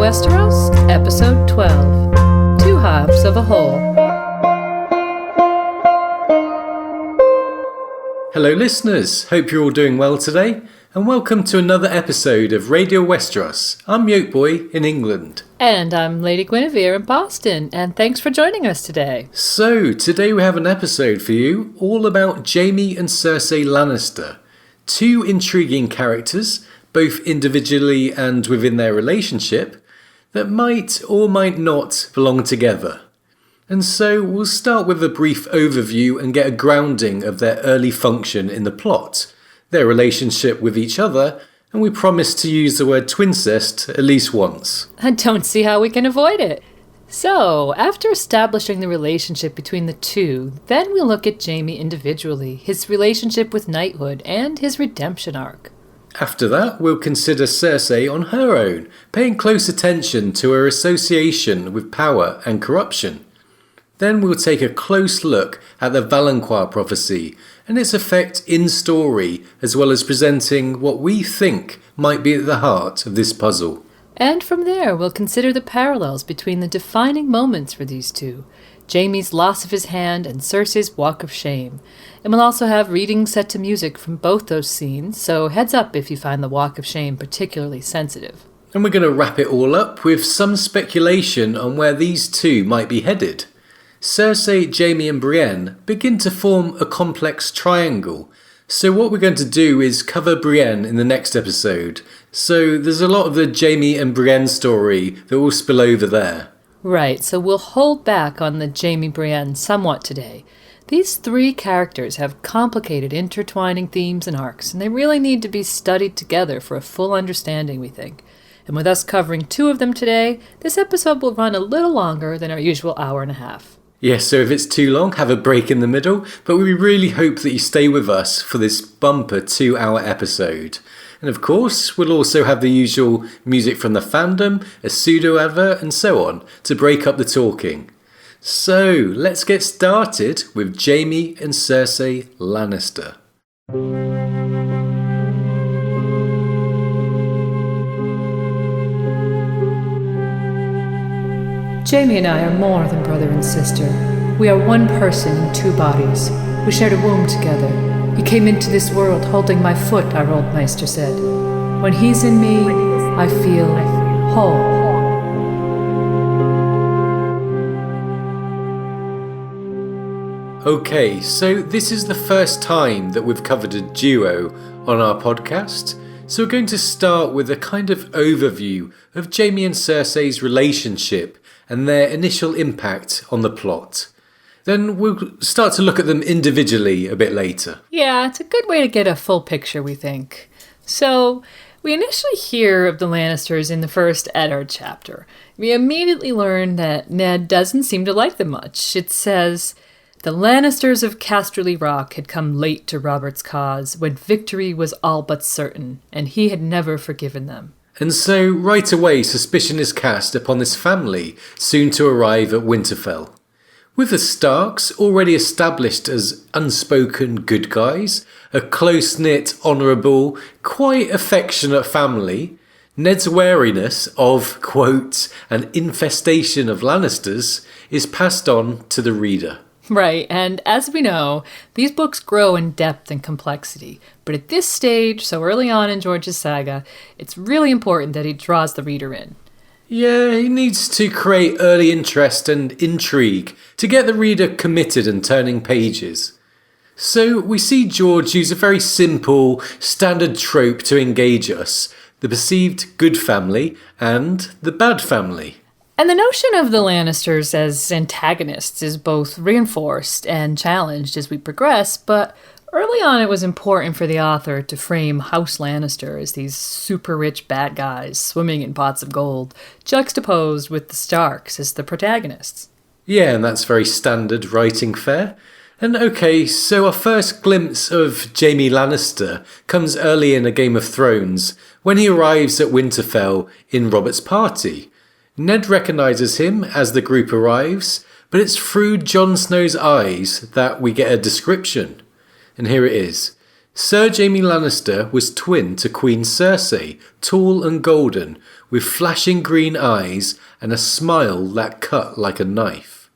Westeros, Episode 12, Two Halves of a Whole. Hello listeners, hope you're all doing well today, and welcome to another episode of Radio Westeros. I'm Yolkboy in England. And I'm Lady Guinevere in Boston, and thanks for joining us today. So, today we have an episode for you all about Jaime and Cersei Lannister. Two intriguing characters, both individually and within their relationship, that might or might not belong together. And so we'll start with a brief overview and get a grounding of their early function in the plot, their relationship with each other, and we promise to use the word twincest at least once. I don't see how we can avoid it. So, after establishing the relationship between the two, then we'll look at Jaime individually, his relationship with knighthood, and his redemption arc. After that, we'll consider Cersei on her own, paying close attention to her association with power and corruption. Then we'll take a close look at the Valonqar prophecy and its effect in story, as well as presenting what we think might be at the heart of this puzzle. And from there, we'll consider the parallels between the defining moments for these two, Jaime's loss of his hand and Cersei's walk of shame. And we'll also have readings set to music from both those scenes, so heads up if you find the walk of shame particularly sensitive. And we're going to wrap it all up with some speculation on where these two might be headed. Cersei, Jaime and Brienne begin to form a complex triangle, so what we're going to do is cover Brienne in the next episode, so there's a lot of the Jaime and Brienne story that will spill over there. Right, so we'll hold back on the Jaime Brienne somewhat today. These three characters have complicated intertwining themes and arcs, and they really need to be studied together for a full understanding, we think. And with us covering two of them today, this episode will run a little longer than our usual hour and a half. Yes, so if it's too long, have a break in the middle, but we really hope that you stay with us for this bumper 2-hour episode. And of course, we'll also have the usual music from the fandom, a pseudo-advert and so on, to break up the talking. So, let's get started with Jaime and Cersei Lannister. Jaime and I are more than brother and sister. We are one person in two bodies. We shared a womb together. He came into this world holding my foot, our old maester said. When he's in me, I feel whole. Okay, so this is the first time that we've covered a duo on our podcast. So we're going to start with a kind of overview of Jaime and Cersei's relationship and their initial impact on the plot. Then we'll start to look at them individually a bit later. Yeah, it's a good way to get a full picture, we think. So, we initially hear of the Lannisters in the first Advert chapter. We immediately learn that Ned doesn't seem to like them much. It says, "The Lannisters of Casterly Rock had come late to Robert's cause, when victory was all but certain, and he had never forgiven them." And so, right away, suspicion is cast upon this family, soon to arrive at Winterfell. With the Starks already established as unspoken good guys, a close-knit, honourable, quite affectionate family, Ned's wariness of, quote, an infestation of Lannisters is passed on to the reader. Right, and as we know, these books grow in depth and complexity. But at this stage, so early on in George's saga, it's really important that he draws the reader in. Yeah, he needs to create early interest and intrigue to get the reader committed and turning pages. So we see George use a very simple, standard trope to engage us: the perceived good family and the bad family. And the notion of the Lannisters as antagonists is both reinforced and challenged as we progress, but early on it was important for the author to frame House Lannister as these super rich bad guys swimming in pots of gold, juxtaposed with the Starks as the protagonists. Yeah, and that's very standard writing fare. And okay, so our first glimpse of Jaime Lannister comes early in A Game of Thrones, when he arrives at Winterfell in Robert's party. Ned recognises him as the group arrives, but it's through Jon Snow's eyes that we get a description. And here it is. Sir Jaime Lannister was twin to Queen Cersei, tall and golden, with flashing green eyes and a smile that cut like a knife.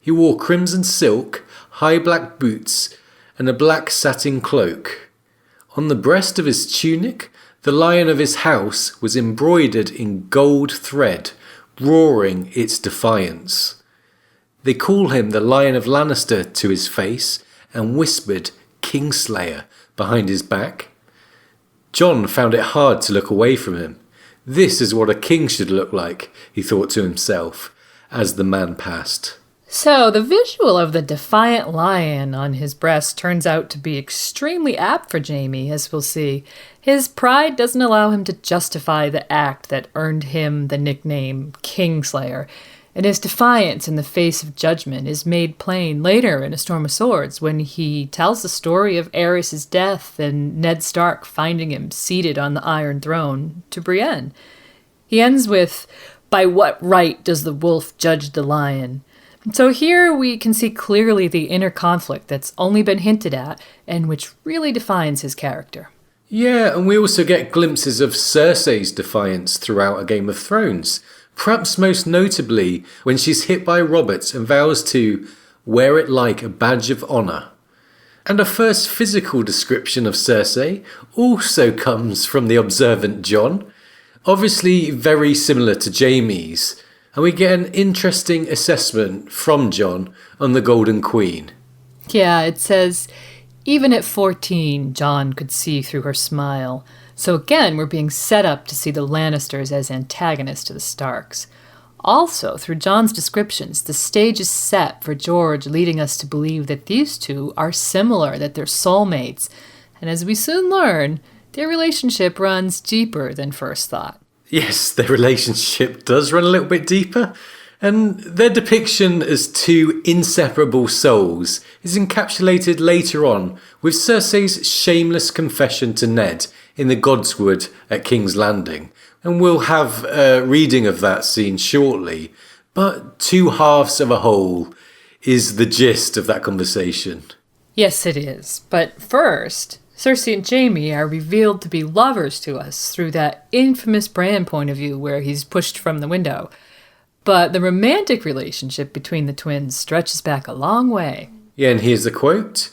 He wore crimson silk, high black boots, and a black satin cloak. On the breast of his tunic, the lion of his house was embroidered in gold thread, roaring its defiance. They call him the Lion of Lannister to his face and whispered Kingslayer behind his back. Jon found it hard to look away from him. This is what a king should look like, he thought to himself, as the man passed. So, the visual of the defiant lion on his breast turns out to be extremely apt for Jaime, as we'll see. His pride doesn't allow him to justify the act that earned him the nickname Kingslayer, and his defiance in the face of judgment is made plain later in A Storm of Swords when he tells the story of Aerys' death and Ned Stark finding him seated on the Iron Throne to Brienne. He ends with, "By what right does the wolf judge the lion?" So here we can see clearly the inner conflict that's only been hinted at and which really defines his character. Yeah, and we also get glimpses of Cersei's defiance throughout A Game of Thrones. Perhaps most notably when she's hit by Robert and vows to wear it like a badge of honour. And a first physical description of Cersei also comes from the observant Jon, obviously very similar to Jaime's, and we get an interesting assessment from Jon on the Golden Queen. Yeah, it says, even at 14, Jon could see through her smile. So again, we're being set up to see the Lannisters as antagonists to the Starks. Also, through Jon's descriptions, the stage is set for George leading us to believe that these two are similar, that they're soulmates. And as we soon learn, their relationship runs deeper than first thought. Yes, their relationship does run a little bit deeper, and their depiction as two inseparable souls is encapsulated later on with Cersei's shameless confession to Ned in the Godswood at King's Landing, and we'll have a reading of that scene shortly, but two halves of a whole is the gist of that conversation. Yes, it is, but first, Cersei and Jaime are revealed to be lovers to us through that infamous Bran point of view where he's pushed from the window. But the romantic relationship between the twins stretches back a long way. Yeah, and here's the quote.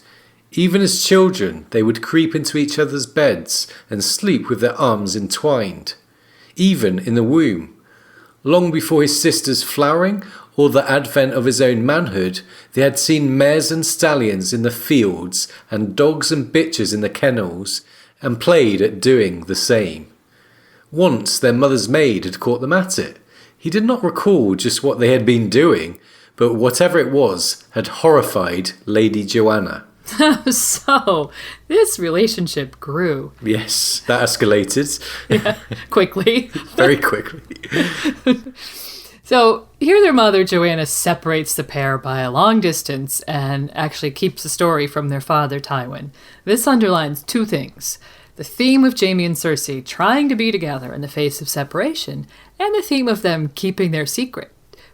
Even as children, they would creep into each other's beds and sleep with their arms entwined, even in the womb. Long before his sister's flowering or the advent of his own manhood, they had seen mares and stallions in the fields and dogs and bitches in the kennels, and played at doing the same. Once their mother's maid had caught them at it. He did not recall just what they had been doing, but whatever it was had horrified Lady Joanna. So, this relationship grew. Yes, that escalated. Yeah, quickly. Very quickly. So, here their mother, Joanna, separates the pair by a long distance and actually keeps the story from their father, Tywin. This underlines two things. The theme of Jaime and Cersei trying to be together in the face of separation, and the theme of them keeping their secret,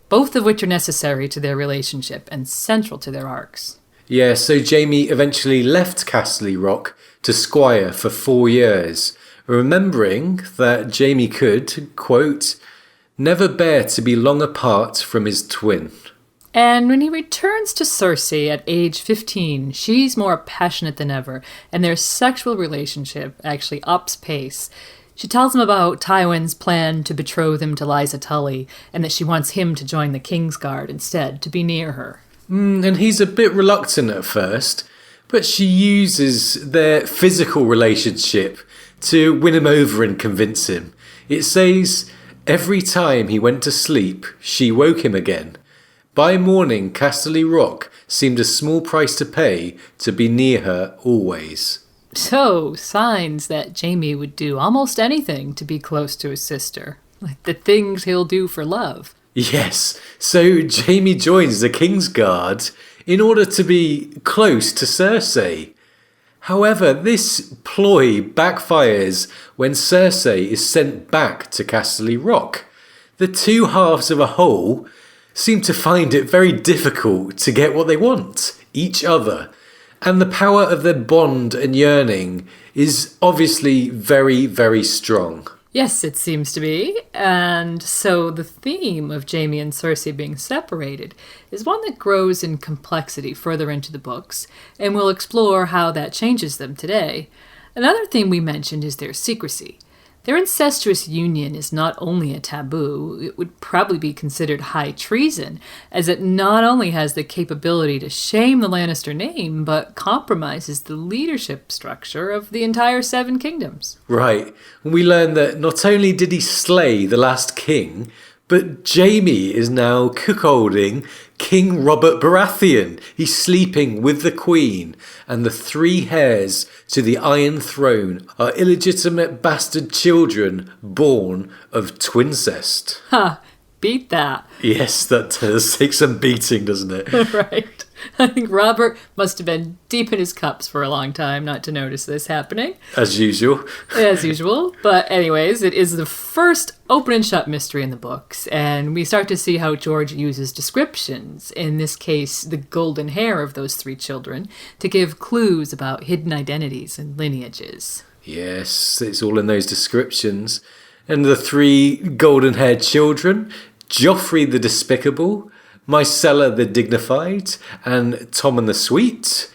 both of which are necessary to their relationship and central to their arcs. Yeah, so Jaime eventually left Casterly Rock to squire for 4 years, remembering that Jaime could, quote, never bear to be long apart from his twin. And when he returns to Cersei at age 15, she's more passionate than ever, and their sexual relationship actually ups pace. She tells him about Tywin's plan to betroth him to Lysa Tully, and that she wants him to join the Kingsguard instead, to be near her. And he's a bit reluctant at first, but she uses their physical relationship to win him over and convince him. It says, every time he went to sleep, she woke him again. By morning, Casterly Rock seemed a small price to pay to be near her always. So, signs that Jaime would do almost anything to be close to his sister. Like the things he'll do for love. Yes, so Jaime joins the Kingsguard in order to be close to Cersei. However, this ploy backfires when Cersei is sent back to Casterly Rock. The two halves of a whole seem to find it very difficult to get what they want, each other, And the power of their bond and yearning is obviously very, very strong. Yes, it seems to be. And so the theme of Jaime and Cersei being separated is one that grows in complexity further into the books, and we'll explore how that changes them today. Another theme we mentioned is their secrecy. Their incestuous union is not only a taboo, it would probably be considered high treason, as it not only has the capability to shame the Lannister name, but compromises the leadership structure of the entire Seven Kingdoms. Right. We learn that not only did he slay the last king, but Jaime is now cuckolding King Robert Baratheon. He's sleeping with the Queen, and the 3 heirs to the Iron Throne are illegitimate bastard children born of twincest. Ha! Beat that. Yes, that does take some beating, doesn't it? Right. I think Robert must have been deep in his cups for a long time not to notice this happening. As usual. As usual. But anyways, it is the first open and shut mystery in the books, and we start to see how George uses descriptions, in this case the golden hair of those 3 children, to give clues about hidden identities and lineages. Yes, it's all in those descriptions. And the 3 golden-haired children, Joffrey the Despicable, Myrcella the Dignified, and Tommen the Sweet,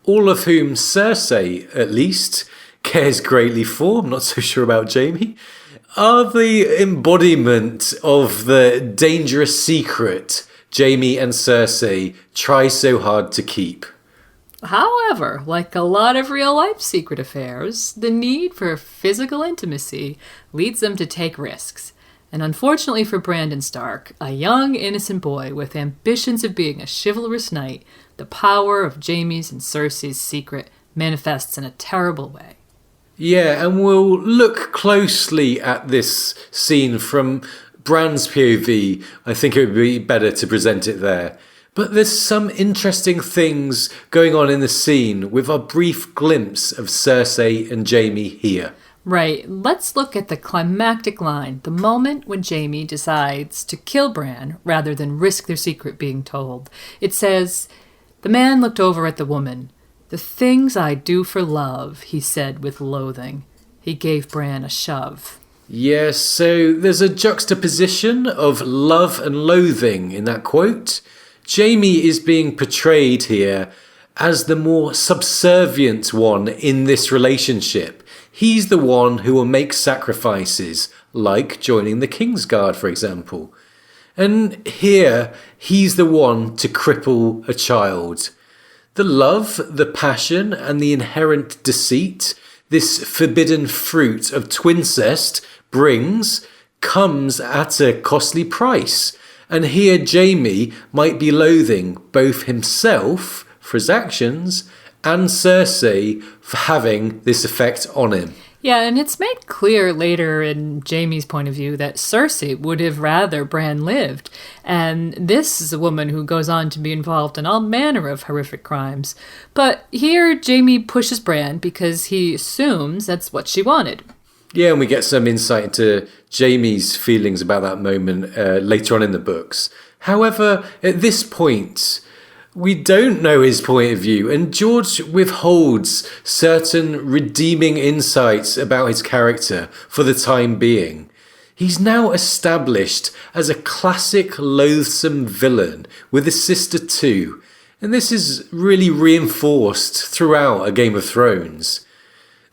all of whom Cersei, at least, cares greatly for, I'm not so sure about Jaime, are the embodiment of the dangerous secret Jaime and Cersei try so hard to keep. However, like a lot of real-life secret affairs, the need for physical intimacy leads them to take risks. And unfortunately for Brandon Stark, a young, innocent boy with ambitions of being a chivalrous knight, the power of Jaime's and Cersei's secret manifests in a terrible way. Yeah, and we'll look closely at this scene from Bran's POV. I think it would be better to present it there. But there's some interesting things going on in the scene with our brief glimpse of Cersei and Jaime here. Right, let's look at the climactic line, the moment when Jaime decides to kill Bran rather than risk their secret being told. It says, "The man looked over at the woman. 'The things I do for love,' he said with loathing." He gave Bran a shove. Yes, so there's a juxtaposition of love and loathing in that quote. Jaime is being portrayed here as the more subservient one in this relationship. He's the one who will make sacrifices, like joining the Kingsguard, for example. And here, he's the one to cripple a child. The love, the passion, and the inherent deceit this forbidden fruit of twincest comes at a costly price. And here Jaime might be loathing both himself for his actions and Cersei for having this effect on him. Yeah, and it's made clear later in Jaime's point of view that Cersei would have rather Bran lived. And this is a woman who goes on to be involved in all manner of horrific crimes. But here Jaime pushes Bran because he assumes that's what she wanted. Yeah, and we get some insight into Jaime's feelings about that moment later on in the books. However, at this point, we don't know his point of view, and George withholds certain redeeming insights about his character for the time being. He's now established as a classic loathsome villain with a sister too, and this is really reinforced throughout A Game of Thrones.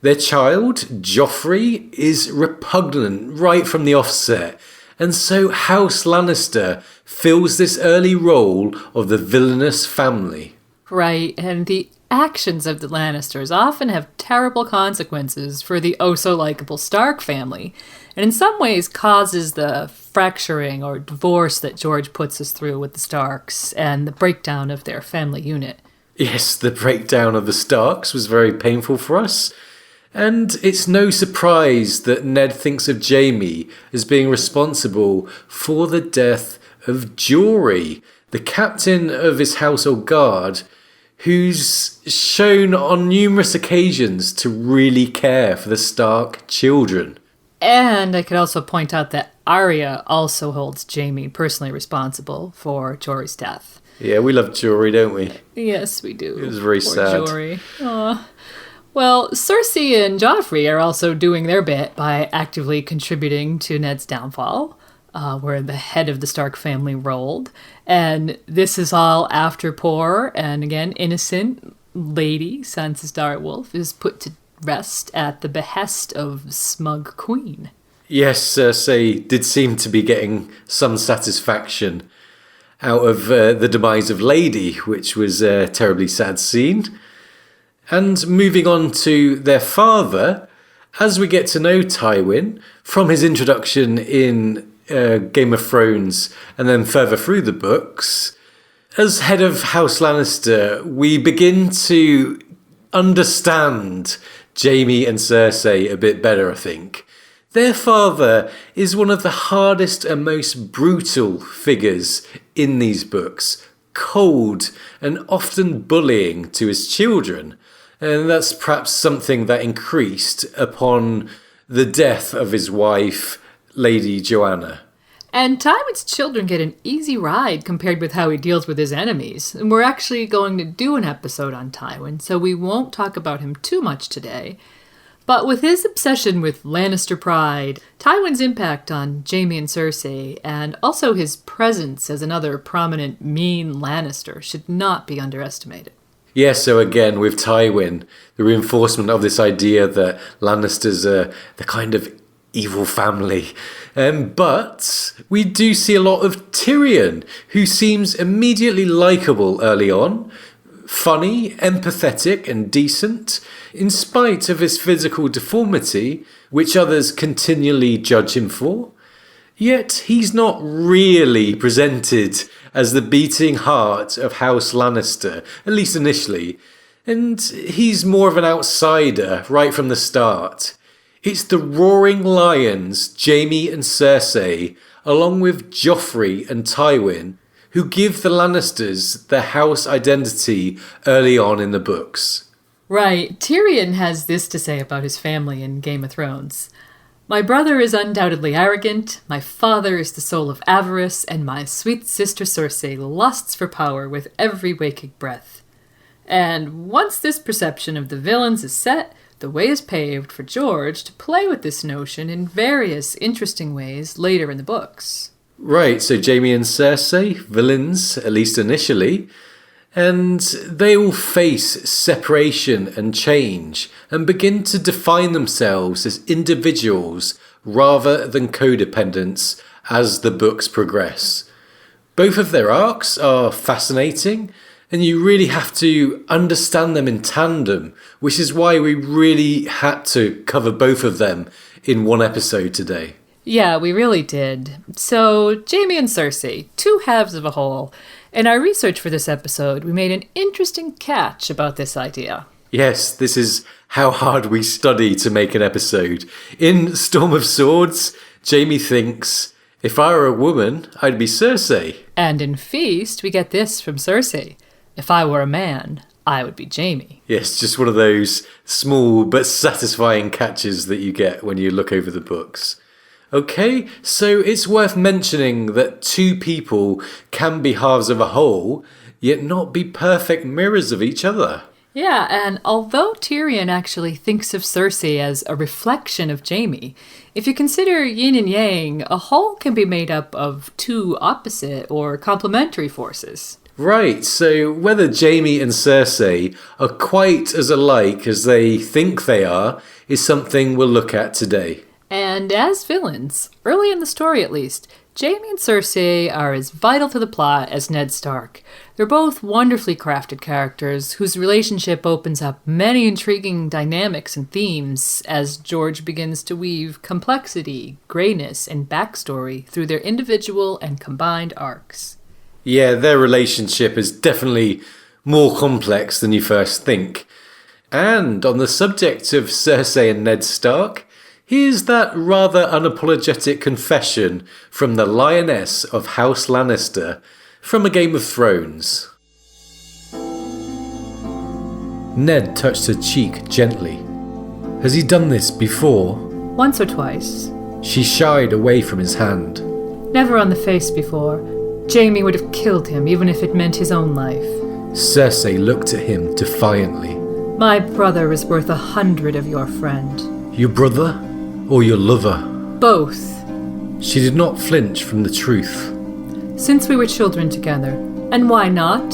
Their child, Joffrey, is repugnant right from the offset, and so House Lannister fills this early role of the villainous family. Right, and the actions of the Lannisters often have terrible consequences for the oh-so-likable Stark family, and in some ways causes the fracturing or divorce that George puts us through with the Starks and the breakdown of their family unit. Yes, the breakdown of the Starks was very painful for us. And it's no surprise that Ned thinks of Jaime as being responsible for the death of Jory, the captain of his household guard, who's shown on numerous occasions to really care for the Stark children. And I could also point out that Arya also holds Jaime personally responsible for Jory's death. Yeah, we love Jory, don't we? Yes, we do. It was very Poor sad. Jory. Aw. Well, Cersei and Joffrey are also doing their bit by actively contributing to Ned's downfall, where the head of the Stark family rolled. And this is all after poor and, again, innocent Lady Sansa Starkwealth is put to rest at the behest of smug Queen. Yes, Cersei did seem to be getting some satisfaction out of the demise of Lady, which was a terribly sad scene. And moving on to their father, as we get to know Tywin, from his introduction in Game of Thrones and then further through the books, as head of House Lannister, we begin to understand Jaime and Cersei a bit better, I think. Their father is one of the hardest and most brutal figures in these books, cold and often bullying to his children. And that's perhaps something that increased upon the death of his wife, Lady Joanna. And Tywin's children get an easy ride compared with how he deals with his enemies. And we're actually going to do an episode on Tywin, so we won't talk about him too much today. But with his obsession with Lannister pride, Tywin's impact on Jaime and Cersei, and also his presence as another prominent mean Lannister should not be underestimated. Yeah, so again, with Tywin, the reinforcement of this idea that Lannisters are the kind of evil family. But we do see a lot of Tyrion, who seems immediately likeable early on, funny, empathetic and decent, in spite of his physical deformity, which others continually judge him for. Yet he's not really presented as the beating heart of House Lannister, at least initially, and he's more of an outsider right from the start. It's the roaring lions, Jaime and Cersei, along with Joffrey and Tywin, who give the Lannisters their house identity early on in the books. Right, Tyrion has this to say about his family in Game of Thrones. My brother is undoubtedly arrogant, my father is the soul of avarice, and my sweet sister Cersei lusts for power with every waking breath. And once this perception of the villains is set, the way is paved for George to play with this notion in various interesting ways later in the books. Right, so Jaime and Cersei, villains, at least initially, and they all face separation and change and begin to define themselves as individuals rather than codependents as the books progress. Both of their arcs are fascinating, and you really have to understand them in tandem, which is why we really had to cover both of them in one episode today. Yeah, we really did. So, Jaime and Cersei, two halves of a whole. In our research for this episode, we made an interesting catch about this idea. Yes, this is how hard we study to make an episode. In Storm of Swords, Jaime thinks, if I were a woman, I'd be Cersei. And in Feast, we get this from Cersei. If I were a man, I would be Jaime. Yes, just one of those small but satisfying catches that you get when you look over the books. Okay, so it's worth mentioning that two people can be halves of a whole, yet not be perfect mirrors of each other. Yeah, and although Tyrion actually thinks of Cersei as a reflection of Jaime, if you consider yin and yang, a whole can be made up of two opposite or complementary forces. Right, so whether Jaime and Cersei are quite as alike as they think they are is something we'll look at today. And as villains, early in the story at least, Jaime and Cersei are as vital to the plot as Ned Stark. They're both wonderfully crafted characters whose relationship opens up many intriguing dynamics and themes as George begins to weave complexity, grayness, and backstory through their individual and combined arcs. Yeah, their relationship is definitely more complex than you first think. And on the subject of Cersei and Ned Stark, here's that rather unapologetic confession from the Lioness of House Lannister from A Game of Thrones. Ned touched her cheek gently. Has he done this before? Once or twice. She shied away from his hand. Never on the face before. Jaime would have killed him, even if it meant his own life. Cersei looked at him defiantly. My brother is worth 100 of your friend. Your brother or your lover? Both. She did not flinch from the truth. Since we were children together. And why not?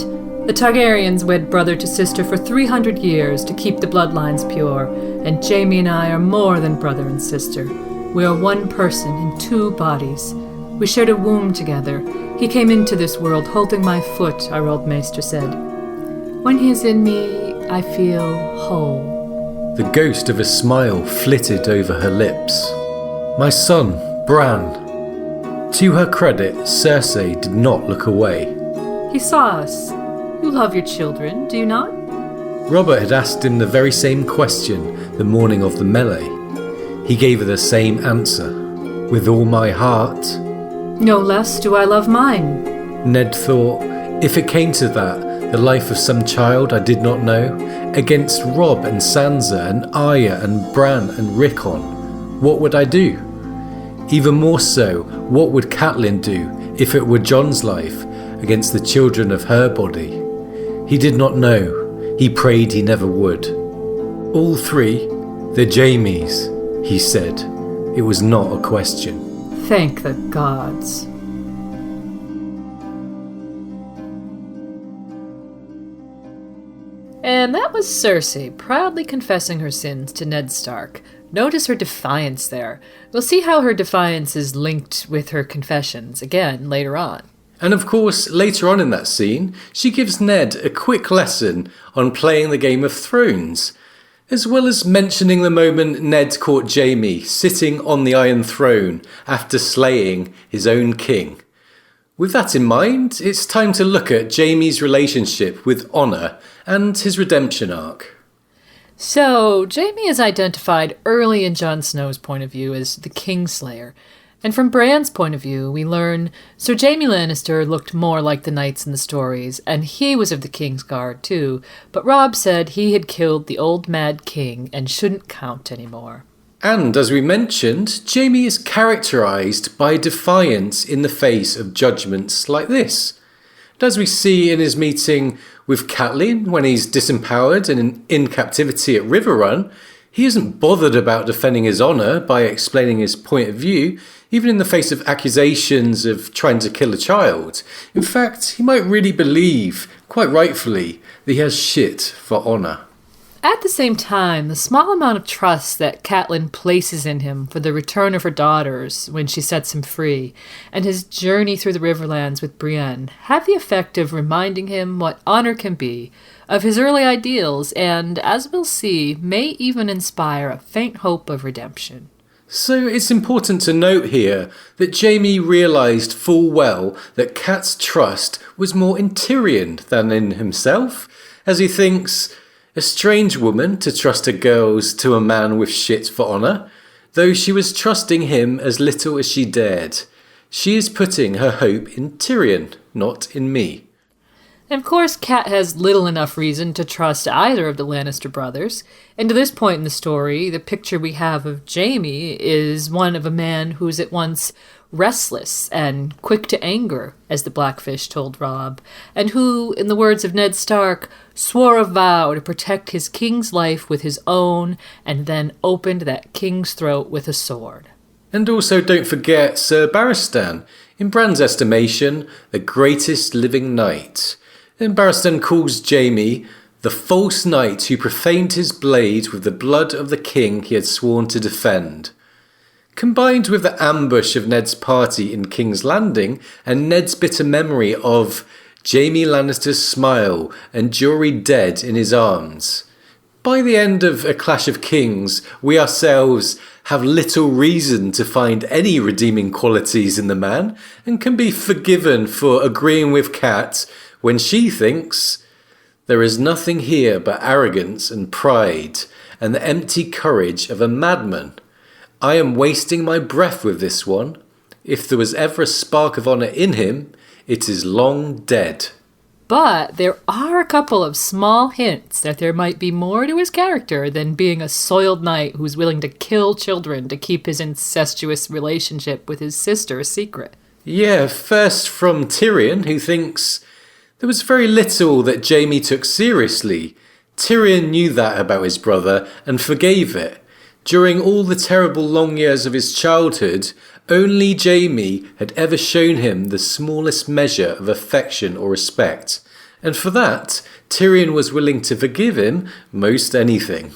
The Targaryens wed brother to sister for 300 years to keep the bloodlines pure, and Jaime and I are more than brother and sister. We are one person in 2 bodies. We shared a womb together. He came into this world holding my foot, our old maester said. When he is in me, I feel whole. The ghost of a smile flitted over her lips. My son, Bran. To her credit, Cersei did not look away. He saw us. You love your children, do you not? Robert had asked him the very same question the morning of the melee. He gave her the same answer. With all my heart. No less do I love mine. Ned thought, if it came to that, the life of some child I did not know, against Robb and Sansa and Arya and Bran and Rickon, what would I do? Even more so, what would Catelyn do if it were Jon's life against the children of her body? He did not know. He prayed he never would. All 3, the Jaimes, he said. It was not a question. Thank the gods. And that was Cersei, proudly confessing her sins to Ned Stark. Notice her defiance there. We'll see how her defiance is linked with her confessions, again, later on. And of course, later on in that scene, she gives Ned a quick lesson on playing the Game of Thrones, as well as mentioning the moment Ned caught Jaime sitting on the Iron Throne after slaying his own king. With that in mind, it's time to look at Jaime's relationship with honour and his redemption arc. So, Jaime is identified early in Jon Snow's point of view as the Kingslayer. And from Bran's point of view, we learn Sir Jaime Lannister looked more like the knights in the stories, and he was of the King's Guard too, but Robb said he had killed the old Mad King and shouldn't count anymore. And as we mentioned, Jaime is characterised by defiance in the face of judgments like this. And as we see in his meeting with Catelyn when he's disempowered and in captivity at Riverrun, he isn't bothered about defending his honour by explaining his point of view, even in the face of accusations of trying to kill a child. In fact, he might really believe, quite rightfully, that he has shit for honour. At the same time, the small amount of trust that Catelyn places in him for the return of her daughters when she sets him free, and his journey through the Riverlands with Brienne, have the effect of reminding him what honor can be, of his early ideals, and, as we'll see, may even inspire a faint hope of redemption. So it's important to note here that Jaime realised full well that Cat's trust was more in Tyrion than in himself, as he thinks, a strange woman to trust her girls to a man with shit for honour, though she was trusting him as little as she dared. She is putting her hope in Tyrion, not in me. And of course, Cat has little enough reason to trust either of the Lannister brothers, and to this point in the story, the picture we have of Jaime is one of a man who's at once restless and quick to anger, as the Blackfish told Robb, and who, in the words of Ned Stark, swore a vow to protect his king's life with his own, and then opened that king's throat with a sword. And also don't forget Sir Barristan, in Bran's estimation, the greatest living knight. And Barristan calls Jaime the false knight who profaned his blade with the blood of the king he had sworn to defend. Combined with the ambush of Ned's party in King's Landing and Ned's bitter memory of Jaime Lannister's smile and Jory dead in his arms. By the end of A Clash of Kings, we ourselves have little reason to find any redeeming qualities in the man and can be forgiven for agreeing with Cat when she thinks there is nothing here but arrogance and pride and the empty courage of a madman. I am wasting my breath with this one. If there was ever a spark of honour in him, it is long dead. But there are a couple of small hints that there might be more to his character than being a soiled knight who's willing to kill children to keep his incestuous relationship with his sister a secret. Yeah, first from Tyrion, who thinks there was very little that Jaime took seriously. Tyrion knew that about his brother and forgave it. During all the terrible long years of his childhood, only Jaime had ever shown him the smallest measure of affection or respect. And for that, Tyrion was willing to forgive him most anything.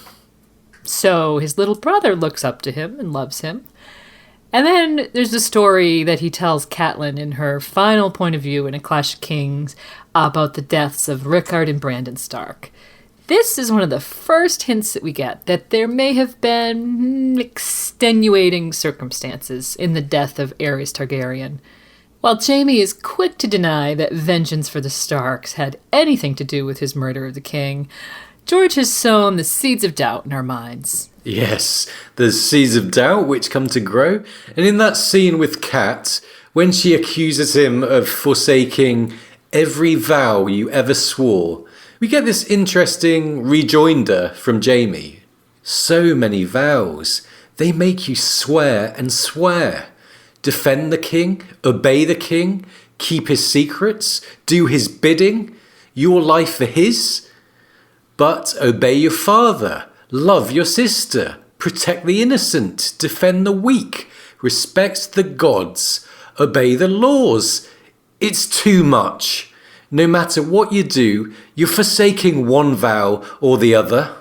So his little brother looks up to him and loves him. And then there's the story that he tells Catelyn in her final point of view in A Clash of Kings about the deaths of Rickard and Brandon Stark. This is one of the first hints that we get that there may have been extenuating circumstances in the death of Aerys Targaryen. While Jaime is quick to deny that vengeance for the Starks had anything to do with his murder of the king, George has sown the seeds of doubt in our minds. Yes, the seeds of doubt which come to grow. And in that scene with Cat, when she accuses him of forsaking every vow you ever swore, we get this interesting rejoinder from Jaime. So many vows. They make you swear and swear. Defend the king, obey the king, keep his secrets, do his bidding, your life for his. But obey your father, love your sister, protect the innocent, defend the weak, respect the gods, obey the laws. It's too much. No matter what you do, you're forsaking one vow or the other.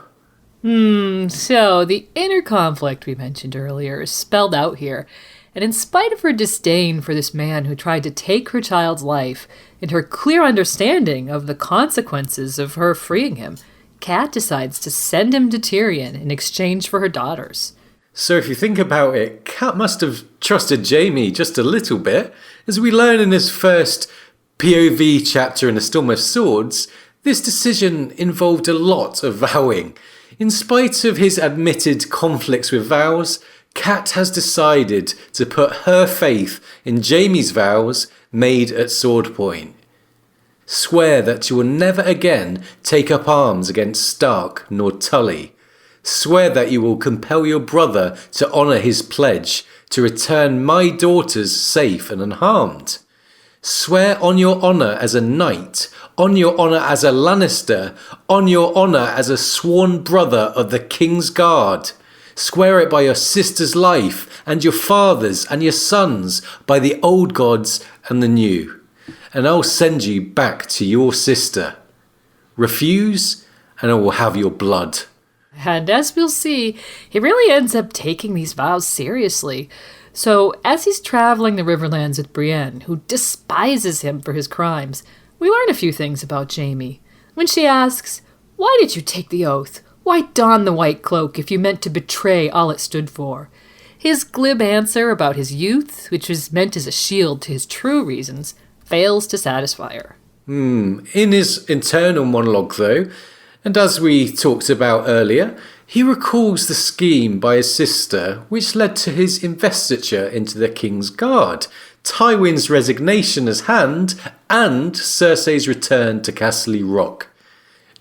So the inner conflict we mentioned earlier is spelled out here. And in spite of her disdain for this man who tried to take her child's life, and her clear understanding of the consequences of her freeing him, Cat decides to send him to Tyrion in exchange for her daughters. So if you think about it, Cat must have trusted Jaime just a little bit. As we learn in his first POV chapter in A Storm of Swords, this decision involved a lot of vowing. In spite of his admitted conflicts with vows, Cat has decided to put her faith in Jaime's vows made at sword point. Swear that you will never again take up arms against Stark nor Tully. Swear that you will compel your brother to honour his pledge to return my daughters safe and unharmed. Swear on your honour as a knight, on your honour as a Lannister, on your honour as a sworn brother of the King's Guard. Swear it by your sister's life, and your father's and your son's, by the old gods and the new. And I'll send you back to your sister. Refuse, and I will have your blood. And as we'll see, he really ends up taking these vows seriously. So, as he's traveling the Riverlands with Brienne, who despises him for his crimes, we learn a few things about Jaime. When she asks, "Why did you take the oath? Why don the white cloak if you meant to betray all it stood for?" His glib answer about his youth, which was meant as a shield to his true reasons, fails to satisfy her. In his internal monologue, though, and as we talked about earlier, he recalls the scheme by his sister which led to his investiture into the King's Guard, Tywin's resignation as Hand, and Cersei's return to Castle Rock.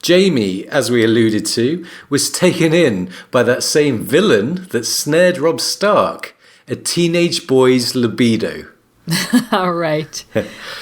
Jaime, as we alluded to, was taken in by that same villain that snared Robb Stark, a teenage boy's libido. All right.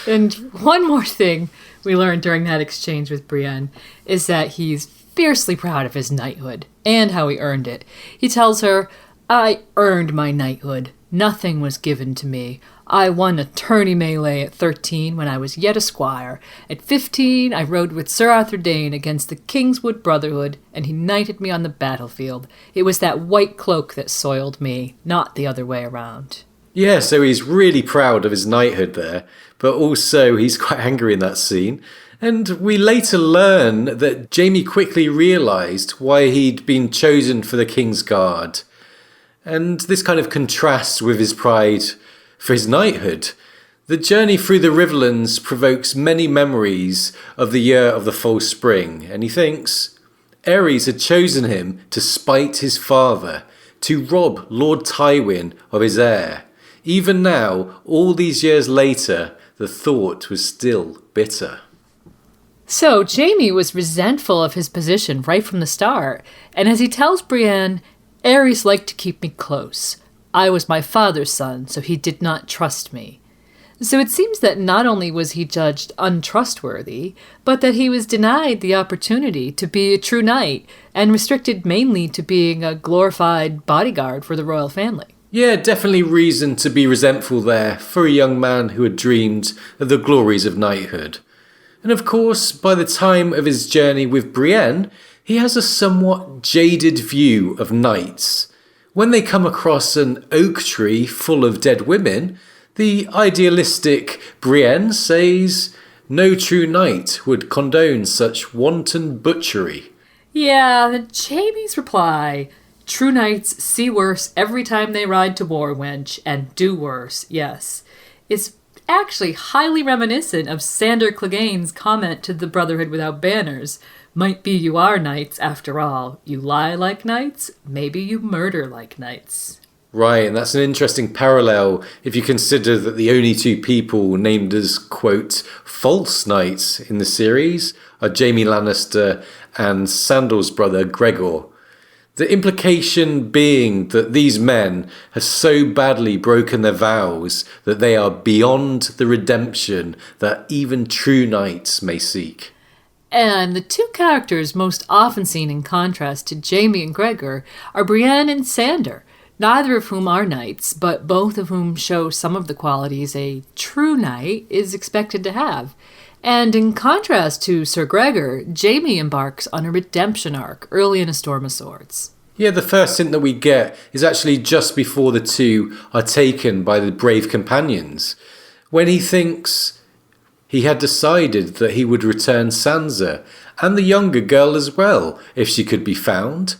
And one more thing we learned during that exchange with Brienne is that he's fiercely proud of his knighthood and how he earned it. He tells her, "I earned my knighthood. Nothing was given to me. I won a tourney melee at 13 when I was yet a squire. At 15, I rode with Sir Arthur Dane against the Kingswood Brotherhood, and he knighted me on the battlefield. It was that white cloak that soiled me, not the other way around." Yeah, so he's really proud of his knighthood there, but also he's quite angry in that scene. And we later learn that Jaime quickly realised why he'd been chosen for the King's Guard. And this kind of contrasts with his pride for his knighthood. The journey through the Riverlands provokes many memories of the year of the false spring, and he thinks Aerys had chosen him to spite his father, to rob Lord Tywin of his heir. Even now, all these years later, the thought was still bitter. So Jaime was resentful of his position right from the start, and as he tells Brienne, "Aerys liked to keep me close. I was my father's son, so he did not trust me." So it seems that not only was he judged untrustworthy, but that he was denied the opportunity to be a true knight and restricted mainly to being a glorified bodyguard for the royal family. Yeah, definitely reason to be resentful there for a young man who had dreamed of the glories of knighthood. And of course, by the time of his journey with Brienne, he has a somewhat jaded view of knights. When they come across an oak tree full of dead women, the idealistic Brienne says no true knight would condone such wanton butchery. Yeah, Jaime's reply, "True knights see worse every time they ride to war, wench, and do worse, yes," is actually highly reminiscent of Sandor Clegane's comment to the Brotherhood Without Banners. "Might be you are knights, after all. You lie like knights, maybe you murder like knights." Right, and that's an interesting parallel if you consider that the only two people named as, quote, false knights in the series are Jaime Lannister and Sandor's brother Gregor. The implication being that these men have so badly broken their vows that they are beyond the redemption that even true knights may seek. And the two characters most often seen in contrast to Jaime and Gregor are Brienne and Sandor, neither of whom are knights, but both of whom show some of the qualities a true knight is expected to have. And in contrast to Sir Gregor, Jaime embarks on a redemption arc early in A Storm of Swords. Yeah, the first hint that we get is actually just before the two are taken by the brave companions, when he thinks he had decided that he would return Sansa, and the younger girl as well, if she could be found.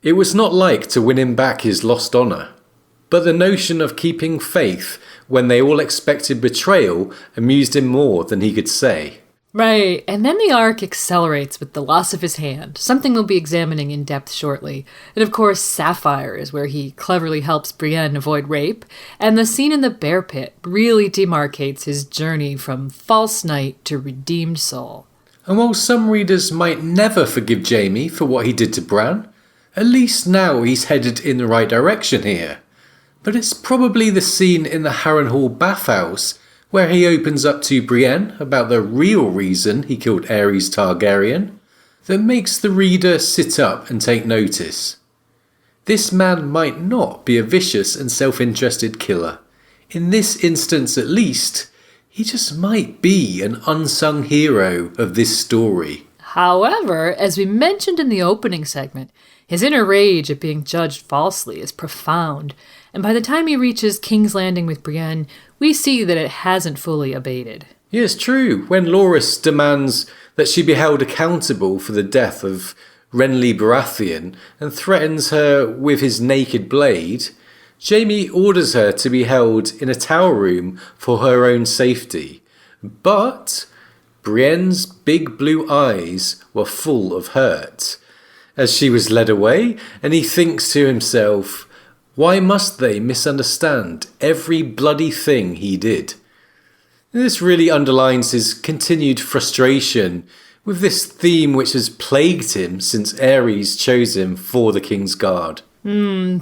It was not like to win him back his lost honour, but the notion of keeping faith when they all expected betrayal amused him more than he could say. Right, and then the arc accelerates with the loss of his hand, something we'll be examining in depth shortly. And of course, Sapphire is where he cleverly helps Brienne avoid rape, and the scene in the bear pit really demarcates his journey from false knight to redeemed soul. And while some readers might never forgive Jaime for what he did to Bran, at least now he's headed in the right direction here. But it's probably the scene in the Harrenhal bathhouse where he opens up to Brienne about the real reason he killed Aerys Targaryen, that makes the reader sit up and take notice. This man might not be a vicious and self-interested killer. In this instance at least, he just might be an unsung hero of this story. However, as we mentioned in the opening segment, his inner rage at being judged falsely is profound, and by the time he reaches King's Landing with Brienne, we see that it hasn't fully abated. Yeah, it's true. When Loras demands that she be held accountable for the death of Renly Baratheon and threatens her with his naked blade, Jaime orders her to be held in a tower room for her own safety. But Brienne's big blue eyes were full of hurt as she was led away, and he thinks to himself, why must they misunderstand every bloody thing he did? This really underlines his continued frustration with this theme which has plagued him since Aerys chose him for the King's Guard.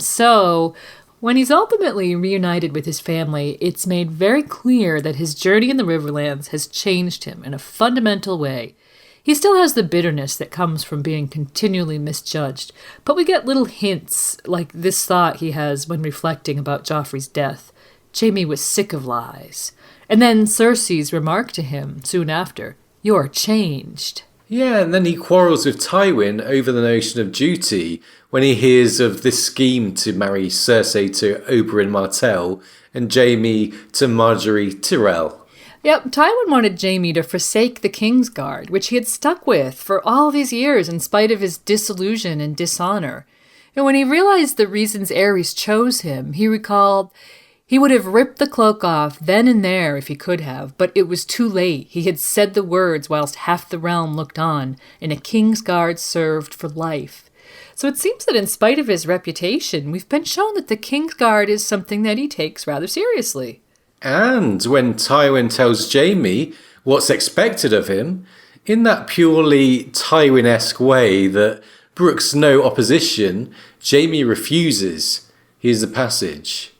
So, when he's ultimately reunited with his family, it's made very clear that his journey in the Riverlands has changed him in a fundamental way. He still has the bitterness that comes from being continually misjudged, but we get little hints, like this thought he has when reflecting about Joffrey's death. Jaime was sick of lies. And then Cersei's remark to him soon after, "You're changed." Yeah, and then he quarrels with Tywin over the notion of duty when he hears of this scheme to marry Cersei to Oberyn Martell and Jaime to Margaery Tyrell. Yep, Tywin wanted Jaime to forsake the King's Guard, which he had stuck with for all these years in spite of his disillusion and dishonor. And when he realized the reasons Aerys chose him, he recalled he would have ripped the cloak off then and there if he could have, but it was too late. He had said the words whilst half the realm looked on, and a King's Guard served for life. So it seems that in spite of his reputation, we've been shown that the King's Guard is something that he takes rather seriously. And when Tywin tells Jaime what's expected of him, in that purely Tywin-esque way that brooks no opposition, Jaime refuses. Here's the passage.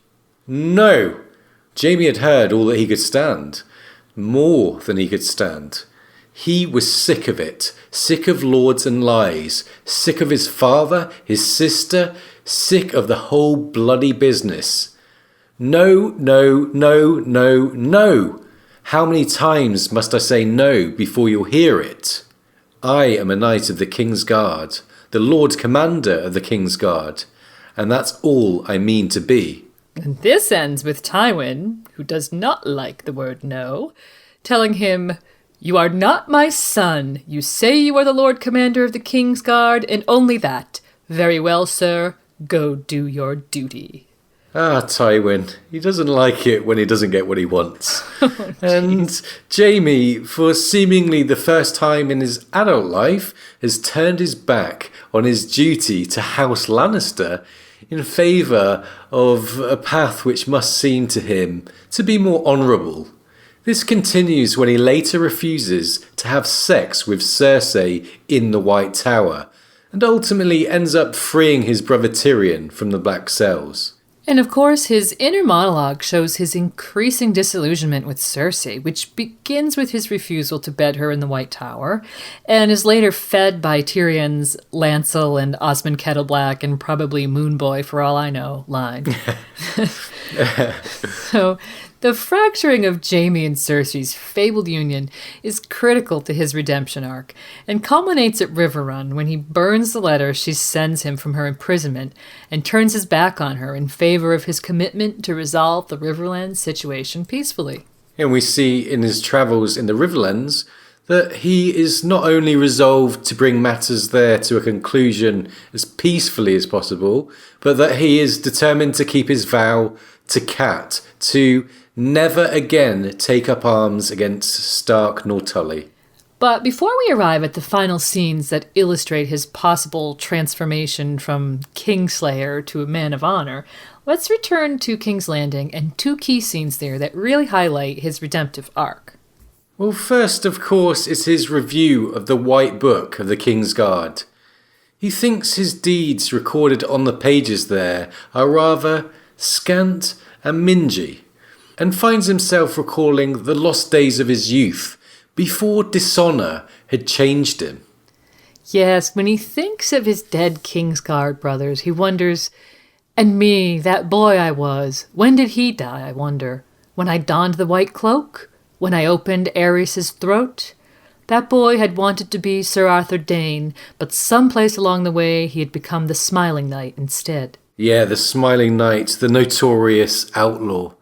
"No, Jaime had heard all that he could stand, more than he could stand. He was sick of it, sick of lords and lies, sick of his father, his sister, sick of the whole bloody business. No, no, no, no, no! How many times must I say no before you'll hear it? I am a knight of the King's Guard, the Lord Commander of the King's Guard, and that's all I mean to be. And this ends with Tywin, who does not like the word no, telling him, "You are not my son. You say you are the Lord Commander of the King's Guard, and only that. Very well, sir. Go do your duty." Ah, Tywin. He doesn't like it when he doesn't get what he wants. Oh, and Jaime, for seemingly the first time in his adult life, has turned his back on his duty to House Lannister in favour of a path which must seem to him to be more honourable. This continues when he later refuses to have sex with Cersei in the White Tower, and ultimately ends up freeing his brother Tyrion from the Black Cells. And of course, his inner monologue shows his increasing disillusionment with Cersei, which begins with his refusal to bed her in the White Tower, and is later fed by Tyrion's Lancel and Osmond Kettleblack and probably Moonboy, for all I know, line. So, the fracturing of Jaime and Cersei's fabled union is critical to his redemption arc, and culminates at Riverrun when he burns the letter she sends him from her imprisonment and turns his back on her in favor of his commitment to resolve the Riverlands situation peacefully. And we see in his travels in the Riverlands that he is not only resolved to bring matters there to a conclusion as peacefully as possible, but that he is determined to keep his vow to Cat, to never again take up arms against Stark nor Tully. But before we arrive at the final scenes that illustrate his possible transformation from Kingslayer to a man of honor, let's return to King's Landing and two key scenes there that really highlight his redemptive arc. Well, first, of course, is his review of the White Book of the King's Guard. He thinks his deeds recorded on the pages there are rather scant and mingy, and finds himself recalling the lost days of his youth, before dishonour had changed him. Yes, when he thinks of his dead Kingsguard brothers, he wonders, and me, that boy I was, when did he die, I wonder? When I donned the white cloak? When I opened Aerys' throat? That boy had wanted to be Sir Arthur Dane, but someplace along the way he had become the Smiling Knight instead. Yeah, the Smiling Knight, the notorious outlaw.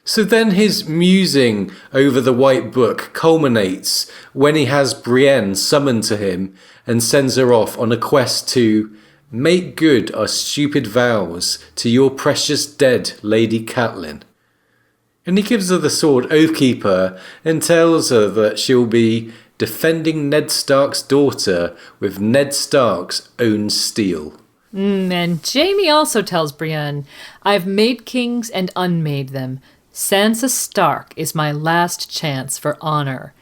So then his musing over the White Book culminates when he has Brienne summoned to him and sends her off on a quest to make good our stupid vows to your precious dead Lady Catelyn. And he gives her the sword Oathkeeper and tells her that she'll be defending Ned Stark's daughter with Ned Stark's own steel. And Jaime also tells Brienne, "I've made kings and unmade them. Sansa Stark is my last chance for honor."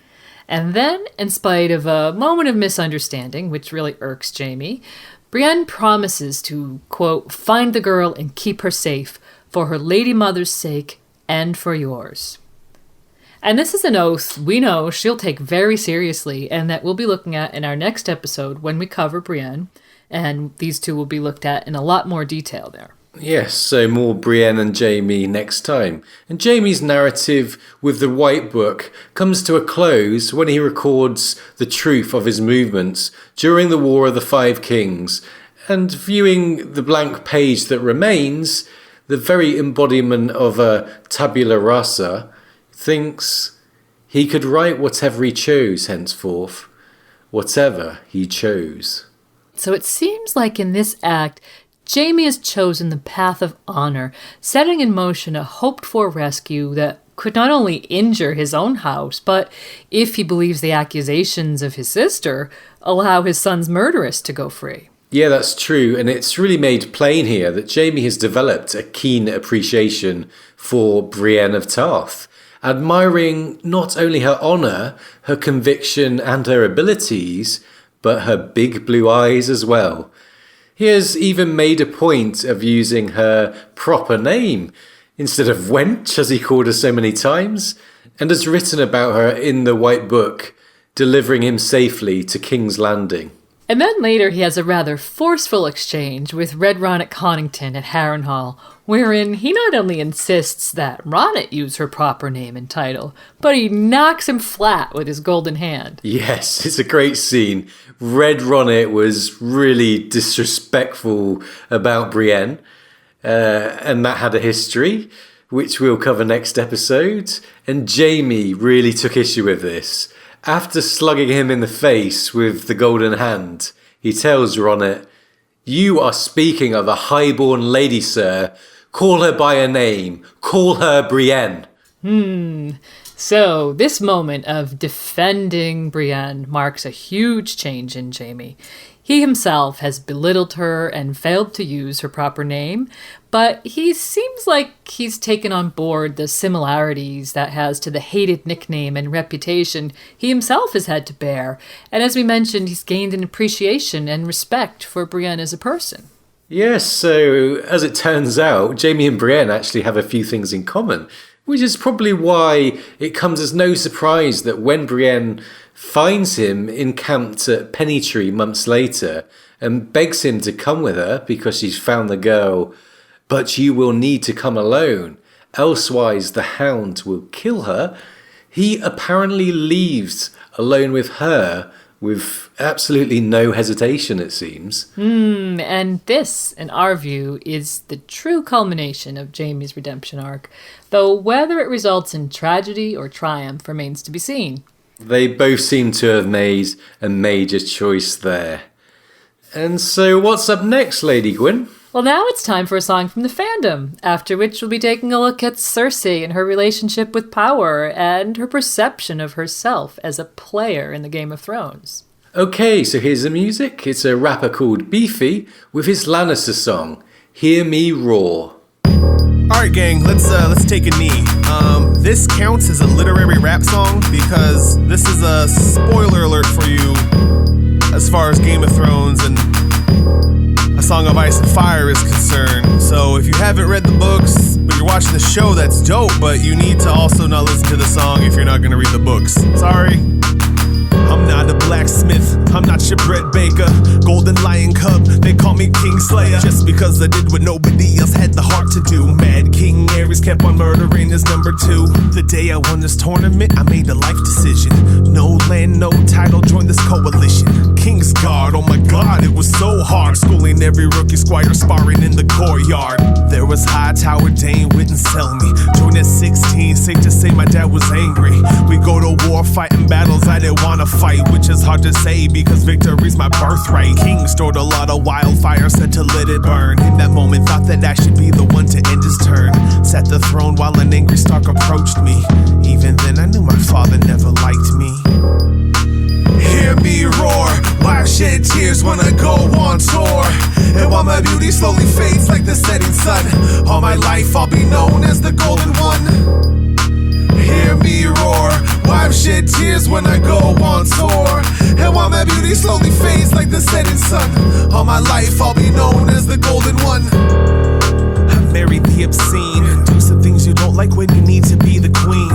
And then, in spite of a moment of misunderstanding, which really irks Jaime, Brienne promises to, quote, "find the girl and keep her safe, for her lady mother's sake and for yours." And this is an oath we know she'll take very seriously, and that we'll be looking at in our next episode when we cover Brienne, and these two will be looked at in a lot more detail there. Yes, so more Brienne and Jaime next time. And Jaime's narrative with the White Book comes to a close when he records the truth of his movements during the War of the Five Kings, and viewing the blank page that remains, the very embodiment of a tabula rasa, thinks he could write whatever he chose henceforth, whatever he chose. So it seems like in this act, Jaime has chosen the path of honor, setting in motion a hoped-for rescue that could not only injure his own house, but, if he believes the accusations of his sister, allow his son's murderess to go free. Yeah, that's true, and it's really made plain here that Jaime has developed a keen appreciation for Brienne of Tarth, admiring not only her honour, her conviction and her abilities, but her big blue eyes as well. He has even made a point of using her proper name, instead of wench, as he called her so many times, and has written about her in the White Book, delivering him safely to King's Landing. And then later he has a rather forceful exchange with Red Ronnet Connington at Harrenhal, wherein he not only insists that Ronnet use her proper name and title, but he knocks him flat with his golden hand. Yes, it's a great scene. Red Ronnet was really disrespectful about Brienne, and that had a history, which we'll cover next episode. And Jaime really took issue with this. After slugging him in the face with the golden hand, he tells Ronnet, "You are speaking of a highborn lady, sir. Call her by her name. Call her Brienne." So, this moment of defending Brienne marks a huge change in Jaime. He himself has belittled her and failed to use her proper name, but he seems like he's taken on board the similarities that has to the hated nickname and reputation he himself has had to bear, and as we mentioned, he's gained an appreciation and respect for Brienne as a person. Yes, so as it turns out, Jaime and Brienne actually have a few things in common, which is probably why it comes as no surprise that when Brienne finds him encamped at Pennytree months later and begs him to come with her because she's found the girl, but you will need to come alone, elsewise the hound will kill her, he apparently leaves alone with her with absolutely no hesitation, it seems. And this, in our view, is the true culmination of Jaime's redemption arc, though whether it results in tragedy or triumph remains to be seen. They both seem to have made a major choice there. And so what's up next, Lady Gwyn? Well, now it's time for a song from the fandom, after which we'll be taking a look at Cersei and her relationship with power and her perception of herself as a player in the Game of Thrones. Okay, so here's the music. It's a rapper called Beefy with his Lannister song, Hear Me Roar. Alright gang, let's take a knee. This counts as a literary rap song because this is a spoiler alert for you as far as Game of Thrones and A Song of Ice and Fire is concerned. So if you haven't read the books, but you're watching the show, that's dope, but you need to also not listen to the song if you're not gonna read the books. Sorry. I'm not a blacksmith, I'm not your bread baker. Golden lion cub, they call me Kingslayer. Just because I did what nobody else had the heart to do. Mad King Ares kept on murdering his number 2. The day I won this tournament, I made a life decision. No land, no title, join this coalition. Kingsguard, oh my god, it was so hard. Schooling every rookie squire, sparring in the courtyard. There was Hightower, Dane, wouldn't sell me. Joined at 16, safe to say my dad was angry. We go to war, fighting battles I didn't wanna fight, which is hard to say because victory's my birthright. King stored a lot of wildfire, said to let it burn. In that moment, thought that I should be the one to end his turn. Sat the throne while an angry Stark approached me. Even then, I knew my father never liked me. Hear me roar, why shed tears when I go on tour? And while my beauty slowly fades like the setting sun, all my life I'll be known as the golden one. Hear me roar, wipe shed tears when I go on tour. And while my beauty slowly fades like the setting sun, all my life I'll be known as the golden one. I married the obscene, do some things you don't like when you need to be the queen.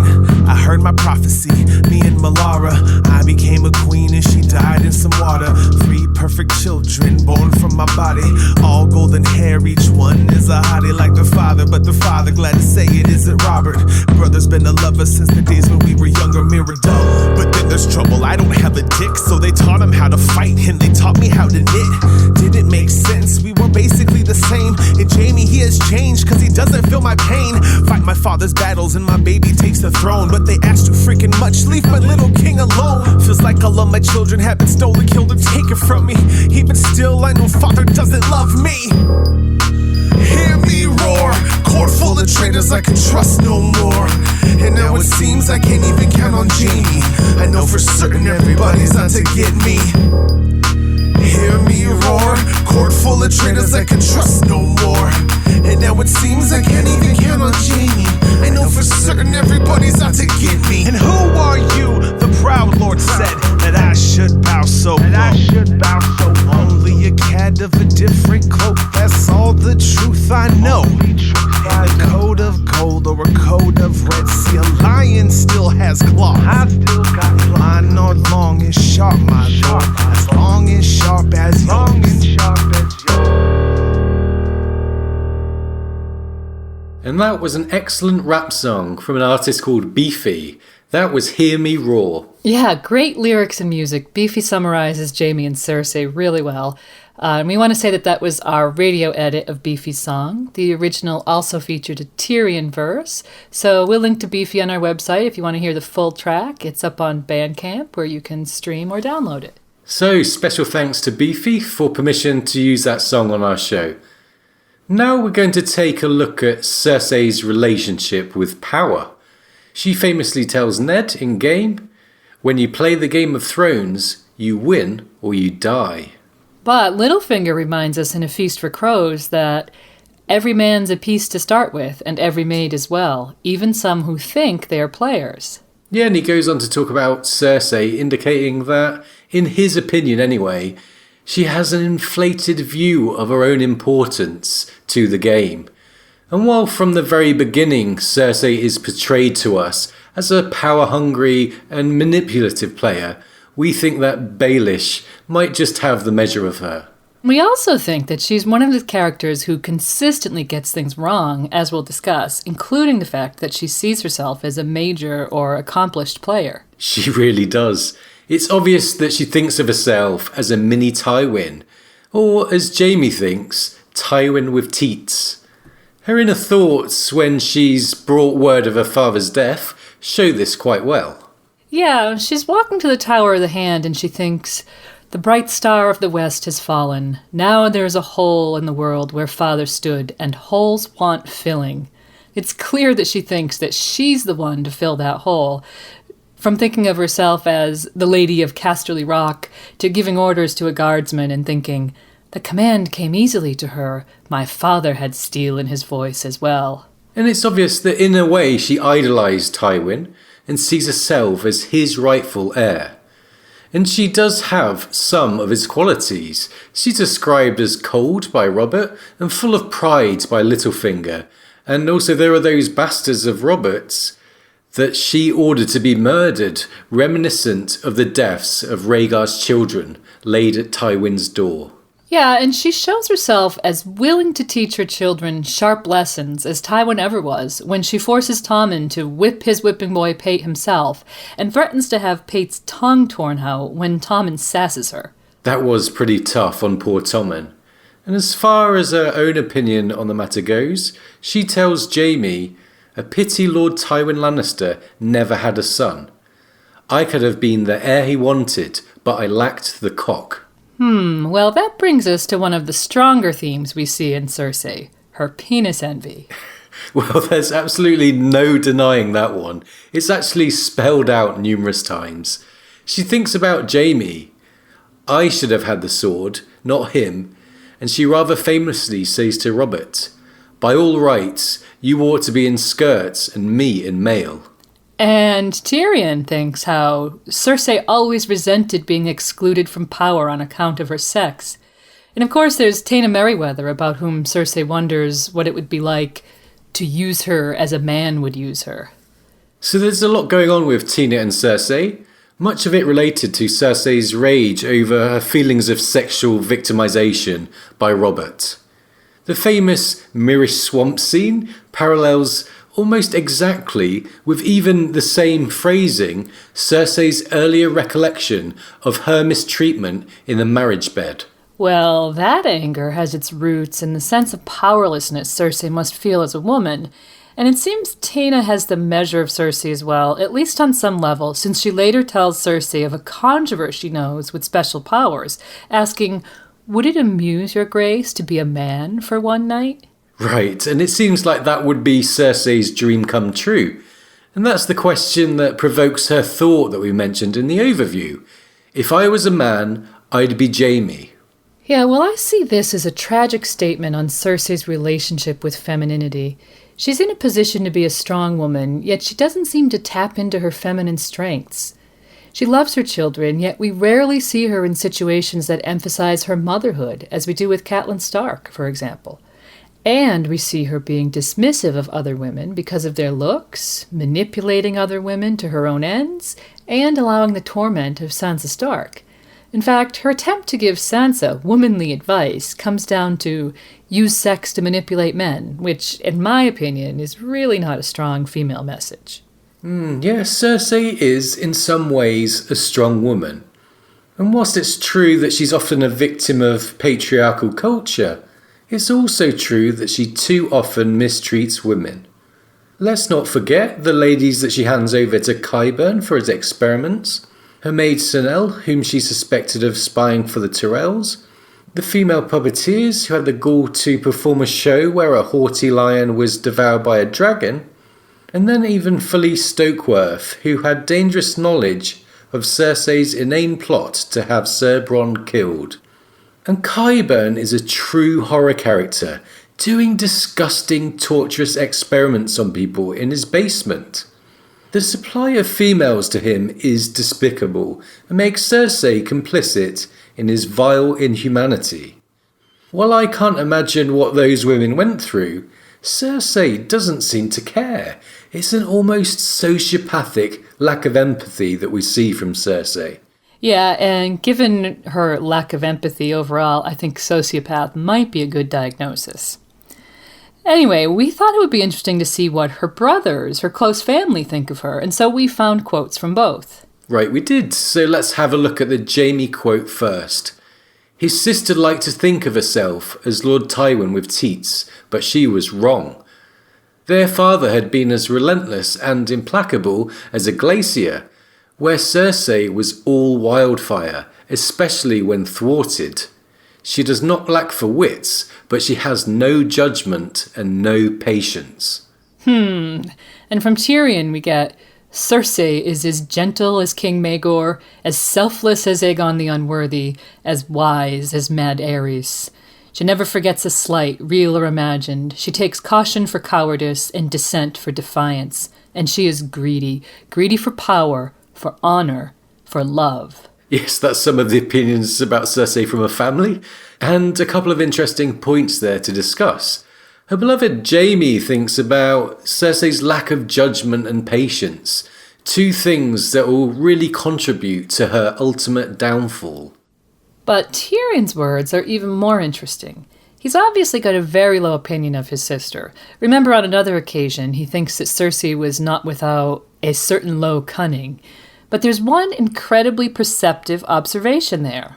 I heard my prophecy, me and Melara, I became a queen and she died in some water. 3 perfect children born from my body, all golden hair, each one is a hottie like the father. But the father, glad to say it isn't Robert. Brother's been a lover since the days when we were younger, Mirrodell. But then there's trouble, I don't have a dick, so they taught him how to fight and they taught me how to knit. Didn't make sense, we were basically the same. And Jaime, he has changed cause he doesn't feel my pain. Fight my father's battles and my baby takes the throne. But they asked too freaking much, leave my little king alone. Feels like all of my children have been stolen, killed, or taken from me. Even still, I know father doesn't love me. Hear me roar, court full of traitors I can trust no more. And now it seems I can't even count on Jaime. I know for certain everybody's out to get me. Hear me roar, court full of traitors I can trust no more. And now it seems I can't even count on Jaime. I know for certain everybody's out to get me. And who are you? The proud lord said that I should bow so low. Only a cat of a different cloak, that's all the truth I know. And the code of And that was an excellent rap song from an artist called Beefy. That was Hear Me Roar. Yeah, great lyrics and music. Beefy summarizes Jaime and Cersei really well. And we want to say that was our radio edit of Beefy's song. The original also featured a Tyrion verse. So we'll link to Beefy on our website if you want to hear the full track. It's up on Bandcamp where you can stream or download it. So special thanks to Beefy for permission to use that song on our show. Now we're going to take a look at Cersei's relationship with power. She famously tells Ned in game, "When you play the Game of Thrones, you win or you die." But Littlefinger reminds us in A Feast for Crows that every man's a piece to start with, and every maid as well, even some who think they are players. Yeah, and he goes on to talk about Cersei, indicating that, in his opinion anyway, she has an inflated view of her own importance to the game. And while from the very beginning Cersei is portrayed to us as a power-hungry and manipulative player, we think that Baelish might just have the measure of her. We also think that she's one of the characters who consistently gets things wrong, as we'll discuss, including the fact that she sees herself as a major or accomplished player. She really does. It's obvious that she thinks of herself as a mini Tywin, or as Jaime thinks, Tywin with teats. Her inner thoughts when she's brought word of her father's death show this quite well. Yeah, she's walking to the Tower of the Hand and she thinks, "The bright star of the west has fallen. Now there is a hole in the world where father stood, and holes want filling." It's clear that she thinks that she's the one to fill that hole. From thinking of herself as the Lady of Casterly Rock to giving orders to a guardsman and thinking, "The command came easily to her. My father had steel in his voice as well." And it's obvious that in a way she idolised Tywin and sees herself as his rightful heir. And she does have some of his qualities. She's described as cold by Robert and full of pride by Littlefinger. And also there are those bastards of Robert's that she ordered to be murdered, reminiscent of the deaths of Rhaegar's children laid at Tywin's door. Yeah, and she shows herself as willing to teach her children sharp lessons as Tywin ever was when she forces Tommen to whip his whipping boy Pate himself and threatens to have Pate's tongue torn out when Tommen sasses her. That was pretty tough on poor Tommen. And as far as her own opinion on the matter goes, she tells Jaime, "A pity Lord Tywin Lannister never had a son. I could have been the heir he wanted, but I lacked the cock." Well, that brings us to one of the stronger themes we see in Cersei, her penis envy. Well, there's absolutely no denying that one. It's actually spelled out numerous times. She thinks about Jaime. "I should have had the sword, not him." And she rather famously says to Robert, "By all rights, you ought to be in skirts and me in mail." And Tyrion thinks how Cersei always resented being excluded from power on account of her sex. And of course there's Taena Merryweather, about whom Cersei wonders what it would be like to use her as a man would use her. So there's a lot going on with Taena and Cersei, much of it related to Cersei's rage over her feelings of sexual victimization by Robert. The famous Mirish Swamp scene parallels almost exactly, with even the same phrasing, Cersei's earlier recollection of her mistreatment in the marriage bed. Well, that anger has its roots in the sense of powerlessness Cersei must feel as a woman, and it seems Taena has the measure of Cersei as well, at least on some level, since she later tells Cersei of a conjurer she knows with special powers, asking, "Would it amuse your grace to be a man for one night?" Right, and it seems like that would be Cersei's dream come true. And that's the question that provokes her thought that we mentioned in the overview. If I was a man, I'd be Jaime. Yeah, well, I see this as a tragic statement on Cersei's relationship with femininity. She's in a position to be a strong woman, yet she doesn't seem to tap into her feminine strengths. She loves her children, yet we rarely see her in situations that emphasize her motherhood, as we do with Catelyn Stark, for example. And we see her being dismissive of other women because of their looks, manipulating other women to her own ends, and allowing the torment of Sansa Stark. In fact, her attempt to give Sansa womanly advice comes down to use sex to manipulate men, which, in my opinion, is really not a strong female message. Yes, Cersei is, in some ways, a strong woman. And whilst it's true that she's often a victim of patriarchal culture, it's also true that she too often mistreats women. Let's not forget the ladies that she hands over to Qyburn for his experiments, her maid Sanel, whom she suspected of spying for the Tyrells, the female puppeteers who had the gall to perform a show where a haughty lion was devoured by a dragon, and then even Felice Stokeworth, who had dangerous knowledge of Cersei's inane plot to have Ser Bronn killed. And Qyburn is a true horror character, doing disgusting, torturous experiments on people in his basement. The supply of females to him is despicable and makes Cersei complicit in his vile inhumanity. While I can't imagine what those women went through, Cersei doesn't seem to care. It's an almost sociopathic lack of empathy that we see from Cersei. Yeah, and given her lack of empathy overall, I think sociopath might be a good diagnosis. Anyway, we thought it would be interesting to see what her brothers, her close family, think of her, and so we found quotes from both. Right, we did. So let's have a look at the Jaime quote first. His sister liked to think of herself as Lord Tywin with teats, but she was wrong. Their father had been as relentless and implacable as a glacier, where Cersei was all wildfire, especially when thwarted. She does not lack for wits, but she has no judgment and no patience. And from Tyrion we get, Cersei is as gentle as King Maegor, as selfless as Aegon the Unworthy, as wise as Mad Aerys. She never forgets a slight, real or imagined. She takes caution for cowardice and dissent for defiance. And she is greedy. Greedy for power, for honor, for love. Yes, that's some of the opinions about Cersei from her family, and a couple of interesting points there to discuss. Her beloved Jaime thinks about Cersei's lack of judgment and patience, two things that will really contribute to her ultimate downfall. But Tyrion's words are even more interesting. He's obviously got a very low opinion of his sister. Remember on another occasion, he thinks that Cersei was not without a certain low cunning. But there's one incredibly perceptive observation there.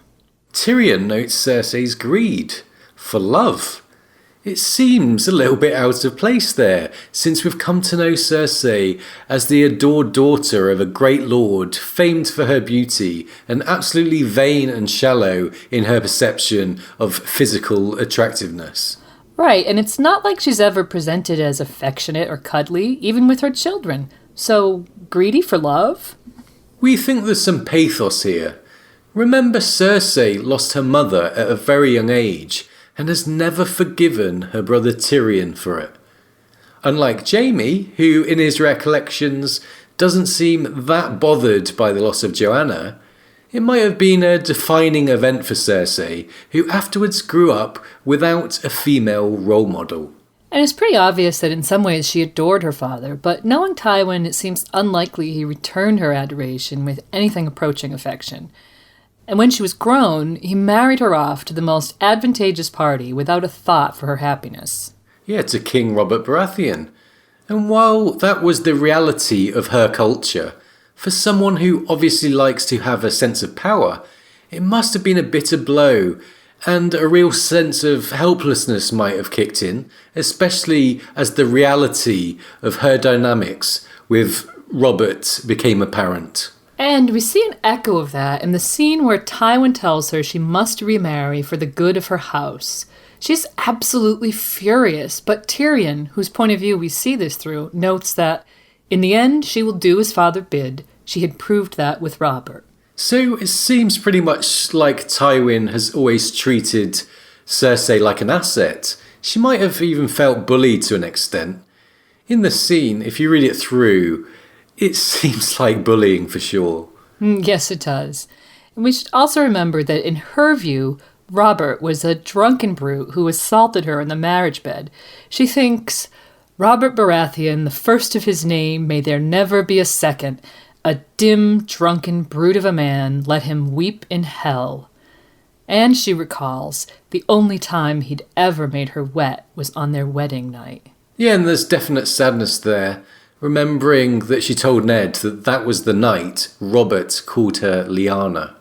Tyrion notes Cersei's greed for love. It seems a little bit out of place there, since we've come to know Cersei as the adored daughter of a great lord, famed for her beauty, and absolutely vain and shallow in her perception of physical attractiveness. Right, and it's not like she's ever presented as affectionate or cuddly, even with her children. So, greedy for love? We think there's some pathos here. Remember, Cersei lost her mother at a very young age and has never forgiven her brother Tyrion for it. Unlike Jaime, who in his recollections doesn't seem that bothered by the loss of Joanna, it might have been a defining event for Cersei, who afterwards grew up without a female role model. And it's pretty obvious that in some ways she adored her father, but knowing Tywin, it seems unlikely he returned her adoration with anything approaching affection. And when she was grown, he married her off to the most advantageous party without a thought for her happiness. Yeah, to King Robert Baratheon. And while that was the reality of her culture, for someone who obviously likes to have a sense of power, it must have been a bitter blow, and a real sense of helplessness might have kicked in, especially as the reality of her dynamics with Robert became apparent. And we see an echo of that in the scene where Tywin tells her she must remarry for the good of her house. She's absolutely furious, but Tyrion, whose point of view we see this through, notes that, in the end, she will do as father bid. She had proved that with Robert. So it seems pretty much like Tywin has always treated Cersei like an asset. She might have even felt bullied to an extent. In the scene, if you read it through, it seems like bullying for sure. Yes, it does. And we should also remember that in her view, Robert was a drunken brute who assaulted her in the marriage bed. She thinks, Robert Baratheon, the first of his name, may there never be a second. A dim, drunken brute of a man, let him weep in hell. And she recalls the only time he'd ever made her wet was on their wedding night. Yeah, and there's definite sadness there, remembering that she told Ned that that was the night Robert called her Lyanna.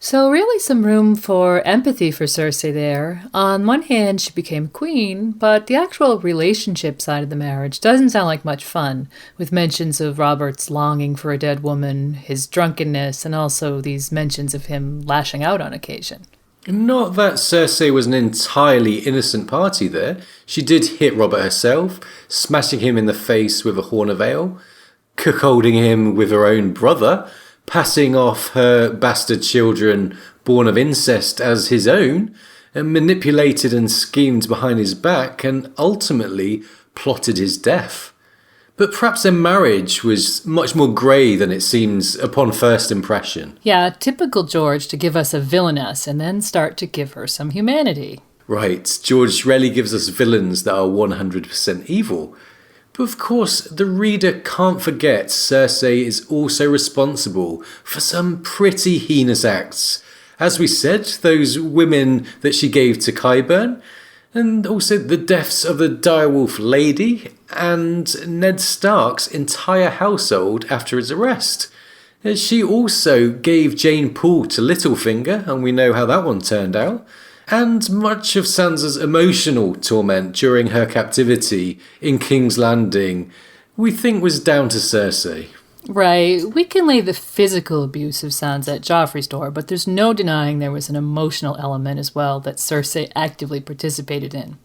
So really some room for empathy for Cersei there. On one hand, she became queen, but the actual relationship side of the marriage doesn't sound like much fun, with mentions of Robert's longing for a dead woman, his drunkenness, and also these mentions of him lashing out on occasion. Not that Cersei was an entirely innocent party there. She did hit Robert herself, smashing him in the face with a horn of ale, cuckolding him with her own brother, passing off her bastard children born of incest as his own, and manipulated and schemed behind his back, and ultimately plotted his death. But perhaps their marriage was much more grey than it seems upon first impression. Yeah, typical George to give us a villainess and then start to give her some humanity. Right, George rarely gives us villains that are 100% evil. But of course, the reader can't forget Cersei is also responsible for some pretty heinous acts. As we said, those women that she gave to Qyburn, and also the deaths of the direwolf lady and Ned Stark's entire household after his arrest. She also gave Jane Poole to Littlefinger, and we know how that one turned out. And much of Sansa's emotional torment during her captivity in King's Landing, we think was down to Cersei. Right, we can lay the physical abuse of Sansa at Joffrey's door, but there's no denying there was an emotional element as well that Cersei actively participated in.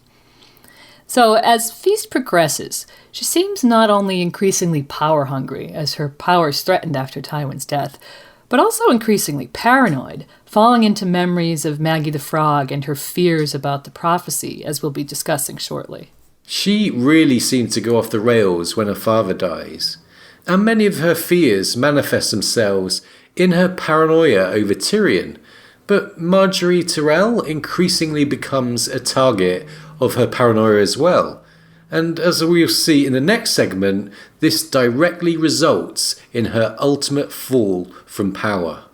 So, as Feast progresses, she seems not only increasingly power-hungry, as her powers threatened after Tywin's death, but also increasingly paranoid, falling into memories of Maggie the Frog and her fears about the prophecy, as we'll be discussing shortly. She really seemed to go off the rails when her father dies, and many of her fears manifest themselves in her paranoia over Tyrion, but Marjorie Tyrell increasingly becomes a target of her paranoia as well. And as we'll see in the next segment, this directly results in her ultimate fall from power.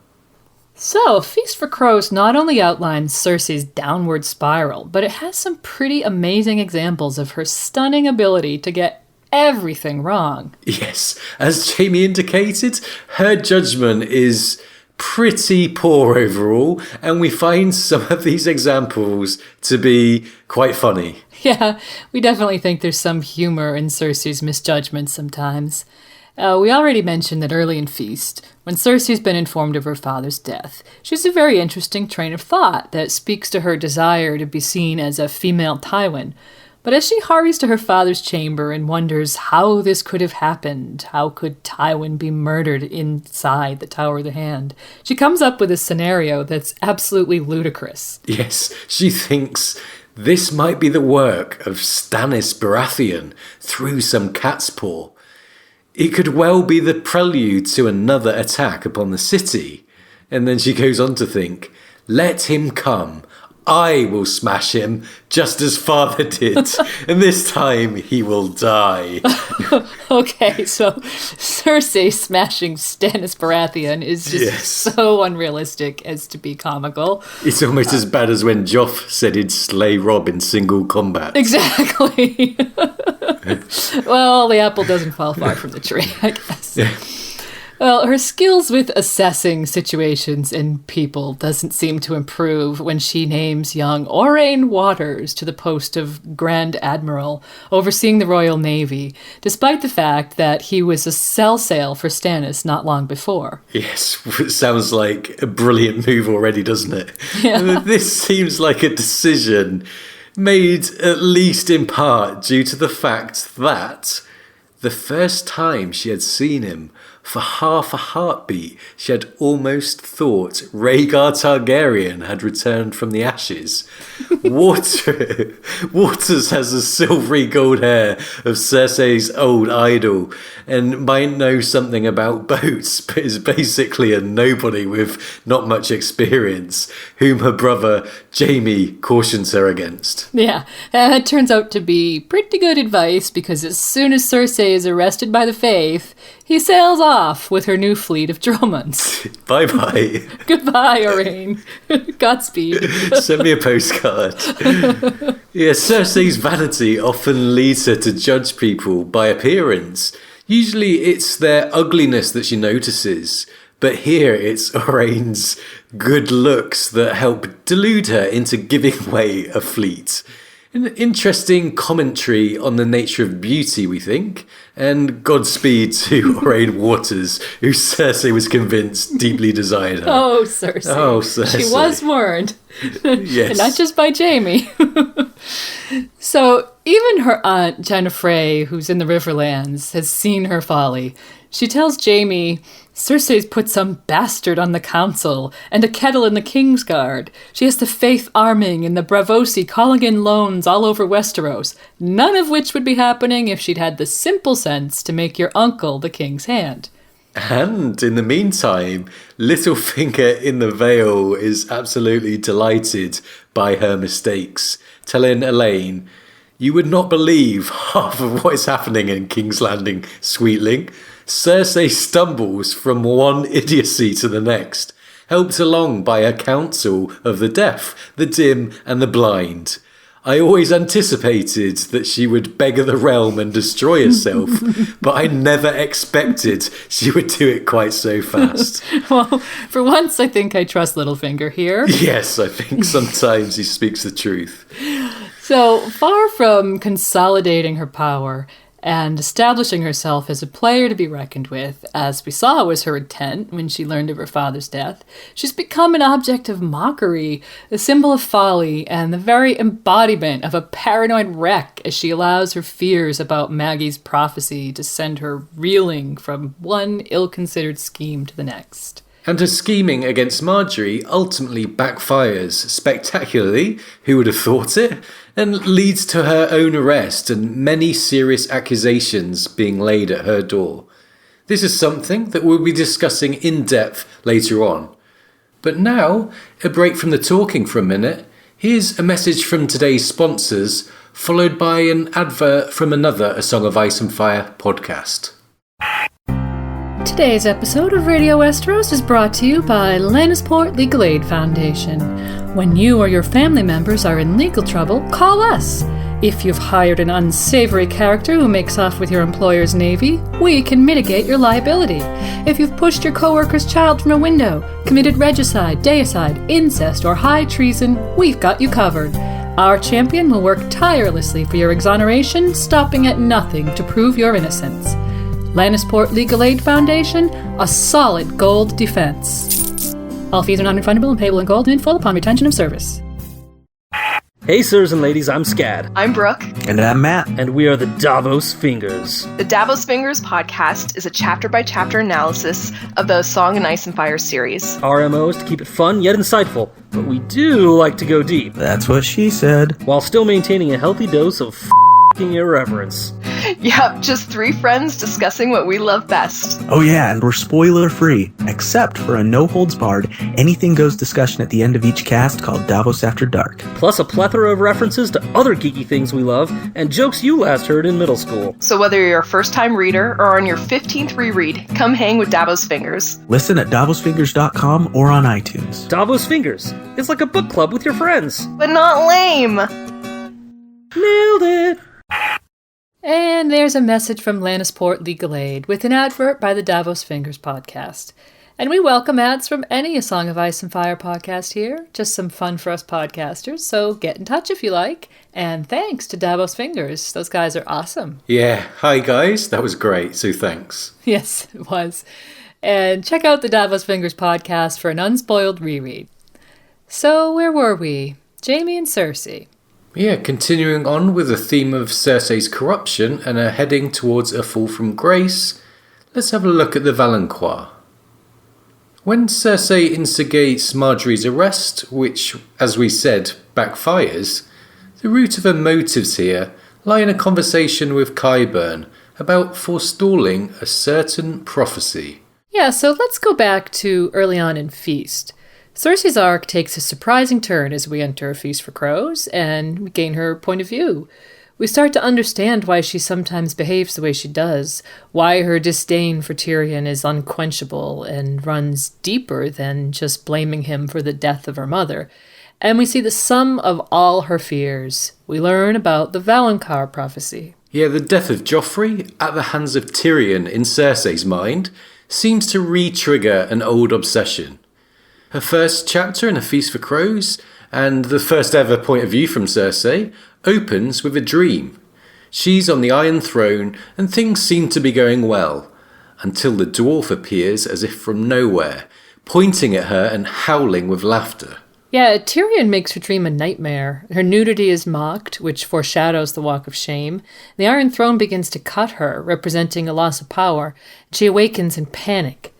So, Feast for Crows not only outlines Cersei's downward spiral, but it has some pretty amazing examples of her stunning ability to get everything wrong. Yes, as Jamie indicated, her judgment is pretty poor overall, and we find some of these examples to be quite funny. Yeah, we definitely think there's some humor in Cersei's misjudgments sometimes. We already mentioned that early in Feast, when Cersei's been informed of her father's death, she has a very interesting train of thought that speaks to her desire to be seen as a female Tywin. But as she hurries to her father's chamber and wonders how this could have happened, how could Tywin be murdered inside the Tower of the Hand, she comes up with a scenario that's absolutely ludicrous. Yes, she thinks this might be the work of Stannis Baratheon through some cat's paw. It could well be the prelude to another attack upon the city. And then she goes on to think, let him come. I will smash him, just as father did, and this time he will die. Okay, so Cersei smashing Stannis Baratheon is just so unrealistic as to be comical. It's almost as bad as when Joff said he'd slay Robb in single combat. Exactly. Well, the apple doesn't fall far from the tree, I guess. Yeah. Well, her skills with assessing situations and people doesn't seem to improve when she names young Orain Waters to the post of Grand Admiral, overseeing the Royal Navy, despite the fact that he was a sell sail for Stannis not long before. Yes, it sounds like a brilliant move already, doesn't it? Yeah. This seems like a decision made at least in part due to the fact that the first time she had seen him, for half a heartbeat, she had almost thought Rhaegar Targaryen had returned from the ashes. Waters has the silvery gold hair of Cersei's old idol and might know something about boats, but is basically a nobody with not much experience, whom her brother Jaime cautions her against. Yeah, it turns out to be pretty good advice because as soon as Cersei is arrested by the Faith, he sails off with her new fleet of drones. Bye-bye. Goodbye, Orain. Godspeed. Send me a postcard. Yeah, Cersei's vanity often leads her to judge people by appearance. Usually it's their ugliness that she notices, but here it's Orain's good looks that help delude her into giving away a fleet. An interesting commentary on the nature of beauty, we think, and Godspeed to Orain Waters, who Cersei was convinced deeply desired her. Oh, Cersei. Oh, Cersei. She was warned. Yes. And not just by Jaime. So even her aunt, Jenna Frey, who's in the Riverlands, has seen her folly. She tells Jaime, Cersei's put some bastard on the council and a kettle in the Kingsguard. She has the Faith arming and the Bravosi calling in loans all over Westeros, none of which would be happening if she'd had the simple sense to make your uncle the king's hand. And in the meantime, Littlefinger in the Vale is absolutely delighted by her mistakes, telling Elaine, you would not believe half of what is happening in King's Landing, sweetling. Cersei stumbles from one idiocy to the next, helped along by a council of the deaf, the dim and the blind. I always anticipated that she would beggar the realm and destroy herself, but I never expected she would do it quite so fast. Well, for once I think I trust Littlefinger here. Yes, I think sometimes he speaks the truth. So, far from consolidating her power and establishing herself as a player to be reckoned with, as we saw was her intent when she learned of her father's death, she's become an object of mockery, a symbol of folly, and the very embodiment of a paranoid wreck as she allows her fears about Maggie's prophecy to send her reeling from one ill-considered scheme to the next. And her scheming against Marjorie ultimately backfires spectacularly, who would have thought it, and leads to her own arrest and many serious accusations being laid at her door. This is something that we'll be discussing in depth later on. But now, a break from the talking for a minute. Here's a message from today's sponsors, followed by an advert from another A Song of Ice and Fire podcast. Today's episode of Radio Westeros is brought to you by Lannisport Legal Aid Foundation. When you or your family members are in legal trouble, call us. If you've hired an unsavory character who makes off with your employer's navy, we can mitigate your liability. If you've pushed your coworker's child from a window, committed regicide, deicide, incest, or high treason, we've got you covered. Our champion will work tirelessly for your exoneration, stopping at nothing to prove your innocence. Lannisport Legal Aid Foundation, a solid gold defense. All fees are non-refundable and payable in gold and in full upon retention of service. Hey sirs and ladies, I'm Scad. I'm Brooke. And I'm Matt. And we are the Davos Fingers. The Davos Fingers podcast is a chapter-by-chapter analysis of the Song and Ice and Fire series. Our MO is to keep it fun yet insightful, but we do like to go deep. That's what she said. While still maintaining a healthy dose of f***ing irreverence. Yep, just three friends discussing what we love best. Oh yeah, and we're spoiler-free, except for a no-holds-barred, anything-goes discussion at the end of each cast called Davos After Dark. Plus a plethora of references to other geeky things we love, and jokes you last heard in middle school. So whether you're a first-time reader or on your 15th reread, come hang with Davos Fingers. Listen at davosfingers.com or on iTunes. Davos Fingers. It's like a book club with your friends. But not lame! Nailed it! And there's a message from Lannisport Legal Aid with an advert by the Davos Fingers podcast. And we welcome ads from any A Song of Ice and Fire podcast here. Just some fun for us podcasters, so get in touch if you like. And thanks to Davos Fingers. Those guys are awesome. Yeah, hi guys, that was great, so thanks. Yes, it was. And check out the Davos Fingers podcast for an unspoiled reread. So where were we? Jaime and Cersei. Yeah, continuing on with the theme of Cersei's corruption and her heading towards a fall from grace, let's have a look at the Valonqar. When Cersei instigates Marjorie's arrest, which, as we said, backfires, the root of her motives here lie in a conversation with Qyburn about forestalling a certain prophecy. Yeah, so let's go back to early on in Feast. Cersei's arc takes a surprising turn as we enter A Feast for Crows, and we gain her point of view. We start to understand why she sometimes behaves the way she does, why her disdain for Tyrion is unquenchable and runs deeper than just blaming him for the death of her mother. And we see the sum of all her fears. We learn about the Valonqar prophecy. Yeah, the death of Joffrey at the hands of Tyrion in Cersei's mind seems to re-trigger an old obsession. Her first chapter in A Feast for Crows, and the first ever point of view from Cersei, opens with a dream. She's on the Iron Throne and things seem to be going well, until the dwarf appears as if from nowhere, pointing at her and howling with laughter. Yeah, Tyrion makes her dream a nightmare. Her nudity is mocked, which foreshadows the Walk of Shame. The Iron Throne begins to cut her, representing a loss of power, and she awakens in panic.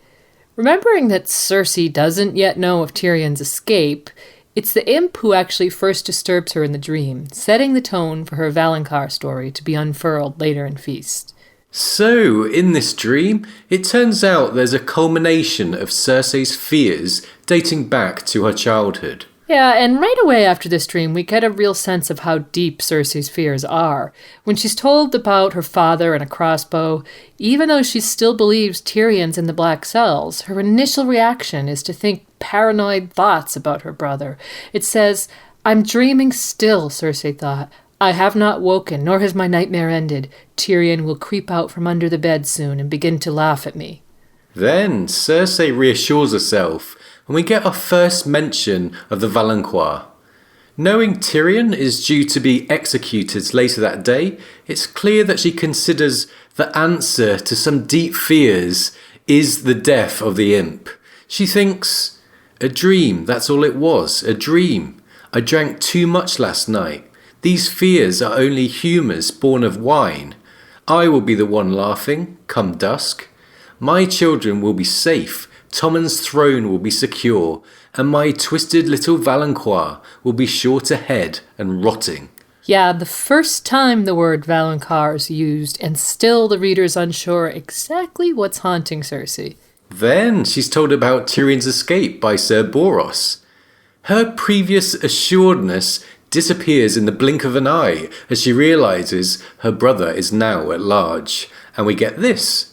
Remembering that Cersei doesn't yet know of Tyrion's escape, it's the imp who actually first disturbs her in the dream, setting the tone for her Valonqar story to be unfurled later in Feast. So, in this dream, it turns out there's a culmination of Cersei's fears dating back to her childhood. Yeah, and right away after this dream, we get a real sense of how deep Cersei's fears are. When she's told about her father and a crossbow, even though she still believes Tyrion's in the Black Cells, her initial reaction is to think paranoid thoughts about her brother. It says, "I'm dreaming still," Cersei thought. "I have not woken, nor has my nightmare ended. Tyrion will creep out from under the bed soon and begin to laugh at me." Then Cersei reassures herself, and we get our first mention of the Valonqar. Knowing Tyrion is due to be executed later that day, it's clear that she considers the answer to some deep fears is the death of the imp. She thinks, "A dream, that's all it was, a dream. I drank too much last night. These fears are only humours born of wine. I will be the one laughing, come dusk. My children will be safe, Tommen's throne will be secure, and my twisted little Valonqar will be short ahead and rotting." Yeah, the first time the word Valonqar is used, and still the reader's unsure exactly what's haunting Cersei. Then she's told about Tyrion's escape by Ser Boros. Her previous assuredness disappears in the blink of an eye as she realises her brother is now at large. And we get this.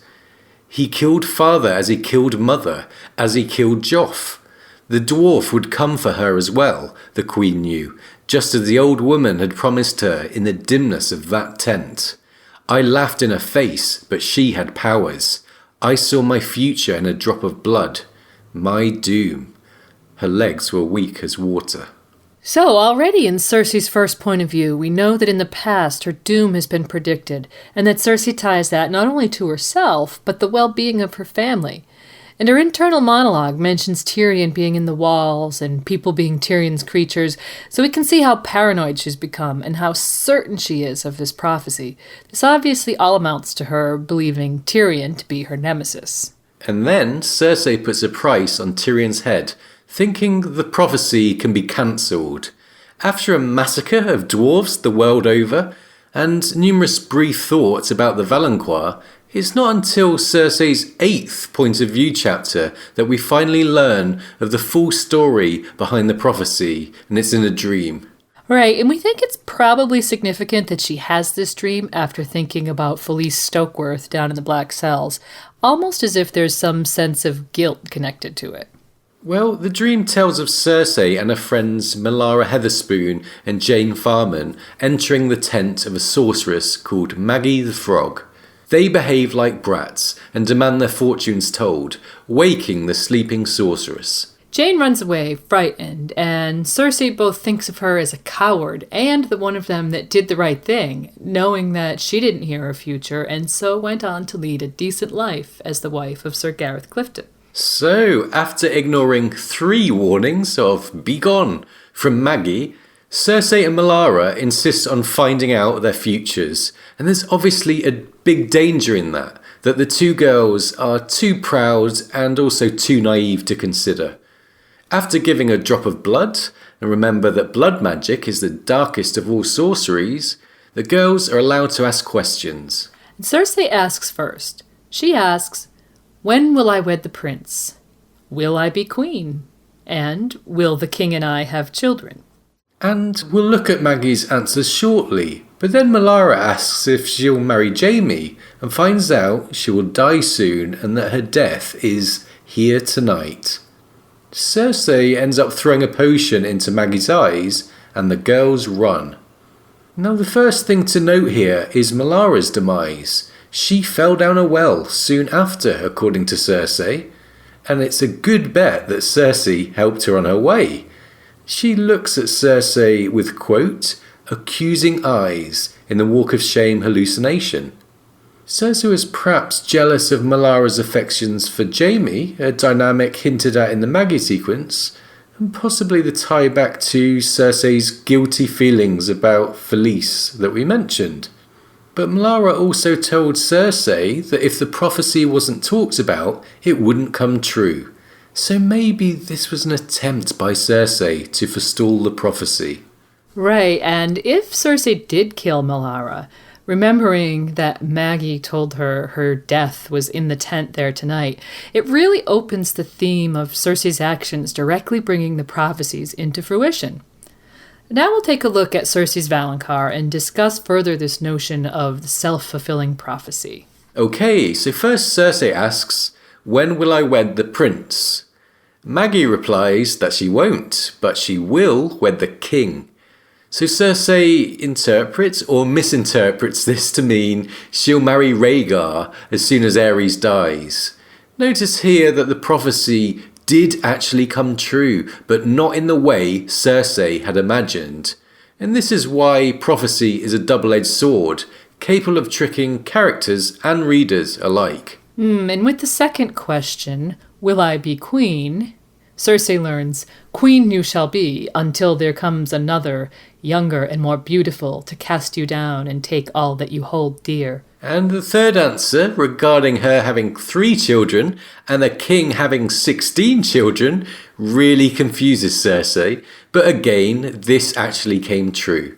He killed father as he killed mother, as he killed Joff. The dwarf would come for her as well, the queen knew, just as the old woman had promised her in the dimness of that tent. I laughed in her face, but she had powers. I saw my future in a drop of blood. My doom. Her legs were weak as water. So, already in Cersei's first point of view, we know that in the past her doom has been predicted, and that Cersei ties that not only to herself, but the well-being of her family. And her internal monologue mentions Tyrion being in the walls and people being Tyrion's creatures, so we can see how paranoid she's become and how certain she is of this prophecy. This obviously all amounts to her believing Tyrion to be her nemesis. And then Cersei puts a price on Tyrion's head, thinking the prophecy can be cancelled. After a massacre of dwarves the world over, and numerous brief thoughts about the Valonqar, it's not until Cersei's 8th point of view chapter that we finally learn of the full story behind the prophecy, and it's in a dream. Right, and we think it's probably significant that she has this dream after thinking about Felice Stokeworth down in the Black Cells, almost as if there's some sense of guilt connected to it. Well, the dream tells of Cersei and her friends Melara Heatherspoon and Jane Farman entering the tent of a sorceress called Maggie the Frog. They behave like brats and demand their fortunes told, waking the sleeping sorceress. Jane runs away, frightened, and Cersei both thinks of her as a coward and the one of them that did the right thing, knowing that she didn't hear her future and so went on to lead a decent life as the wife of Sir Gareth Clifton. So, after ignoring 3 warnings of "be gone" from Maggie, Cersei and Melara insist on finding out their futures, and there's obviously a big danger in that the 2 girls are too proud and also too naive to consider. After giving a drop of blood, and remember that blood magic is the darkest of all sorceries, the girls are allowed to ask questions. And Cersei asks first. She asks, "When will I wed the prince? Will I be queen? And will the king and I have children?" And we'll look at Maggie's answers shortly, But then Melara asks if she'll marry Jaime and finds out she will die soon and that her death is here tonight. Cersei ends up throwing a potion into Maggie's eyes and the girls run. Now the first thing to note here is Melara's demise. She fell down a well soon after, according to Cersei, and it's a good bet that Cersei helped her on her way. She looks at Cersei with, quote, accusing eyes in the Walk of Shame hallucination. Cersei was perhaps jealous of Melara's affections for Jaime, a dynamic hinted at in the Maggie sequence, and possibly the tie back to Cersei's guilty feelings about Felice that we mentioned. But Melara also told Cersei that if the prophecy wasn't talked about, it wouldn't come true. So maybe this was an attempt by Cersei to forestall the prophecy. Right, and if Cersei did kill Melara, remembering that Maggie told her her death was in the tent there tonight, it really opens the theme of Cersei's actions directly bringing the prophecies into fruition. Now we'll take a look at Cersei's Valonqar and discuss further this notion of the self-fulfilling prophecy. Okay, so first Cersei asks, when will I wed the prince? Maggie replies that she won't, but she will wed the king. So Cersei interprets or misinterprets this to mean she'll marry Rhaegar as soon as Aerys dies. Notice here that the prophecy did actually come true, but not in the way Cersei had imagined. And this is why prophecy is a double-edged sword, capable of tricking characters and readers alike. And with the second question, will I be queen? Cersei learns, queen you shall be until there comes another, younger and more beautiful, to cast you down and take all that you hold dear. And the third answer, regarding her having 3 children and the king having 16 children, really confuses Cersei, but again, this actually came true.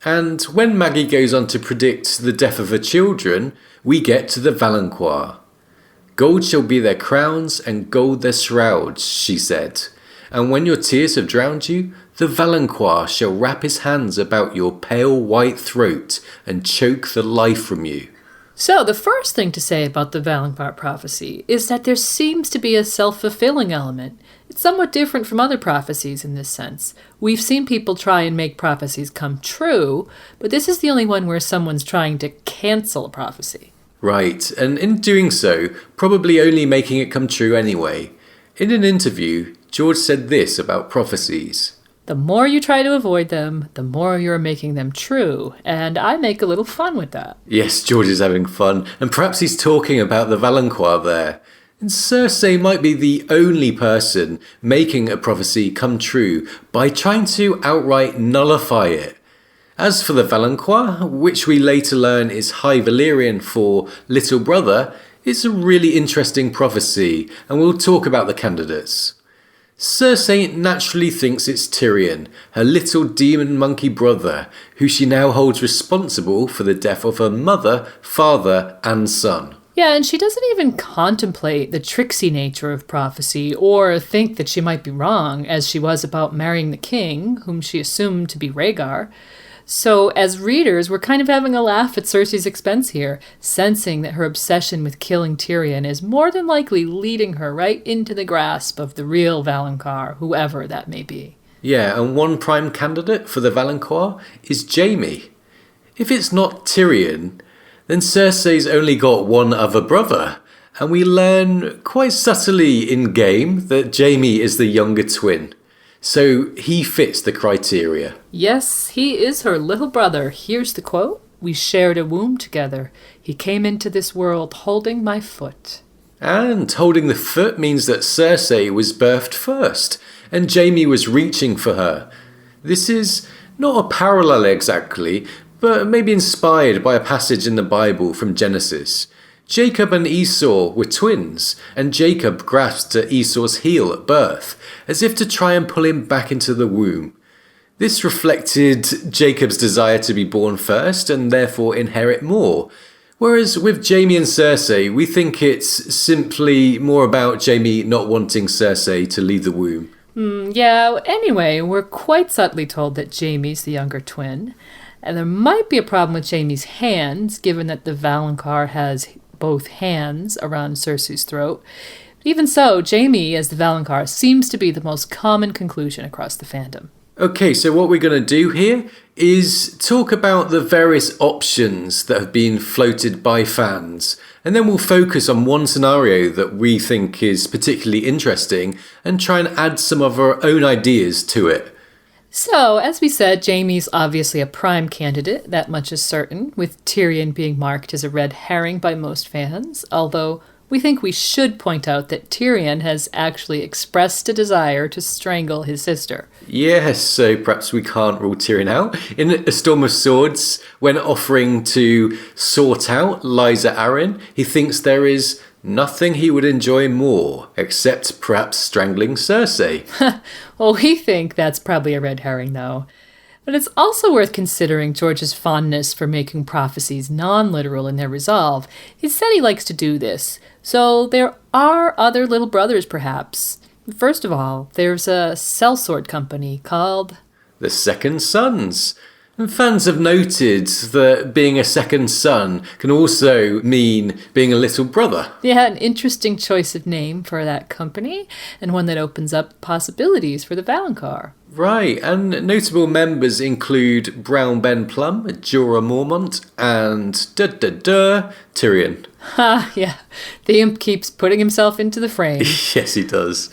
And when Maggie goes on to predict the death of her children, we get to the Valonqar. Gold shall be their crowns and gold their shrouds, she said. And when your tears have drowned you, the Valonqar shall wrap his hands about your pale white throat and choke the life from you. So the first thing to say about the Valonqar prophecy is that there seems to be a self-fulfilling element. It's somewhat different from other prophecies in this sense. We've seen people try and make prophecies come true, but this is the only one where someone's trying to cancel a prophecy. Right, and in doing so, probably only making it come true anyway. In an interview, George said this about prophecies. The more you try to avoid them, the more you're making them true, and I make a little fun with that. Yes, George is having fun, and perhaps he's talking about the Valonqar there. And Cersei might be the only person making a prophecy come true by trying to outright nullify it. As for the Valonqar, which we later learn is High Valyrian for little brother, it's a really interesting prophecy, and we'll talk about the candidates. Cersei naturally thinks it's Tyrion, her little demon monkey brother, who she now holds responsible for the death of her mother, father, and son. Yeah, and she doesn't even contemplate the tricksy nature of prophecy or think that she might be wrong, as she was about marrying the king, whom she assumed to be Rhaegar. So, as readers, we're kind of having a laugh at Cersei's expense here, sensing that her obsession with killing Tyrion is more than likely leading her right into the grasp of the real Valonqar, whoever that may be. Yeah, and one prime candidate for the Valonqar is Jaime. If it's not Tyrion, then Cersei's only got one other brother, and we learn quite subtly in-game that Jaime is the younger twin. So he fits the criteria. Yes, he is her little brother. Here's the quote. We shared a womb together. He came into this world holding my foot. And holding the foot means that Cersei was birthed first, and Jaime was reaching for her. This is not a parallel exactly, but maybe inspired by a passage in the Bible from Genesis. Jacob and Esau were twins, and Jacob grasped at Esau's heel at birth, as if to try and pull him back into the womb. This reflected Jacob's desire to be born first and therefore inherit more, whereas with Jaime and Cersei, we think it's simply more about Jaime not wanting Cersei to leave the womb. Yeah, anyway, we're quite subtly told that Jaime's the younger twin. And there might be a problem with Jaime's hands, given that the Valonqar has both hands around Cersei's throat. Even so, Jaime as the Valonqar seems to be the most common conclusion across the fandom. Okay, so what we're going to do here is talk about the various options that have been floated by fans, and then we'll focus on one scenario that we think is particularly interesting and try and add some of our own ideas to it. So, as we said, Jaime's obviously a prime candidate, that much is certain, with Tyrion being marked as a red herring by most fans, although we think we should point out that Tyrion has actually expressed a desire to strangle his sister. Yes, so perhaps we can't rule Tyrion out. In A Storm of Swords, when offering to sort out Lysa Arryn, he thinks there is nothing he would enjoy more, except perhaps strangling Cersei. Well, we think that's probably a red herring, though. But it's also worth considering George's fondness for making prophecies non-literal in their resolve. He said he likes to do this, so there are other little brothers, perhaps. First of all, there's a sellsword company called The Second Sons. And fans have noted that being a second son can also mean being a little brother. Yeah, an interesting choice of name for that company, and one that opens up possibilities for the Valonqar. Right, and notable members include Brown Plum, Jorah Mormont, and Tyrion. Ha, yeah, the imp keeps putting himself into the frame. Yes, he does.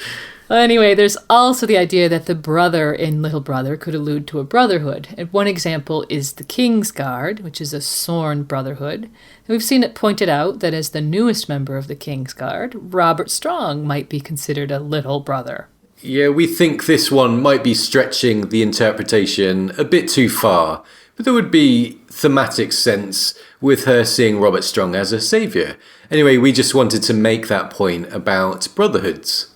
Anyway, there's also the idea that the brother in Little Brother could allude to a brotherhood. And one example is the King's Guard, which is a sworn brotherhood. And we've seen it pointed out that as the newest member of the King's Guard, Robert Strong might be considered a little brother. Yeah, we think this one might be stretching the interpretation a bit too far, but there would be thematic sense with her seeing Robert Strong as a saviour. Anyway, we just wanted to make that point about brotherhoods.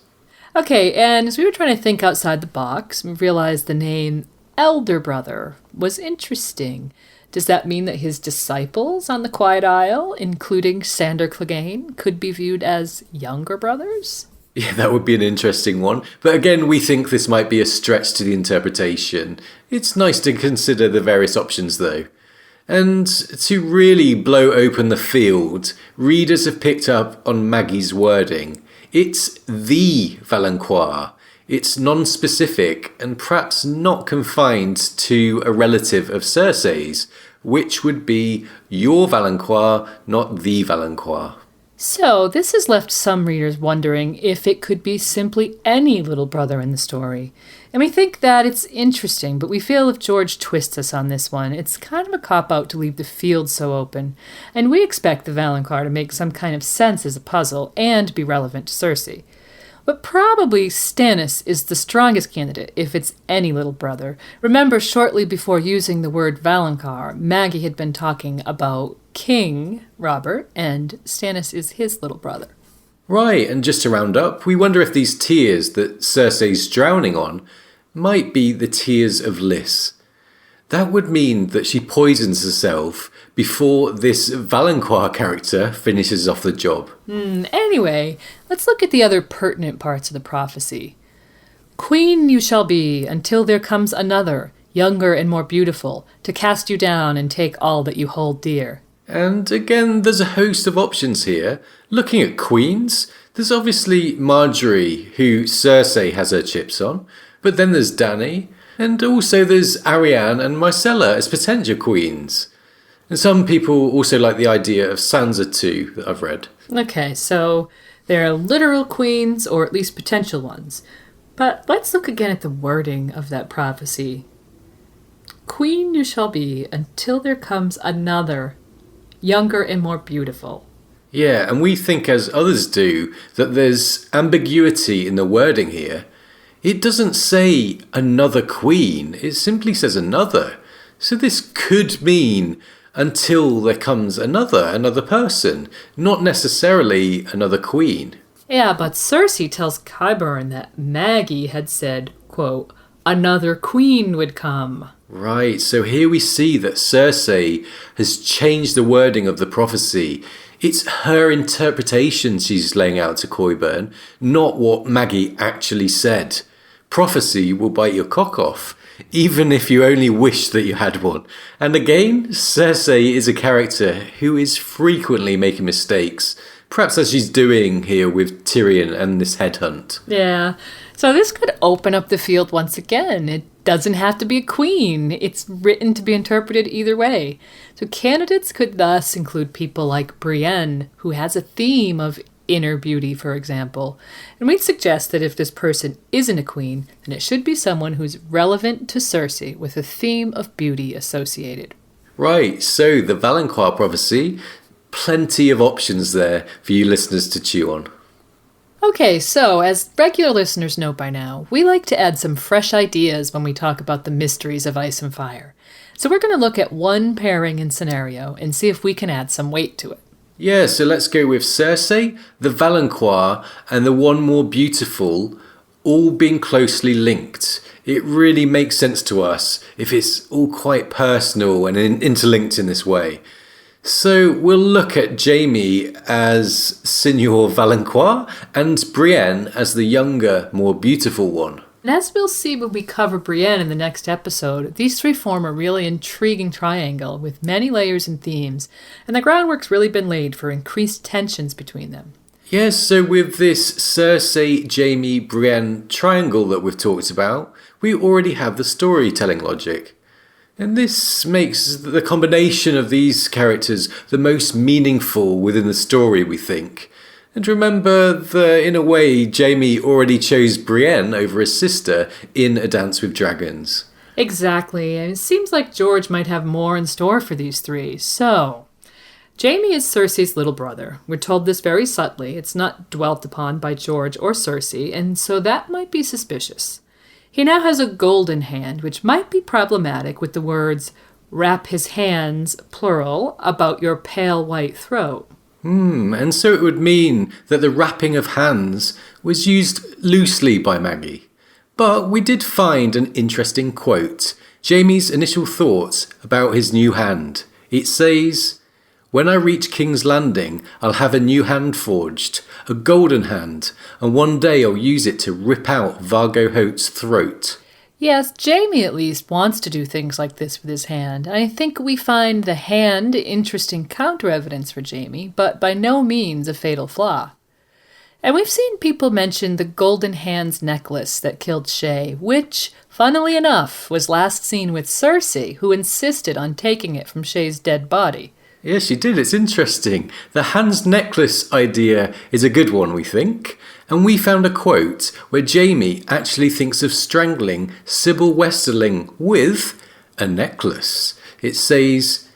Okay, and as we were trying to think outside the box, we realized the name Elder Brother was interesting. Does that mean that his disciples on the Quiet Isle, including Sandor Clegane, could be viewed as younger brothers? Yeah, that would be an interesting one. But again, we think this might be a stretch to the interpretation. It's nice to consider the various options, though. And to really blow open the field, readers have picked up on Maggie's wording. It's the Valonqar. It's non-specific and perhaps not confined to a relative of Cersei's, which would be your Valonqar, not the Valonqar. So, this has left some readers wondering if it could be simply any little brother in the story. And we think that it's interesting, but we feel if George twists us on this one, it's kind of a cop-out to leave the field so open. And we expect the Valonqar to make some kind of sense as a puzzle and be relevant to Cersei. But probably Stannis is the strongest candidate if it's any little brother. Remember, shortly before using the word Valonqar, Maggie had been talking about King Robert, and Stannis is his little brother. Right, and just to round up, we wonder if these tears that Cersei's drowning on might be the tears of Lys. That would mean that she poisons herself before this Valonqar character finishes off the job. Anyway, let's look at the other pertinent parts of the prophecy. Queen you shall be until there comes another, younger and more beautiful, to cast you down and take all that you hold dear. And again, there's a host of options here. Looking at queens, there's obviously Marjorie, who Cersei has her chips on, but then there's Dany, and also there's Arianne and Myrcella as potential queens. And some people also like the idea of Sansa too, that I've read. Okay, so there are literal queens, or at least potential ones. But let's look again at the wording of that prophecy. Queen you shall be until there comes another, younger and more beautiful. Yeah, and we think, as others do, that there's ambiguity in the wording here. It doesn't say another queen, it simply says another. So this could mean until there comes another person, not necessarily another queen. Yeah, but Cersei tells Qyburn that Maggie had said, quote, another queen would come. Right, so here we see that Cersei has changed the wording of the prophecy. It's her interpretation she's laying out to Qyburn, not what Maggie actually said. Prophecy will bite your cock off, even if you only wish that you had one. And again, Cersei is a character who is frequently making mistakes, perhaps as she's doing here with Tyrion and this headhunt. Yeah, so this could open up the field once again. It doesn't have to be a queen. It's written to be interpreted either way. So candidates could thus include people like Brienne, who has a theme of inner beauty, for example. And we'd suggest that if this person isn't a queen, then it should be someone who's relevant to Cersei with a theme of beauty associated. Right, so the Valonqar prophecy, plenty of options there for you listeners to chew on. Okay, so as regular listeners know by now, we like to add some fresh ideas when we talk about the mysteries of Ice and Fire. So we're going to look at one pairing and scenario and see if we can add some weight to it. Yeah, so let's go with Cersei, the Valonqar, and the one more beautiful, all being closely linked. It really makes sense to us if it's all quite personal and interlinked in this way. So we'll look at Jaime as Signor Valonqar and Brienne as the younger, more beautiful one. And as we'll see when we cover Brienne in the next episode, these three form a really intriguing triangle with many layers and themes, and the groundwork's really been laid for increased tensions between them. Yes, so with this Cersei, Jaime, Brienne triangle that we've talked about, we already have the storytelling logic. And this makes the combination of these characters the most meaningful within the story, we think. And remember that, in a way, Jaime already chose Brienne over his sister in A Dance with Dragons. Exactly, and it seems like George might have more in store for these three. So, Jaime is Cersei's little brother. We're told this very subtly. It's not dwelt upon by George or Cersei, and so that might be suspicious. He now has a golden hand, which might be problematic with the words, wrap his hands, plural, about your pale white throat. And so it would mean that the wrapping of hands was used loosely by Maggie. But we did find an interesting quote, Jaime's initial thoughts about his new hand. It says, "When I reach King's Landing, I'll have a new hand forged, a golden hand, and one day I'll use it to rip out Vargo Hoat's throat." Yes, Jaime at least wants to do things like this with his hand. I think we find the hand interesting counter-evidence for Jaime, but by no means a fatal flaw. And we've seen people mention the golden hands necklace that killed Shae, which, funnily enough, was last seen with Cersei, who insisted on taking it from Shae's dead body. Yes, she did. It's interesting. The hands necklace idea is a good one, we think. And we found a quote where Jaime actually thinks of strangling Sybil Westerling with a necklace. It says,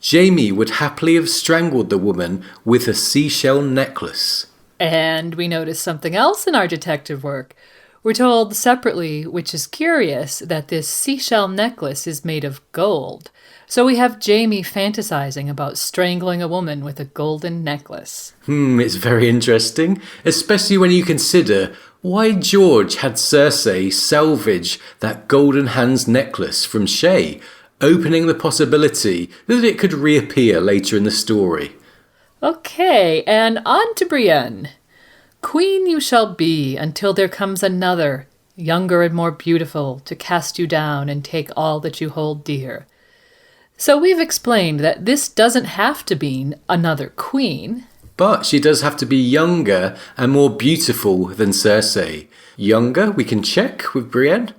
Jaime would happily have strangled the woman with a seashell necklace. And we notice something else in our detective work. We're told separately, which is curious, that this seashell necklace is made of gold. So we have Jaime fantasizing about strangling a woman with a golden necklace. It's very interesting, especially when you consider why George had Cersei salvage that golden hands necklace from Shae, opening the possibility that it could reappear later in the story. Okay, and on to Brienne. Queen you shall be until there comes another, younger and more beautiful, to cast you down and take all that you hold dear. So we've explained that this doesn't have to mean another queen. But she does have to be younger and more beautiful than Cersei. Younger, we can check with Brienne.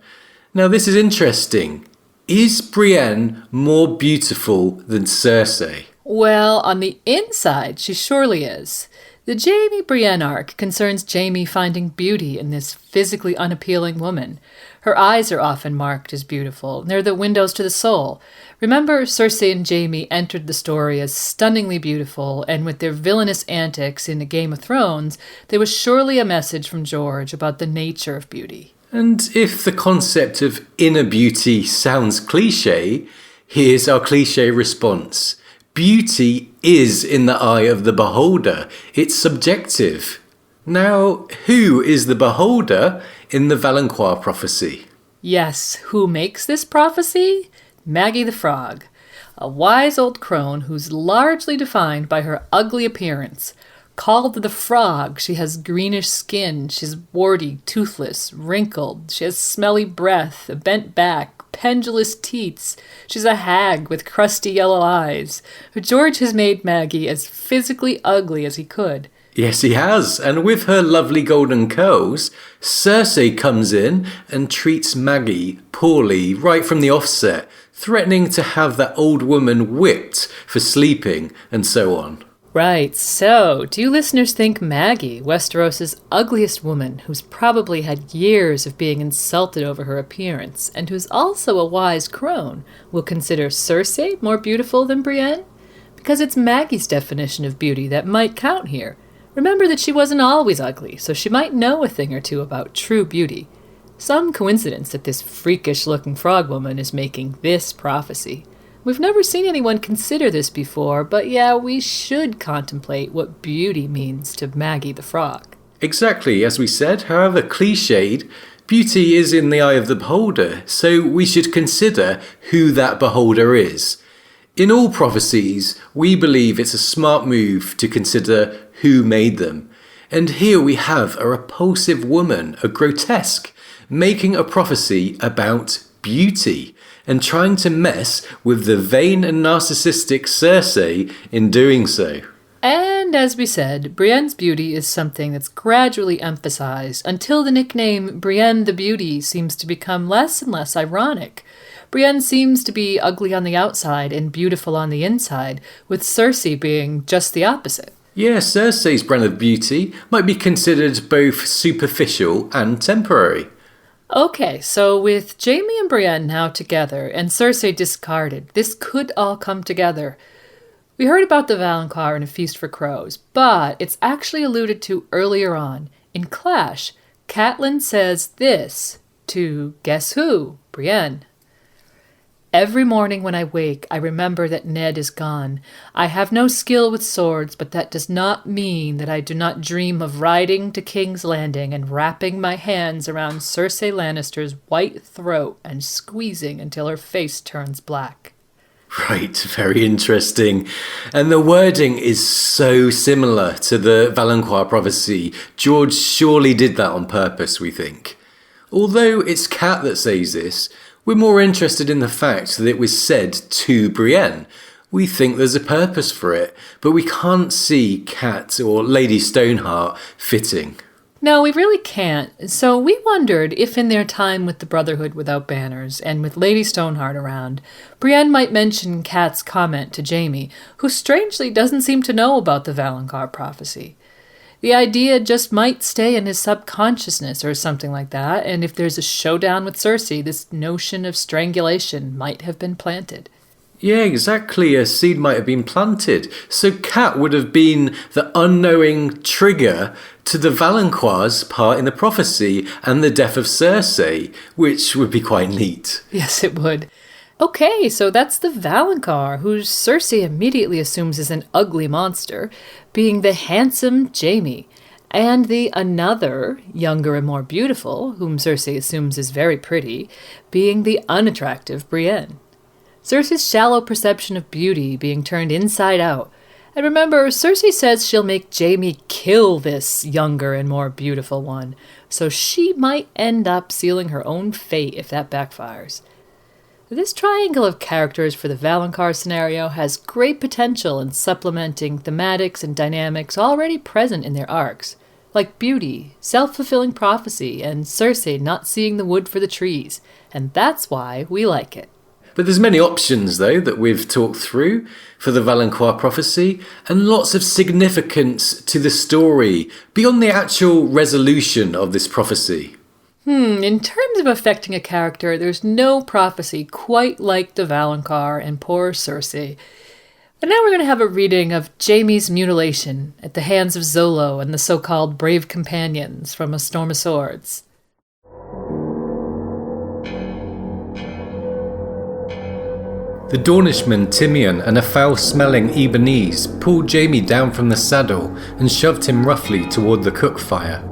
Now this is interesting. Is Brienne more beautiful than Cersei? Well, on the inside, she surely is. The Jaime Brienne arc concerns Jaime finding beauty in this physically unappealing woman. Her eyes are often marked as beautiful. They're the windows to the soul. Remember, Cersei and Jaime entered the story as stunningly beautiful, and with their villainous antics in the Game of Thrones, there was surely a message from George about the nature of beauty. And if the concept of inner beauty sounds cliché, here's our cliché response. Beauty is in the eye of the beholder. It's subjective. Now, who is the beholder in the Valonqar prophecy? Yes, who makes this prophecy? Maggie the Frog, a wise old crone who's largely defined by her ugly appearance. called the Frog. She has greenish skin. She's warty, toothless, wrinkled. She has smelly breath, a bent back, pendulous teats. She's a hag with crusty yellow eyes. George has made Maggie as physically ugly as he could. Yes, he has, and with her lovely golden curls, Cersei comes in and treats Maggie poorly right from the offset, threatening to have that old woman whipped for sleeping and so on. Right, so do you listeners think Maggie, Westeros' ugliest woman, who's probably had years of being insulted over her appearance, and who's also a wise crone, will consider Cersei more beautiful than Brienne? Because it's Maggie's definition of beauty that might count here. Remember that she wasn't always ugly, so she might know a thing or two about true beauty. Some coincidence that this freakish-looking frog woman is making this prophecy. We've never seen anyone consider this before, but yeah, we should contemplate what beauty means to Maggie the Frog. Exactly, as we said, however cliched, beauty is in the eye of the beholder, so we should consider who that beholder is. In all prophecies, we believe it's a smart move to consider who made them. And here we have a repulsive woman, a grotesque, making a prophecy about beauty and trying to mess with the vain and narcissistic Cersei in doing so. And as we said, Brienne's beauty is something that's gradually emphasized until the nickname Brienne the Beauty seems to become less and less ironic. Brienne seems to be ugly on the outside and beautiful on the inside, with Cersei being just the opposite. Yeah, Cersei's brand of beauty might be considered both superficial and temporary. Okay, so with Jaime and Brienne now together and Cersei discarded, this could all come together. We heard about the Valonqar in A Feast for Crows, but it's actually alluded to earlier on. In Clash, Catelyn says this to guess who? Brienne. Every morning when I wake, I remember that Ned is gone. I have no skill with swords, but that does not mean that I do not dream of riding to King's Landing and wrapping my hands around Cersei Lannister's white throat and squeezing until her face turns black. Right, very interesting. And the wording is so similar to the Valonqar prophecy. George surely did that on purpose, we think. Although it's Cat that says this, we're more interested in the fact that it was said to Brienne. We think there's a purpose for it, but we can't see Cat or Lady Stoneheart fitting. No, we really can't. So we wondered if in their time with the Brotherhood Without Banners and with Lady Stoneheart around, Brienne might mention Cat's comment to Jaime, who strangely doesn't seem to know about the Valonqar prophecy. The idea just might stay in his subconsciousness or something like that, and if there's a showdown with Cersei, this notion of strangulation might have been planted. Yeah, exactly. A seed might have been planted. So Cat would have been the unknowing trigger to the Valonqar's part in the prophecy and the death of Cersei, which would be quite neat. Yes, it would. Okay, so that's the Valonqar, who Cersei immediately assumes is an ugly monster, being the handsome Jaime, and the another, younger and more beautiful, whom Cersei assumes is very pretty, being the unattractive Brienne. Cersei's shallow perception of beauty being turned inside out. And remember, Cersei says she'll make Jaime kill this younger and more beautiful one, so she might end up sealing her own fate if that backfires. This triangle of characters for the Valonqar scenario has great potential in supplementing thematics and dynamics already present in their arcs, like beauty, self-fulfilling prophecy, and Cersei not seeing the wood for the trees, and that's why we like it. But there's many options, though, that we've talked through for the Valonqar prophecy, and lots of significance to the story beyond the actual resolution of this prophecy. In terms of affecting a character, there's no prophecy quite like the Valonqar and poor Cersei. But now we're going to have a reading of Jaime's mutilation at the hands of Zolo and the so-called brave companions from A Storm of Swords. The Dornishman Timian and a foul-smelling Ebenese pulled Jaime down from the saddle and shoved him roughly toward the cook fire.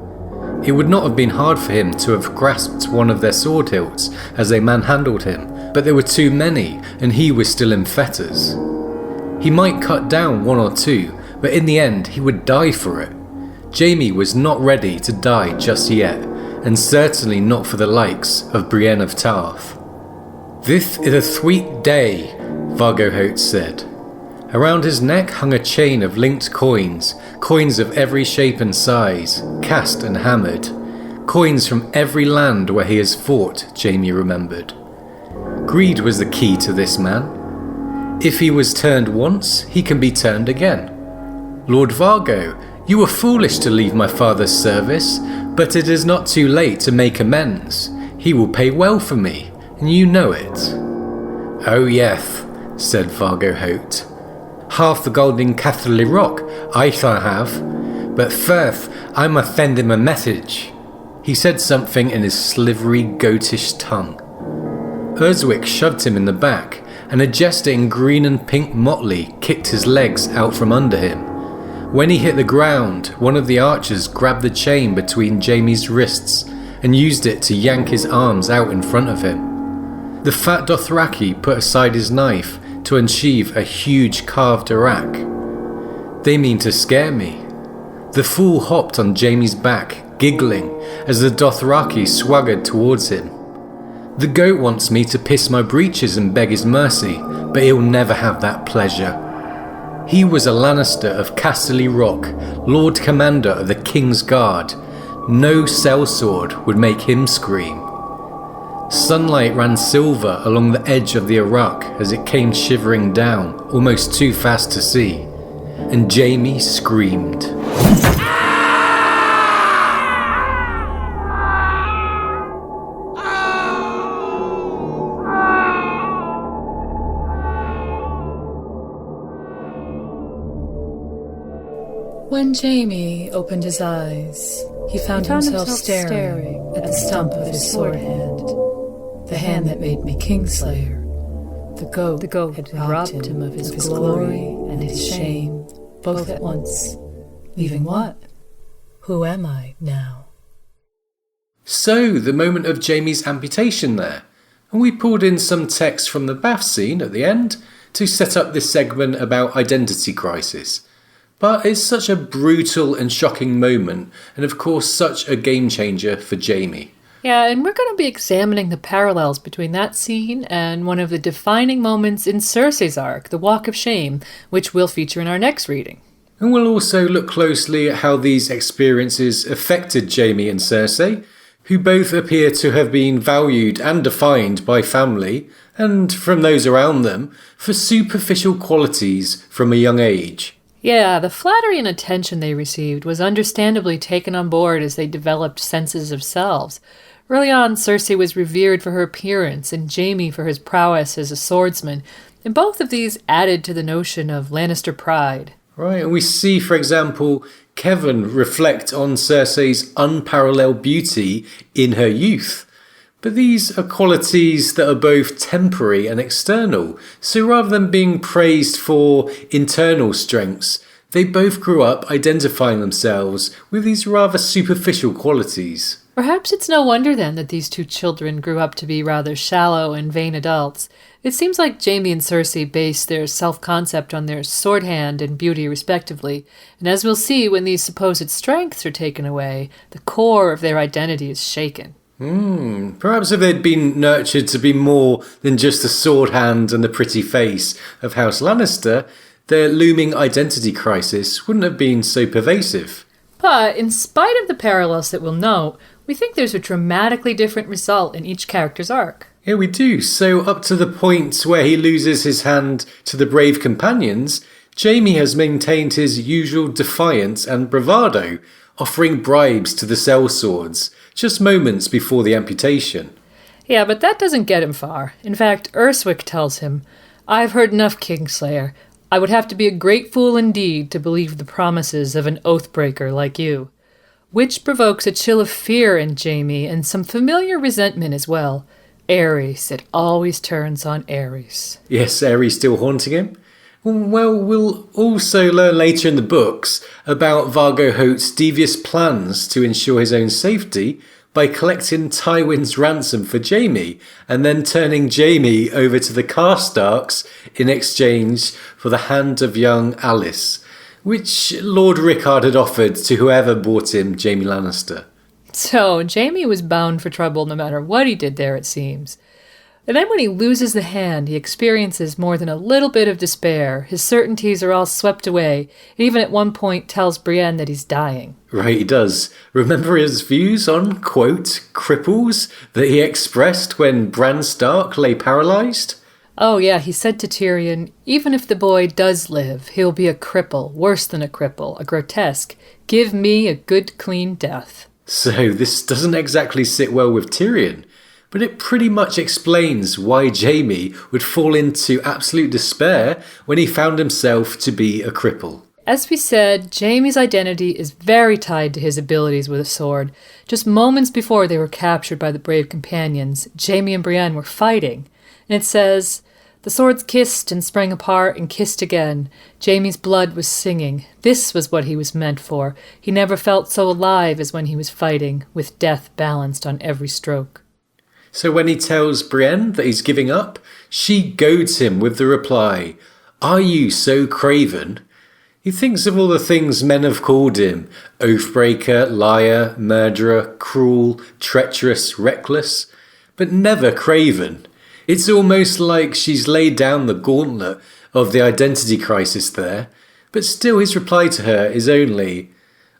It would not have been hard for him to have grasped one of their sword hilts as they manhandled him, but there were too many, and he was still in fetters. He might cut down one or two, but in the end he would die for it. Jaime was not ready to die just yet, and certainly not for the likes of Brienne of Tarth. "This is a sweet day," Vargo Hoat said. Around his neck hung a chain of linked coins, coins of every shape and size, cast and hammered. Coins from every land where he has fought, Jaime remembered. Greed was the key to this man. If he was turned once, he can be turned again. "Lord Vargo, you were foolish to leave my father's service, but it is not too late to make amends. He will pay well for me, and you know it." "Oh yes," said Vargo Hoat. "Half the gold in Castle Rock I shall have, but first I must send him a message." He said something in his slivery, goatish tongue. Urswick shoved him in the back, and a jester in green and pink motley kicked his legs out from under him. When he hit the ground, one of the archers grabbed the chain between Jaime's wrists and used it to yank his arms out in front of him. The fat Dothraki put aside his knife to unsheathe a huge carved arak. "They mean to scare me." The fool hopped on Jaime's back, giggling, as the Dothraki swaggered towards him. "The goat wants me to piss my breeches and beg his mercy, but he'll never have that pleasure." He was a Lannister of Casterly Rock, Lord Commander of the King's Guard. No sellsword would make him scream. Sunlight ran silver along the edge of the arak as it came shivering down, almost too fast to see, and Jaime screamed. When Jaime opened his eyes, he found himself staring at the stump of his sword hand, the hand that made me Kingslayer. The goat had robbed him of his glory and his shame, both at once. Leaving what? Who am I now? So, the moment of Jaime's amputation there. And we pulled in some text from the bath scene at the end to set up this segment about identity crisis. But it's such a brutal and shocking moment, and of course such a game changer for Jaime. Yeah, and we're going to be examining the parallels between that scene and one of the defining moments in Cersei's arc, the Walk of Shame, which we'll feature in our next reading. And we'll also look closely at how these experiences affected Jaime and Cersei, who both appear to have been valued and defined by family, and from those around them, for superficial qualities from a young age. Yeah, the flattery and attention they received was understandably taken on board as they developed senses of selves. Early on, Cersei was revered for her appearance and Jaime for his prowess as a swordsman, and both of these added to the notion of Lannister pride. Right, and we see, for example, Kevin reflect on Cersei's unparalleled beauty in her youth. But these are qualities that are both temporary and external, so rather than being praised for internal strengths, they both grew up identifying themselves with these rather superficial qualities. Perhaps it's no wonder then that these two children grew up to be rather shallow and vain adults. It seems like Jaime and Cersei based their self-concept on their sword hand and beauty respectively, and as we'll see when these supposed strengths are taken away, the core of their identity is shaken. Perhaps if they'd been nurtured to be more than just the sword hand and the pretty face of House Lannister, their looming identity crisis wouldn't have been so pervasive. But in spite of the parallels that we'll note, we think there's a dramatically different result in each character's arc. Yeah, we do. So up to the point where he loses his hand to the brave companions, Jaime has maintained his usual defiance and bravado, offering bribes to the sellswords, just moments before the amputation. Yeah, but that doesn't get him far. In fact, Urswick tells him, "I've heard enough, Kingslayer. I would have to be a great fool indeed to believe the promises of an oathbreaker like you." Which provokes a chill of fear in Jaime and some familiar resentment as well. Ares, it always turns on Ares. Yes, Ares still haunting him? Well, we'll also learn later in the books about Vargo Hoat's devious plans to ensure his own safety by collecting Tywin's ransom for Jaime and then turning Jaime over to the Karstarks in exchange for the hand of young Alice. which Lord Rickard had offered to whoever bought him Jaime Lannister. So Jaime was bound for trouble no matter what he did there, it seems. And then when he loses the hand, he experiences more than a little bit of despair. His certainties are all swept away, and even at one point tells Brienne that he's dying. Right, he does. Remember his views on, quote, cripples that he expressed when Bran Stark lay paralysed? Oh yeah, he said to Tyrion, even if the boy does live, he'll be a cripple, worse than a cripple, a grotesque. Give me a good, clean death. So this doesn't exactly sit well with Tyrion, but it pretty much explains why Jaime would fall into absolute despair when he found himself to be a cripple. As we said, Jaime's identity is very tied to his abilities with a sword. Just moments before they were captured by the brave companions, Jaime and Brienne were fighting. And it says, the swords kissed and sprang apart and kissed again. Jaime's blood was singing. This was what he was meant for. He never felt so alive as when he was fighting, with death balanced on every stroke. So when he tells Brienne that he's giving up, she goads him with the reply, "Are you so craven?" He thinks of all the things men have called him: oathbreaker, liar, murderer, cruel, treacherous, reckless, but never craven. It's almost like she's laid down the gauntlet of the identity crisis there, but still his reply to her is only,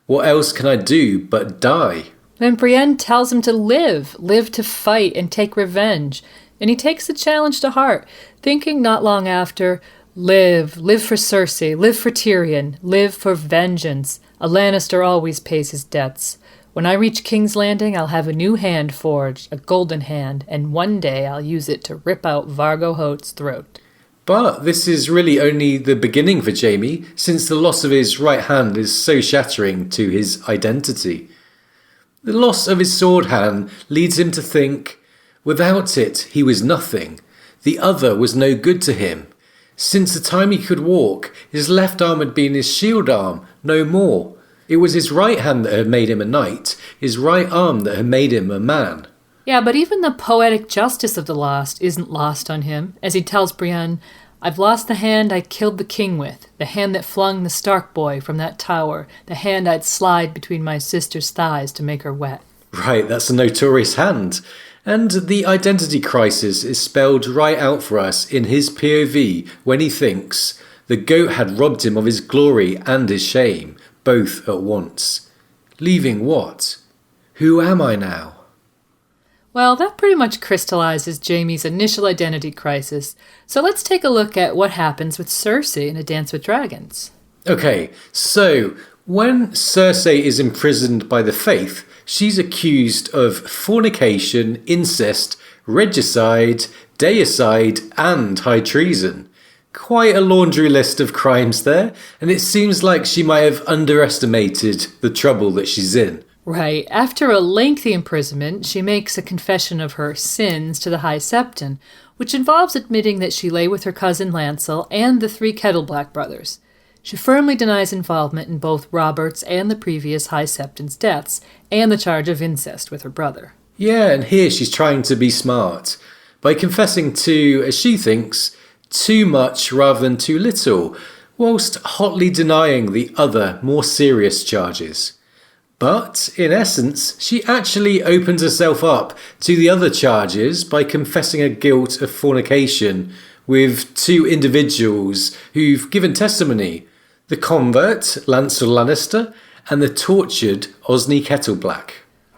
"What else can I do but die?" Then Brienne tells him to live to fight and take revenge, and he takes the challenge to heart, thinking not long after, live for Cersei, live for Tyrion, live for vengeance. A Lannister always pays his debts. When I reach King's Landing, I'll have a new hand forged, a golden hand, and one day I'll use it to rip out Vargo Hoat's throat. But this is really only the beginning for Jaime, since the loss of his right hand is so shattering to his identity. The loss of his sword hand leads him to think, without it he was nothing. The other was no good to him. Since the time he could walk, his left arm had been his shield arm, no more. It was his right hand that had made him a knight, his right arm that had made him a man. Yeah, but even the poetic justice of the lost isn't lost on him, as he tells Brienne, I've lost the hand I killed the king with, the hand that flung the Stark boy from that tower, the hand I'd slide between my sister's thighs to make her wet. Right, that's a notorious hand. And the identity crisis is spelled right out for us in his POV when he thinks the goat had robbed him of his glory and his shame, both at once. Leaving what? Who am I now? Well, that pretty much crystallizes Jaime's initial identity crisis, so let's take a look at what happens with Cersei in A Dance with Dragons. Okay, so when Cersei is imprisoned by the Faith, she's accused of fornication, incest, regicide, deicide, and high treason. Quite a laundry list of crimes there, and it seems like she might have underestimated the trouble that she's in. Right. After a lengthy imprisonment, she makes a confession of her sins to the High Septon, which involves admitting that she lay with her cousin Lancel and the 3 Kettleblack brothers. She firmly denies involvement in both Robert's and the previous High Septon's deaths, and the charge of incest with her brother. Yeah, and here she's trying to be smart, by confessing to, as she thinks, too much rather than too little, whilst hotly denying the other, more serious charges. But, in essence, she actually opens herself up to the other charges by confessing her guilt of fornication with 2 individuals who've given testimony: the convert, Lancel Lannister, and the tortured Osney Kettleblack.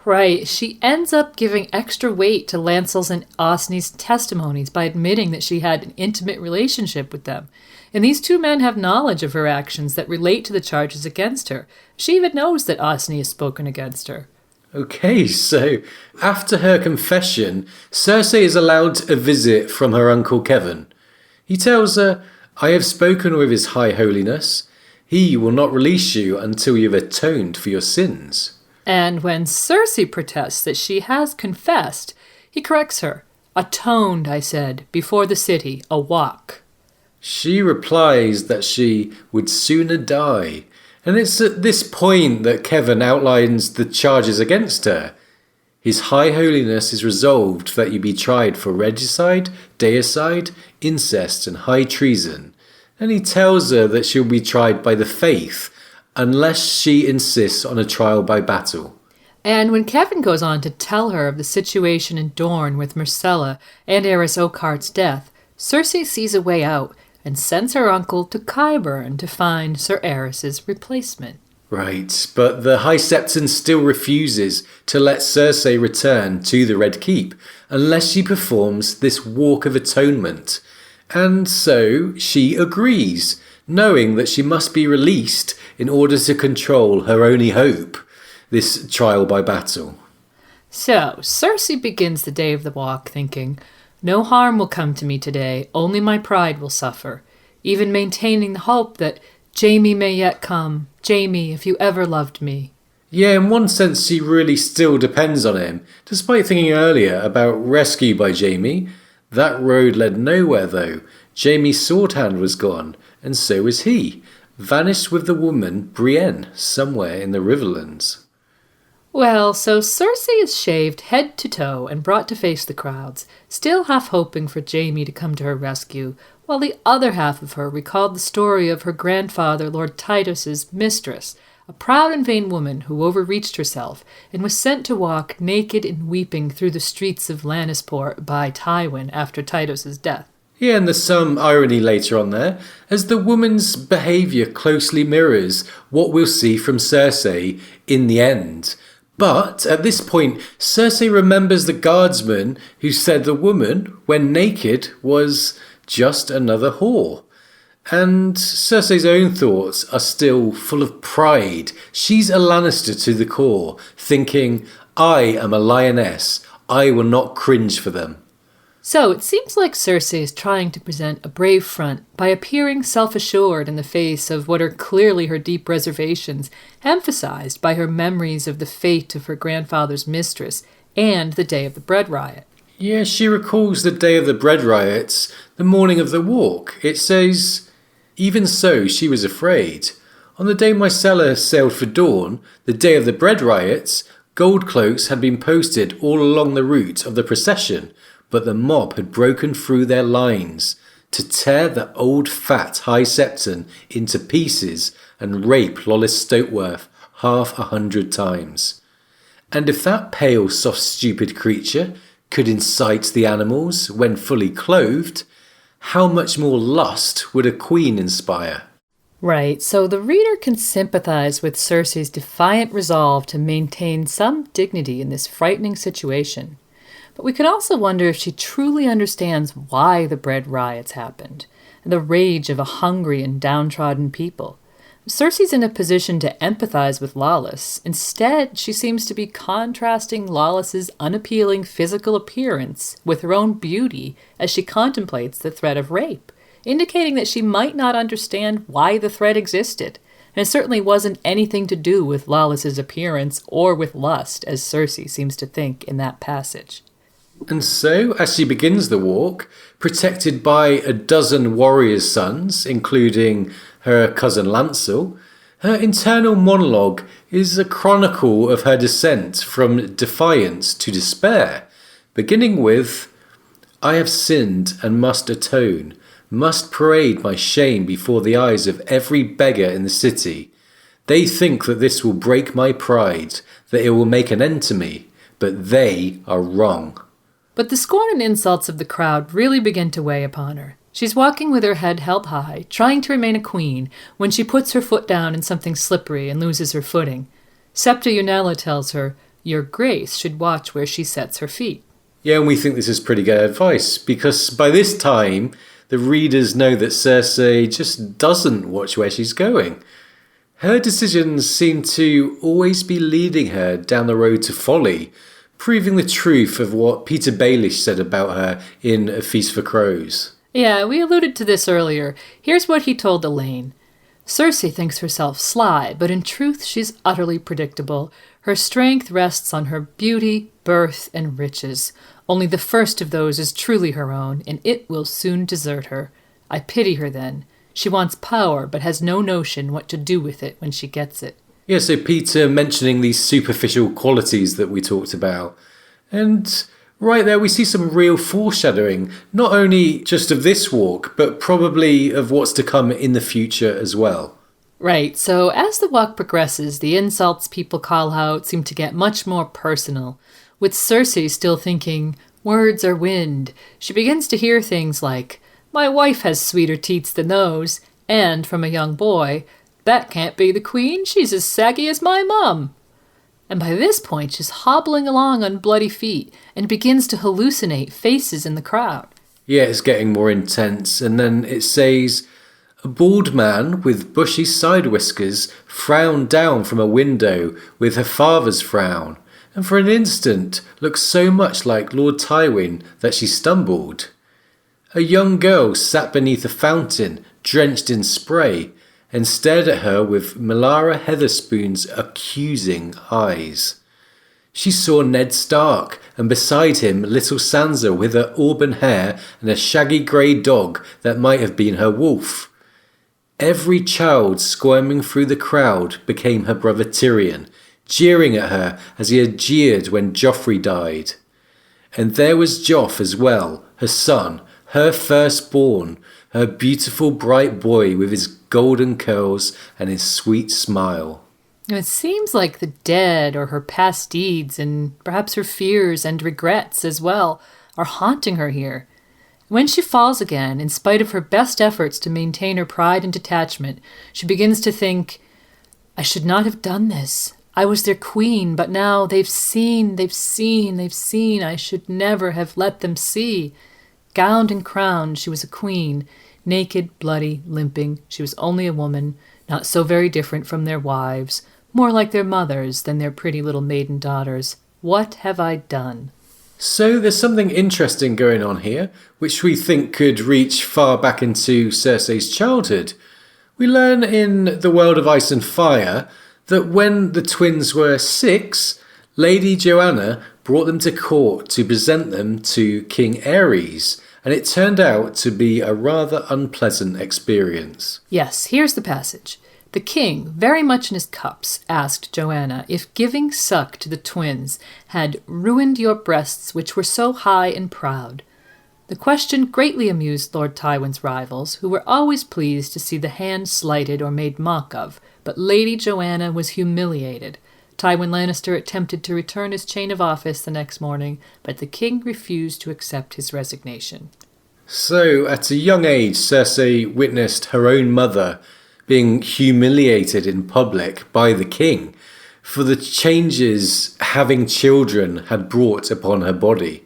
Right, she ends up giving extra weight to Lancel's and Osney's testimonies by admitting that she had an intimate relationship with them. And these 2 men have knowledge of her actions that relate to the charges against her. She even knows that Osney has spoken against her. Okay, so after her confession, Cersei is allowed a visit from her uncle Kevin. He tells her, I have spoken with his high holiness. He will not release you until you have atoned for your sins. And when Cersei protests that she has confessed, he corrects her. Atoned, I said, before the city, a walk. She replies that she would sooner die, and it's at this point that Kevin outlines the charges against her. His High Holiness is resolved that you be tried for regicide, deicide, incest, and high treason, and he tells her that she'll be tried by the faith unless she insists on a trial by battle. And when Kevin goes on to tell her of the situation in Dorne with Myrcella and Eris Oakheart's death, Cersei sees a way out and sends her uncle to Qyburn to find Sir Eris's replacement. Right, but the High Septon still refuses to let Cersei return to the Red Keep unless she performs this Walk of Atonement. And so she agrees, knowing that she must be released in order to control her only hope, this trial by battle. So, Cersei begins the day of the walk thinking, "No harm will come to me today, only my pride will suffer," even maintaining the hope that Jaime may yet come. Jaime, if you ever loved me. Yeah, in one sense she really still depends on him, despite thinking earlier about rescue by Jaime. That road led nowhere though. Jaime's sword hand was gone, and so was he, vanished with the woman Brienne somewhere in the Riverlands. Well, so Cersei is shaved head to toe and brought to face the crowds, still half hoping for Jaime to come to her rescue, while the other half of her recalled the story of her grandfather, Lord Titus's mistress, a proud and vain woman who overreached herself and was sent to walk naked and weeping through the streets of Lannisport by Tywin after Titus's death. Yeah, and there's some irony later on there, as the woman's behaviour closely mirrors what we'll see from Cersei in the end. But at this point, Cersei remembers the guardsman who said the woman, when naked, was just another whore. And Cersei's own thoughts are still full of pride. She's a Lannister to the core, thinking, I am a lioness, I will not cringe for them. So it seems like Cersei is trying to present a brave front by appearing self-assured in the face of what are clearly her deep reservations, emphasized by her memories of the fate of her grandfather's mistress and the day of the bread riot. Yeah, she recalls the day of the bread riots, the morning of the walk. It says, even so, she was afraid. On the day Myrcella sailed for Dorne, the day of the bread riots, gold cloaks had been posted all along the route of the procession, but the mob had broken through their lines to tear the old fat High Septon into pieces and rape Lollys Stokeworth 100 times. And if that pale, soft, stupid creature could incite the animals when fully clothed, how much more lust would a queen inspire? Right, so the reader can sympathize with Cersei's defiant resolve to maintain some dignity in this frightening situation. But we can also wonder if she truly understands why the bread riots happened, and the rage of a hungry and downtrodden people. Cersei's in a position to empathize with Lollys. Instead, she seems to be contrasting Lollys's unappealing physical appearance with her own beauty as she contemplates the threat of rape, indicating that she might not understand why the threat existed. And it certainly wasn't anything to do with Lollys's appearance or with lust, as Cersei seems to think in that passage. And so, as she begins the walk, protected by a dozen warriors' sons, including her cousin Lancel, her internal monologue is a chronicle of her descent from defiance to despair, beginning with, I have sinned and must atone, must parade my shame before the eyes of every beggar in the city. They think that this will break my pride, that it will make an end to me, but they are wrong. But the scorn and insults of the crowd really begin to weigh upon her. She's walking with her head held high, trying to remain a queen, when she puts her foot down in something slippery and loses her footing. Septa Unella tells her, Your Grace should watch where she sets her feet. Yeah, and we think this is pretty good advice, because by this time, the readers know that Cersei just doesn't watch where she's going. Her decisions seem to always be leading her down the road to folly, proving the truth of what Peter Baelish said about her in A Feast for Crows. Yeah, we alluded to this earlier. Here's what he told Elaine. Cersei thinks herself sly, but in truth she's utterly predictable. Her strength rests on her beauty, birth, and riches. Only the first of those is truly her own, and it will soon desert her. I pity her then. She wants power, but has no notion what to do with it when she gets it. Yeah, so Peter mentioning these superficial qualities that we talked about. And Right there, we see some real foreshadowing, not only just of this walk, but probably of what's to come in the future as well. Right, so as the walk progresses, the insults people call out seem to get much more personal. With Cersei still thinking, words are wind, she begins to hear things like, my wife has sweeter teats than those, and from a young boy, that can't be the queen, she's as saggy as my mum. And by this point, she's hobbling along on bloody feet and begins to hallucinate faces in the crowd. Yeah, it's getting more intense, and then it says, a bald man with bushy side whiskers frowned down from a window with her father's frown, and for an instant looked so much like Lord Tywin that she stumbled. A young girl sat beneath a fountain, drenched in spray, and stared at her with Melara Heatherspoon's accusing eyes. She saw Ned Stark, and beside him little Sansa with her auburn hair and a shaggy grey dog that might have been her wolf. Every child squirming through the crowd became her brother Tyrion, jeering at her as he had jeered when Joffrey died. And there was Joff as well, her son, her firstborn, her beautiful bright boy with his golden curls and his sweet smile. It seems like the dead or her past deeds and perhaps her fears and regrets as well are haunting her here. When she falls again, in spite of her best efforts to maintain her pride and detachment, she begins to think, I should not have done this. I was their queen, but now they've seen. I should never have let them see. Gowned and crowned, she was a queen. Naked, bloody, limping, she was only a woman, not so very different from their wives, more like their mothers than their pretty little maiden daughters. What have I done? So there's something interesting going on here, which we think could reach far back into Cersei's childhood. We learn in The World of Ice and Fire that when the twins were 6, Lady Joanna brought them to court to present them to King Aerys, and it turned out to be a rather unpleasant experience. Yes, here's the passage. The king, very much in his cups, asked Joanna if giving suck to the twins had ruined your breasts which were so high and proud. The question greatly amused Lord Tywin's rivals, who were always pleased to see the hand slighted or made mock of, but Lady Joanna was humiliated. Tywin Lannister attempted to return his chain of office the next morning, but the king refused to accept his resignation. So, at a young age, Cersei witnessed her own mother being humiliated in public by the king for the changes having children had brought upon her body.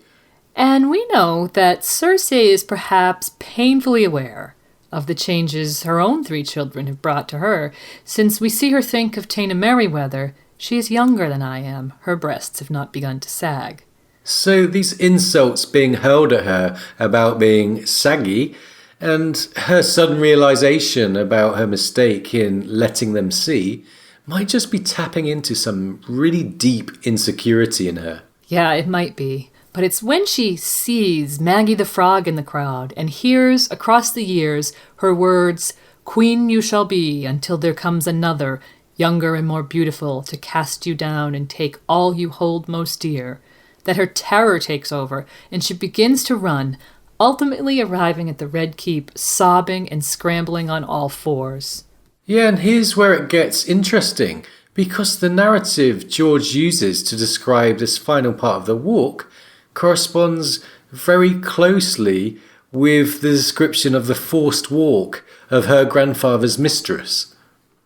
And we know that Cersei is perhaps painfully aware of the changes her own 3 children have brought to her, since we see her think of Taena Merryweather. She is younger than I am. Her breasts have not begun to sag. So these insults being hurled at her about being saggy, and her sudden realisation about her mistake in letting them see, might just be tapping into some really deep insecurity in her. Yeah, it might be. But it's when she sees Maggie the Frog in the crowd and hears across the years her words, "Queen you shall be until there comes another, younger and more beautiful, to cast you down and take all you hold most dear," that her terror takes over and she begins to run, ultimately arriving at the Red Keep, sobbing and scrambling on all fours. Yeah, and here's where it gets interesting, because the narrative George uses to describe this final part of the walk corresponds very closely with the description of the forced walk of her grandfather's mistress.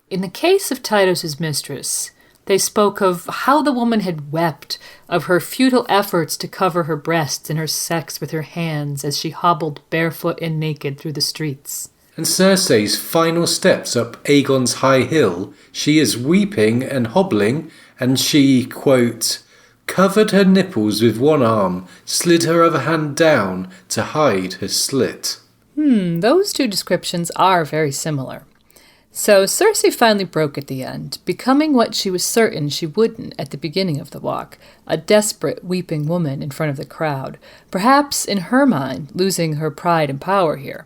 In the case of Tytos' mistress, they spoke of how the woman had wept, of her futile efforts to cover her breasts and her sex with her hands as she hobbled barefoot and naked through the streets. And Cersei's final steps up Aegon's high hill, she is weeping and hobbling, and she, quote, covered her nipples with one arm, slid her other hand down to hide her slit. Those 2 descriptions are very similar. So Cersei finally broke at the end, becoming what she was certain she wouldn't at the beginning of the walk, a desperate, weeping woman in front of the crowd, perhaps, in her mind, losing her pride and power here.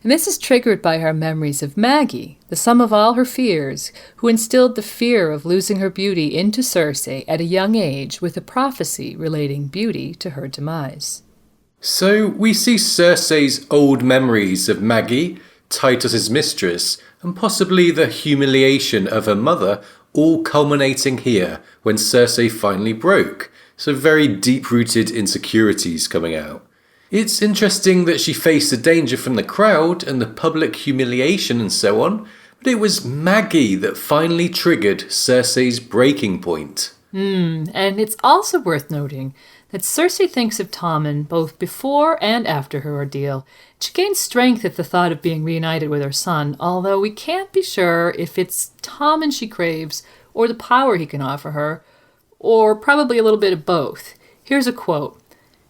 And this is triggered by her memories of Maggie, the sum of all her fears, who instilled the fear of losing her beauty into Cersei at a young age with a prophecy relating beauty to her demise. So we see Cersei's old memories of Maggie, Titus's mistress, and possibly the humiliation of her mother all culminating here when Cersei finally broke. So very deep-rooted insecurities coming out. It's interesting that she faced the danger from the crowd and the public humiliation and so on, but it was Maggie that finally triggered Cersei's breaking point. And it's also worth noting that Cersei thinks of Tommen both before and after her ordeal. She gains strength at the thought of being reunited with her son, although we can't be sure if it's Tommen she craves or the power he can offer her, or probably a little bit of both. Here's a quote.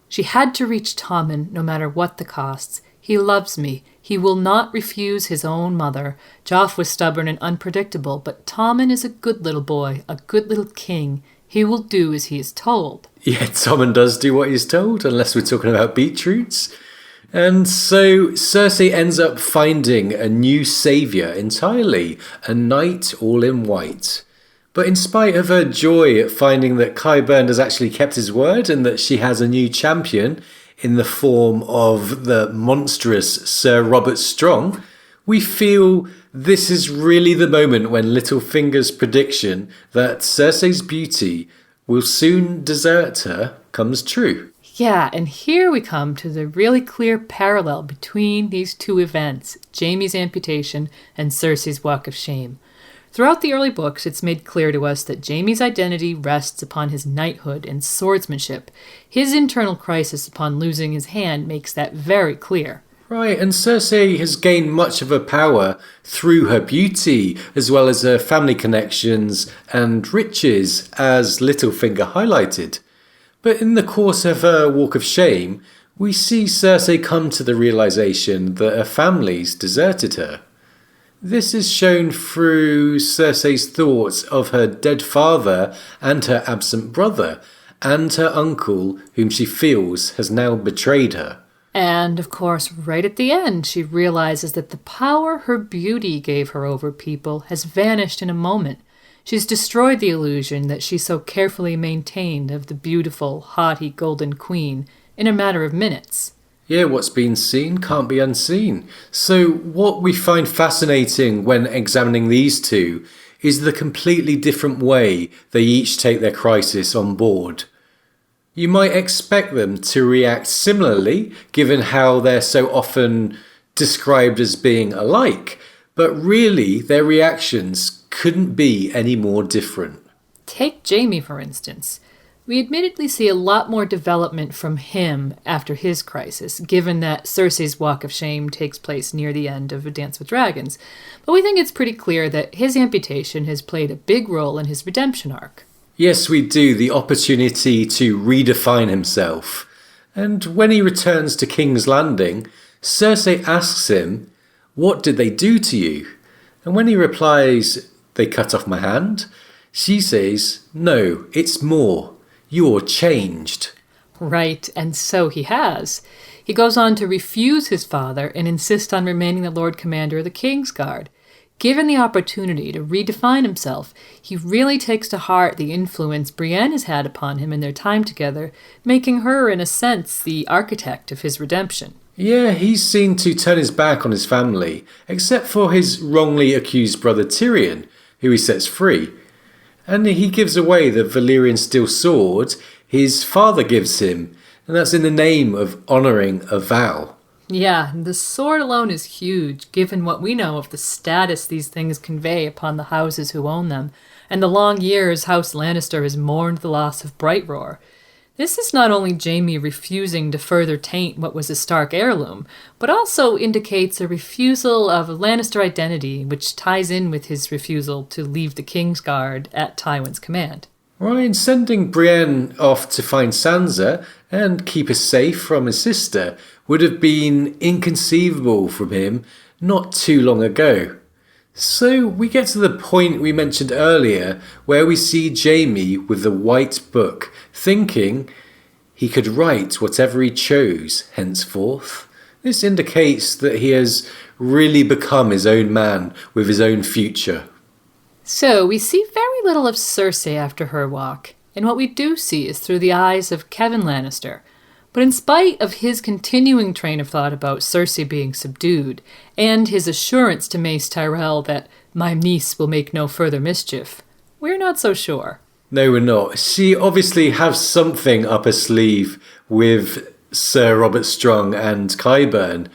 "She had to reach Tommen no matter what the costs. He loves me. He will not refuse his own mother. Joff was stubborn and unpredictable, but Tommen is a good little boy, a good little king. He will do as he is told." Yeah, Tommen does do what he's told, unless we're talking about beetroots. And so Cersei ends up finding a new saviour entirely, a knight all in white. But in spite of her joy at finding that Qyburn has actually kept his word and that she has a new champion in the form of the monstrous Sir Robert Strong, we feel this is really the moment when Littlefinger's prediction that Cersei's beauty will soon desert her comes true. Yeah, and here we come to the really clear parallel between these two events, Jaime's amputation and Cersei's walk of shame. Throughout the early books, it's made clear to us that Jaime's identity rests upon his knighthood and swordsmanship. His internal crisis upon losing his hand makes that very clear. Right, and Cersei has gained much of her power through her beauty, as well as her family connections and riches, as Littlefinger highlighted. But in the course of her walk of shame, we see Cersei come to the realization that her family's deserted her. This is shown through Cersei's thoughts of her dead father and her absent brother, and her uncle, whom she feels has now betrayed her. And, of course, right at the end, she realizes that the power her beauty gave her over people has vanished in a moment. She's destroyed the illusion that she so carefully maintained of the beautiful, haughty Golden Queen in a matter of minutes. Yeah, what's been seen can't be unseen. So what we find fascinating when examining these two is the completely different way they each take their crisis on board. You might expect them to react similarly, given how they're so often described as being alike, but really their reactions couldn't be any more different. Take Jaime, for instance. We admittedly see a lot more development from him after his crisis, given that Cersei's walk of shame takes place near the end of A Dance with Dragons, but we think it's pretty clear that his amputation has played a big role in his redemption arc. Yes, we do, the opportunity to redefine himself. And when he returns to King's Landing, Cersei asks him, "What did they do to you?" And when he replies, "They cut off my hand," she says, "No, it's more. You're changed." Right, and so he has. He goes on to refuse his father and insist on remaining the Lord Commander of the Kingsguard. Given the opportunity to redefine himself, he really takes to heart the influence Brienne has had upon him in their time together, making her, in a sense, the architect of his redemption. Yeah, he's seen to turn his back on his family, except for his wrongly accused brother Tyrion, who he sets free. And he gives away the Valyrian steel sword his father gives him, and that's in the name of honouring a vow. Yeah, the sword alone is huge, given what we know of the status these things convey upon the houses who own them, and the long years House Lannister has mourned the loss of Brightroar. This is not only Jaime refusing to further taint what was a Stark heirloom, but also indicates a refusal of a Lannister identity, which ties in with his refusal to leave the Kingsguard at Tywin's command. Right, sending Brienne off to find Sansa and keep her safe from his sister would have been inconceivable from him not too long ago. So we get to the point we mentioned earlier where we see Jaime with the white book, thinking he could write whatever he chose henceforth. This indicates that he has really become his own man with his own future. So, we see very little of Cersei after her walk, and what we do see is through the eyes of Kevan Lannister. But in spite of his continuing train of thought about Cersei being subdued, and his assurance to Mace Tyrell that my niece will make no further mischief, we're not so sure. No, we're not. She obviously has something up her sleeve with Sir Robert Strong and Qyburn.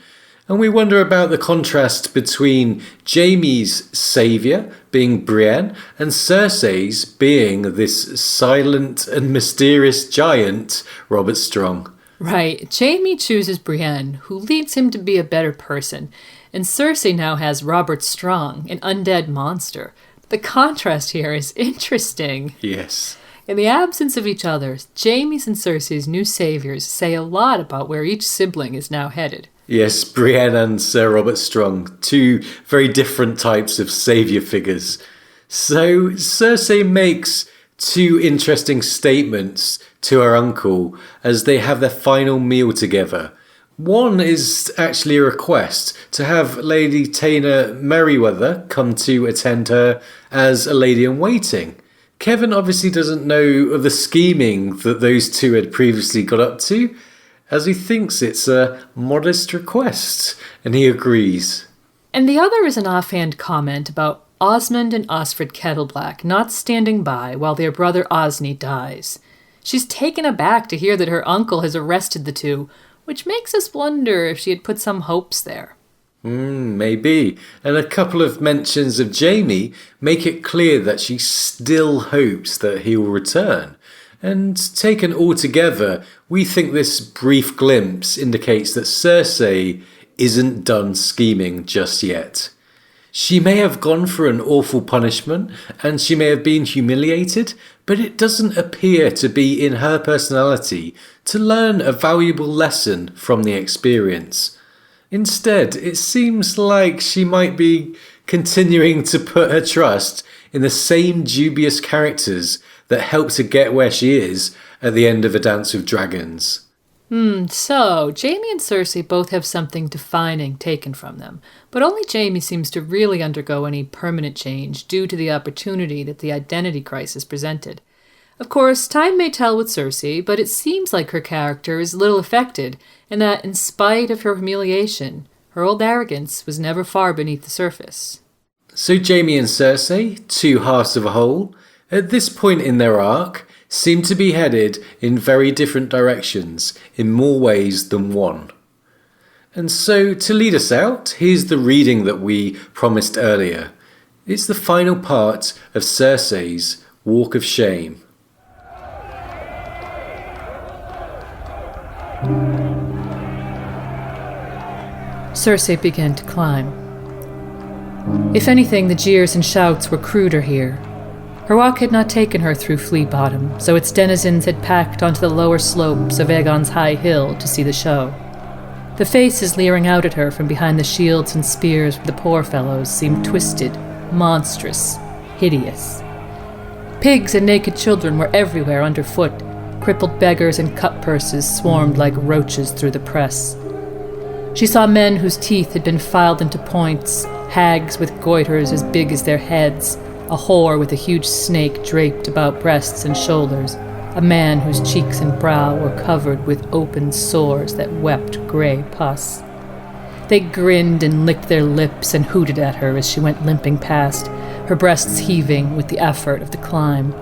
And we wonder about the contrast between Jaime's saviour being Brienne and Cersei's being this silent and mysterious giant, Robert Strong. Right, Jaime chooses Brienne, who leads him to be a better person, and Cersei now has Robert Strong, an undead monster. The contrast here is interesting. Yes. In the absence of each other, Jaime's and Cersei's new saviors say a lot about where each sibling is now headed. Yes, Brienne and Sir Robert Strong, two very different types of saviour figures. So Cersei makes two interesting statements to her uncle as they have their final meal together. One is actually a request to have Lady Taena Merryweather come to attend her as a lady-in-waiting. Kevan obviously doesn't know of the scheming that those two had previously got up to, as he thinks it's a modest request, and he agrees. And the other is an offhand comment about Osmond and Osfred Kettleblack not standing by while their brother Osney dies. She's taken aback to hear that her uncle has arrested the two, which makes us wonder if she had put some hopes there. Maybe. And a couple of mentions of Jaime make it clear that she still hopes that he will return. And taken all together, we think this brief glimpse indicates that Cersei isn't done scheming just yet. She may have gone for an awful punishment, and she may have been humiliated, but it doesn't appear to be in her personality to learn a valuable lesson from the experience. Instead, it seems like she might be continuing to put her trust in the same dubious characters that helped to get where she is at the end of A Dance with Dragons. So, Jaime and Cersei both have something defining taken from them, but only Jaime seems to really undergo any permanent change due to the opportunity that the identity crisis presented. Of course, time may tell with Cersei, but it seems like her character is little affected, and that in spite of her humiliation, her old arrogance was never far beneath the surface. So Jaime and Cersei, two halves of a whole, at this point in their arc, seem to be headed in very different directions in more ways than one. And so, to lead us out, here's the reading that we promised earlier. It's the final part of Cersei's Walk of Shame. Cersei began to climb. If anything, the jeers and shouts were cruder here. Her walk had not taken her through Flea Bottom, so its denizens had packed onto the lower slopes of Aegon's High Hill to see the show. The faces leering out at her from behind the shields and spears of the poor fellows seemed twisted, monstrous, hideous. Pigs and naked children were everywhere underfoot. Crippled beggars and cut purses swarmed like roaches through the press. She saw men whose teeth had been filed into points, hags with goiters as big as their heads, a whore with a huge snake draped about breasts and shoulders, a man whose cheeks and brow were covered with open sores that wept grey pus. They grinned and licked their lips and hooted at her as she went limping past, her breasts heaving with the effort of the climb.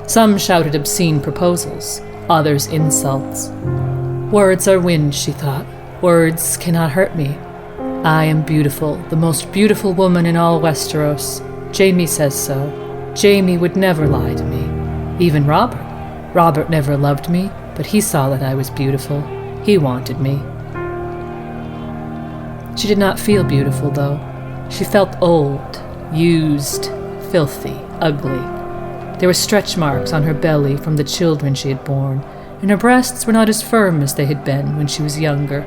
Some shouted obscene proposals, others insults. Words are wind, she thought. Words cannot hurt me. I am beautiful, the most beautiful woman in all Westeros. Jaime says so. Jaime would never lie to me. Even Robert. Robert never loved me, but he saw that I was beautiful. He wanted me. She did not feel beautiful, though. She felt old, used, filthy, ugly. There were stretch marks on her belly from the children she had borne, and her breasts were not as firm as they had been when she was younger.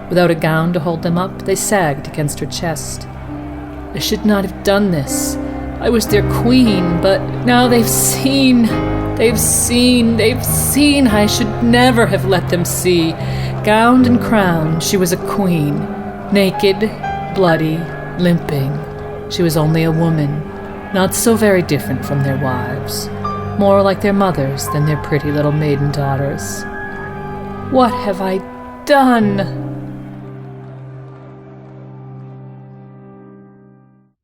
Without a gown to hold them up, they sagged against her chest. I should not have done this. I was their queen, but now they've seen. I should never have let them see. Gowned and crowned, she was a queen. Naked, bloody, limping. She was only a woman, not so very different from their wives. More like their mothers than their pretty little maiden daughters. What have I done?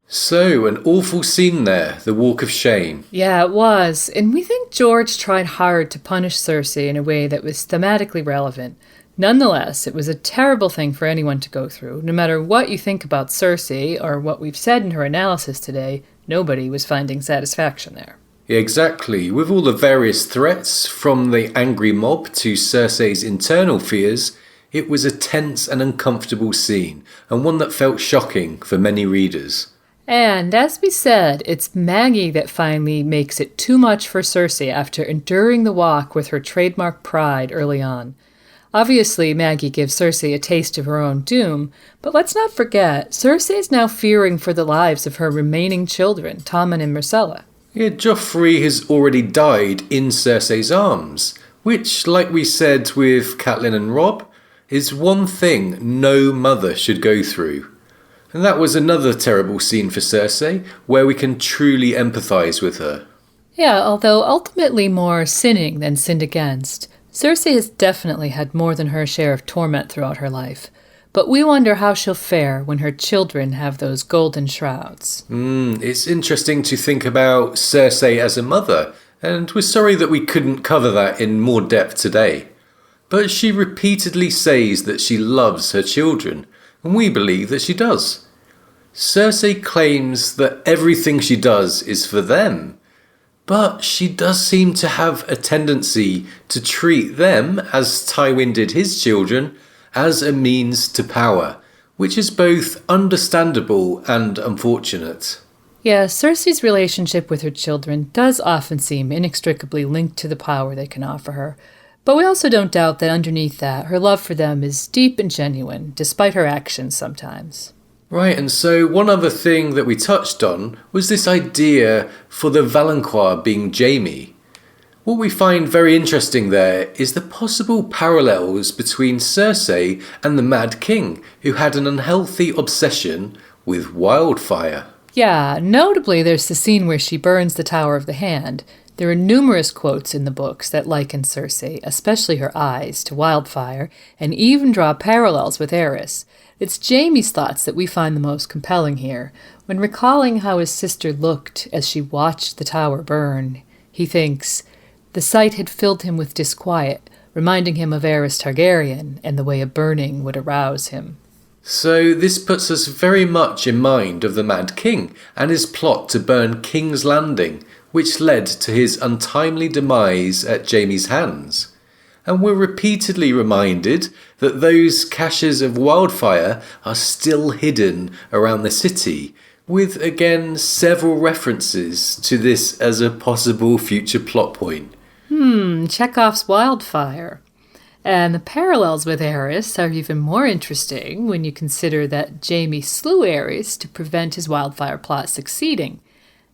So, an awful scene there, the Walk of Shame. Yeah, it was. And we think George tried hard to punish Cersei in a way that was thematically relevant. Nonetheless, it was a terrible thing for anyone to go through. No matter what you think about Cersei or what we've said in her analysis today, nobody was finding satisfaction there. Yeah, exactly. With all the various threats, from the angry mob to Cersei's internal fears, it was a tense and uncomfortable scene, and one that felt shocking for many readers. And as we said, it's Maggie that finally makes it too much for Cersei after enduring the walk with her trademark pride early on. Obviously, Maggie gives Cersei a taste of her own doom, but let's not forget, Cersei is now fearing for the lives of her remaining children, Tommen and Myrcella. Yeah, Joffrey has already died in Cersei's arms, which, like we said with Catelyn and Robb, is one thing no mother should go through. And that was another terrible scene for Cersei, where we can truly empathise with her. Yeah, although ultimately more sinning than sinned against, Cersei has definitely had more than her share of torment throughout her life. But we wonder how she'll fare when her children have those golden shrouds. It's interesting to think about Cersei as a mother, and we're sorry that we couldn't cover that in more depth today. But she repeatedly says that she loves her children, and we believe that she does. Cersei claims that everything she does is for them, but she does seem to have a tendency to treat them, as Tywin did his children, as a means to power, which is both understandable and unfortunate. Yeah, Cersei's relationship with her children does often seem inextricably linked to the power they can offer her, but we also don't doubt that underneath that, her love for them is deep and genuine, despite her actions sometimes. Right, and so one other thing that we touched on was this idea for the Valonqar being Jaime. What we find very interesting there is the possible parallels between Cersei and the Mad King, who had an unhealthy obsession with wildfire. Yeah, notably there's the scene where she burns the Tower of the Hand. There are numerous quotes in the books that liken Cersei, especially her eyes, to wildfire, and even draw parallels with Aerys. It's Jaime's thoughts that we find the most compelling here. When recalling how his sister looked as she watched the tower burn, he thinks, the sight had filled him with disquiet, reminding him of Aerys Targaryen and the way a burning would arouse him. So this puts us very much in mind of the Mad King and his plot to burn King's Landing, which led to his untimely demise at Jaime's hands. And we're repeatedly reminded that those caches of wildfire are still hidden around the city, with again several references to this as a possible future plot point. Chekhov's wildfire. And the parallels with Aerys are even more interesting when you consider that Jaime slew Aerys to prevent his wildfire plot succeeding.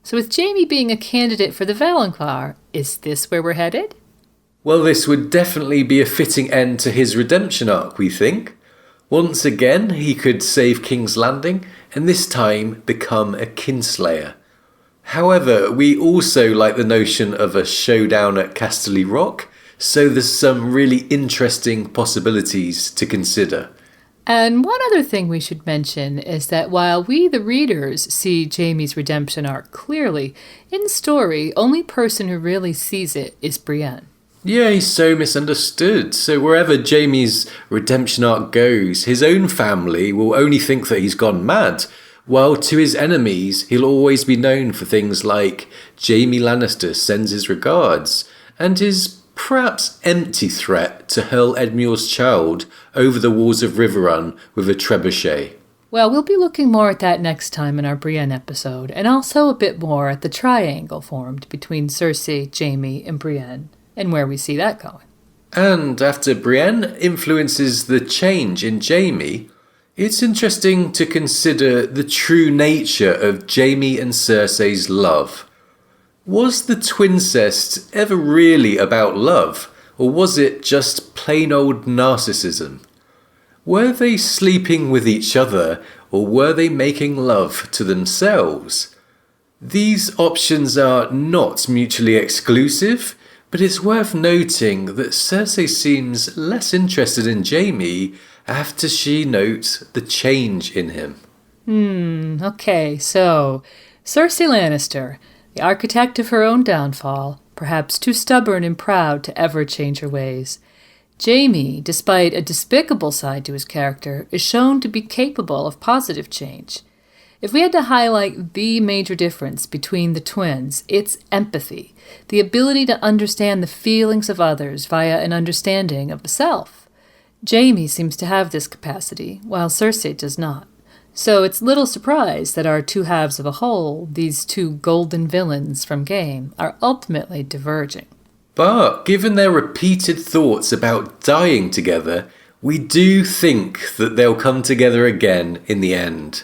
So with Jaime being a candidate for the Valonqar, is this where we're headed? Well, this would definitely be a fitting end to his redemption arc, we think. Once again, he could save King's Landing, and this time become a kinslayer. However, we also like the notion of a showdown at Casterly Rock, so there's some really interesting possibilities to consider. And one other thing we should mention is that while we, the readers, see Jaime's redemption arc clearly, in story, only person who really sees it is Brienne. Yeah, he's so misunderstood. So wherever Jaime's redemption arc goes, his own family will only think that he's gone mad, while to his enemies, he'll always be known for things like Jaime Lannister sends his regards, and his perhaps empty threat to hurl Edmure's child over the walls of Riverrun with a trebuchet. Well, we'll be looking more at that next time in our Brienne episode, and also a bit more at the triangle formed between Cersei, Jaime, and Brienne, and where we see that going. And after Brienne influences the change in Jaime, it's interesting to consider the true nature of Jaime and Cersei's love. Was the twincest ever really about love, or was it just plain old narcissism? Were they sleeping with each other, or were they making love to themselves? These options are not mutually exclusive, but it's worth noting that Cersei seems less interested in Jaime after she notes the change in him. Okay, so Cersei Lannister, the architect of her own downfall, perhaps too stubborn and proud to ever change her ways. Jaime, despite a despicable side to his character, is shown to be capable of positive change. If we had to highlight the major difference between the twins, it's empathy, the ability to understand the feelings of others via an understanding of the self. Jaime seems to have this capacity, while Cersei does not. So it's little surprise that our two halves of a whole, these two golden villains from Game, are ultimately diverging. But given their repeated thoughts about dying together, we do think that they'll come together again in the end.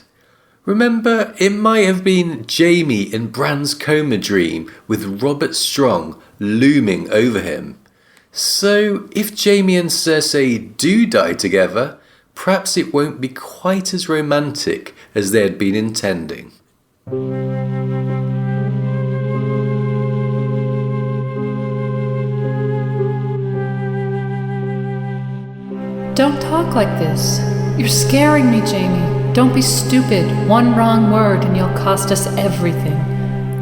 Remember, it might have been Jaime in Bran's coma dream with Robert Strong looming over him. So if Jaime and Cersei do die together, perhaps it won't be quite as romantic as they had been intending. Don't talk like this. You're scaring me, Jaime. Don't be stupid. One wrong word and you'll cost us everything.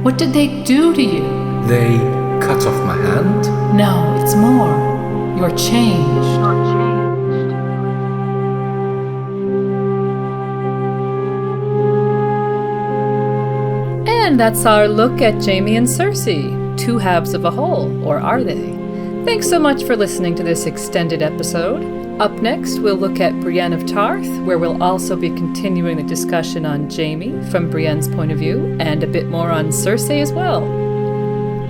What did they do to you? They cut off my hand? No, it's more. You're changed. And that's our look at Jaime and Cersei, two halves of a whole, or are they? Thanks so much for listening to this extended episode. Up next, we'll look at Brienne of Tarth, where we'll also be continuing the discussion on Jaime from Brienne's point of view, and a bit more on Cersei as well.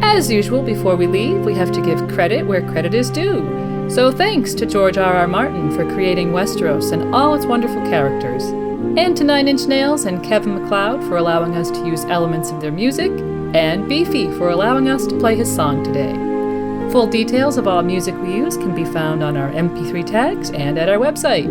As usual, before we leave, we have to give credit where credit is due. So thanks to George R.R. Martin for creating Westeros and all its wonderful characters, and to Nine Inch Nails and Kevin MacLeod for allowing us to use elements of their music, and Beefy for allowing us to play his song today. Full details of all music we use can be found on our MP3 tags and at our website.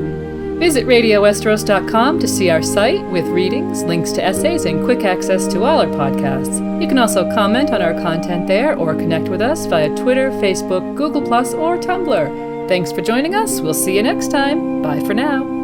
Visit RadioWesteros.com to see our site with readings, links to essays, and quick access to all our podcasts. You can also comment on our content there or connect with us via Twitter, Facebook, Google+, or Tumblr. Thanks for joining us. We'll see you next time. Bye for now.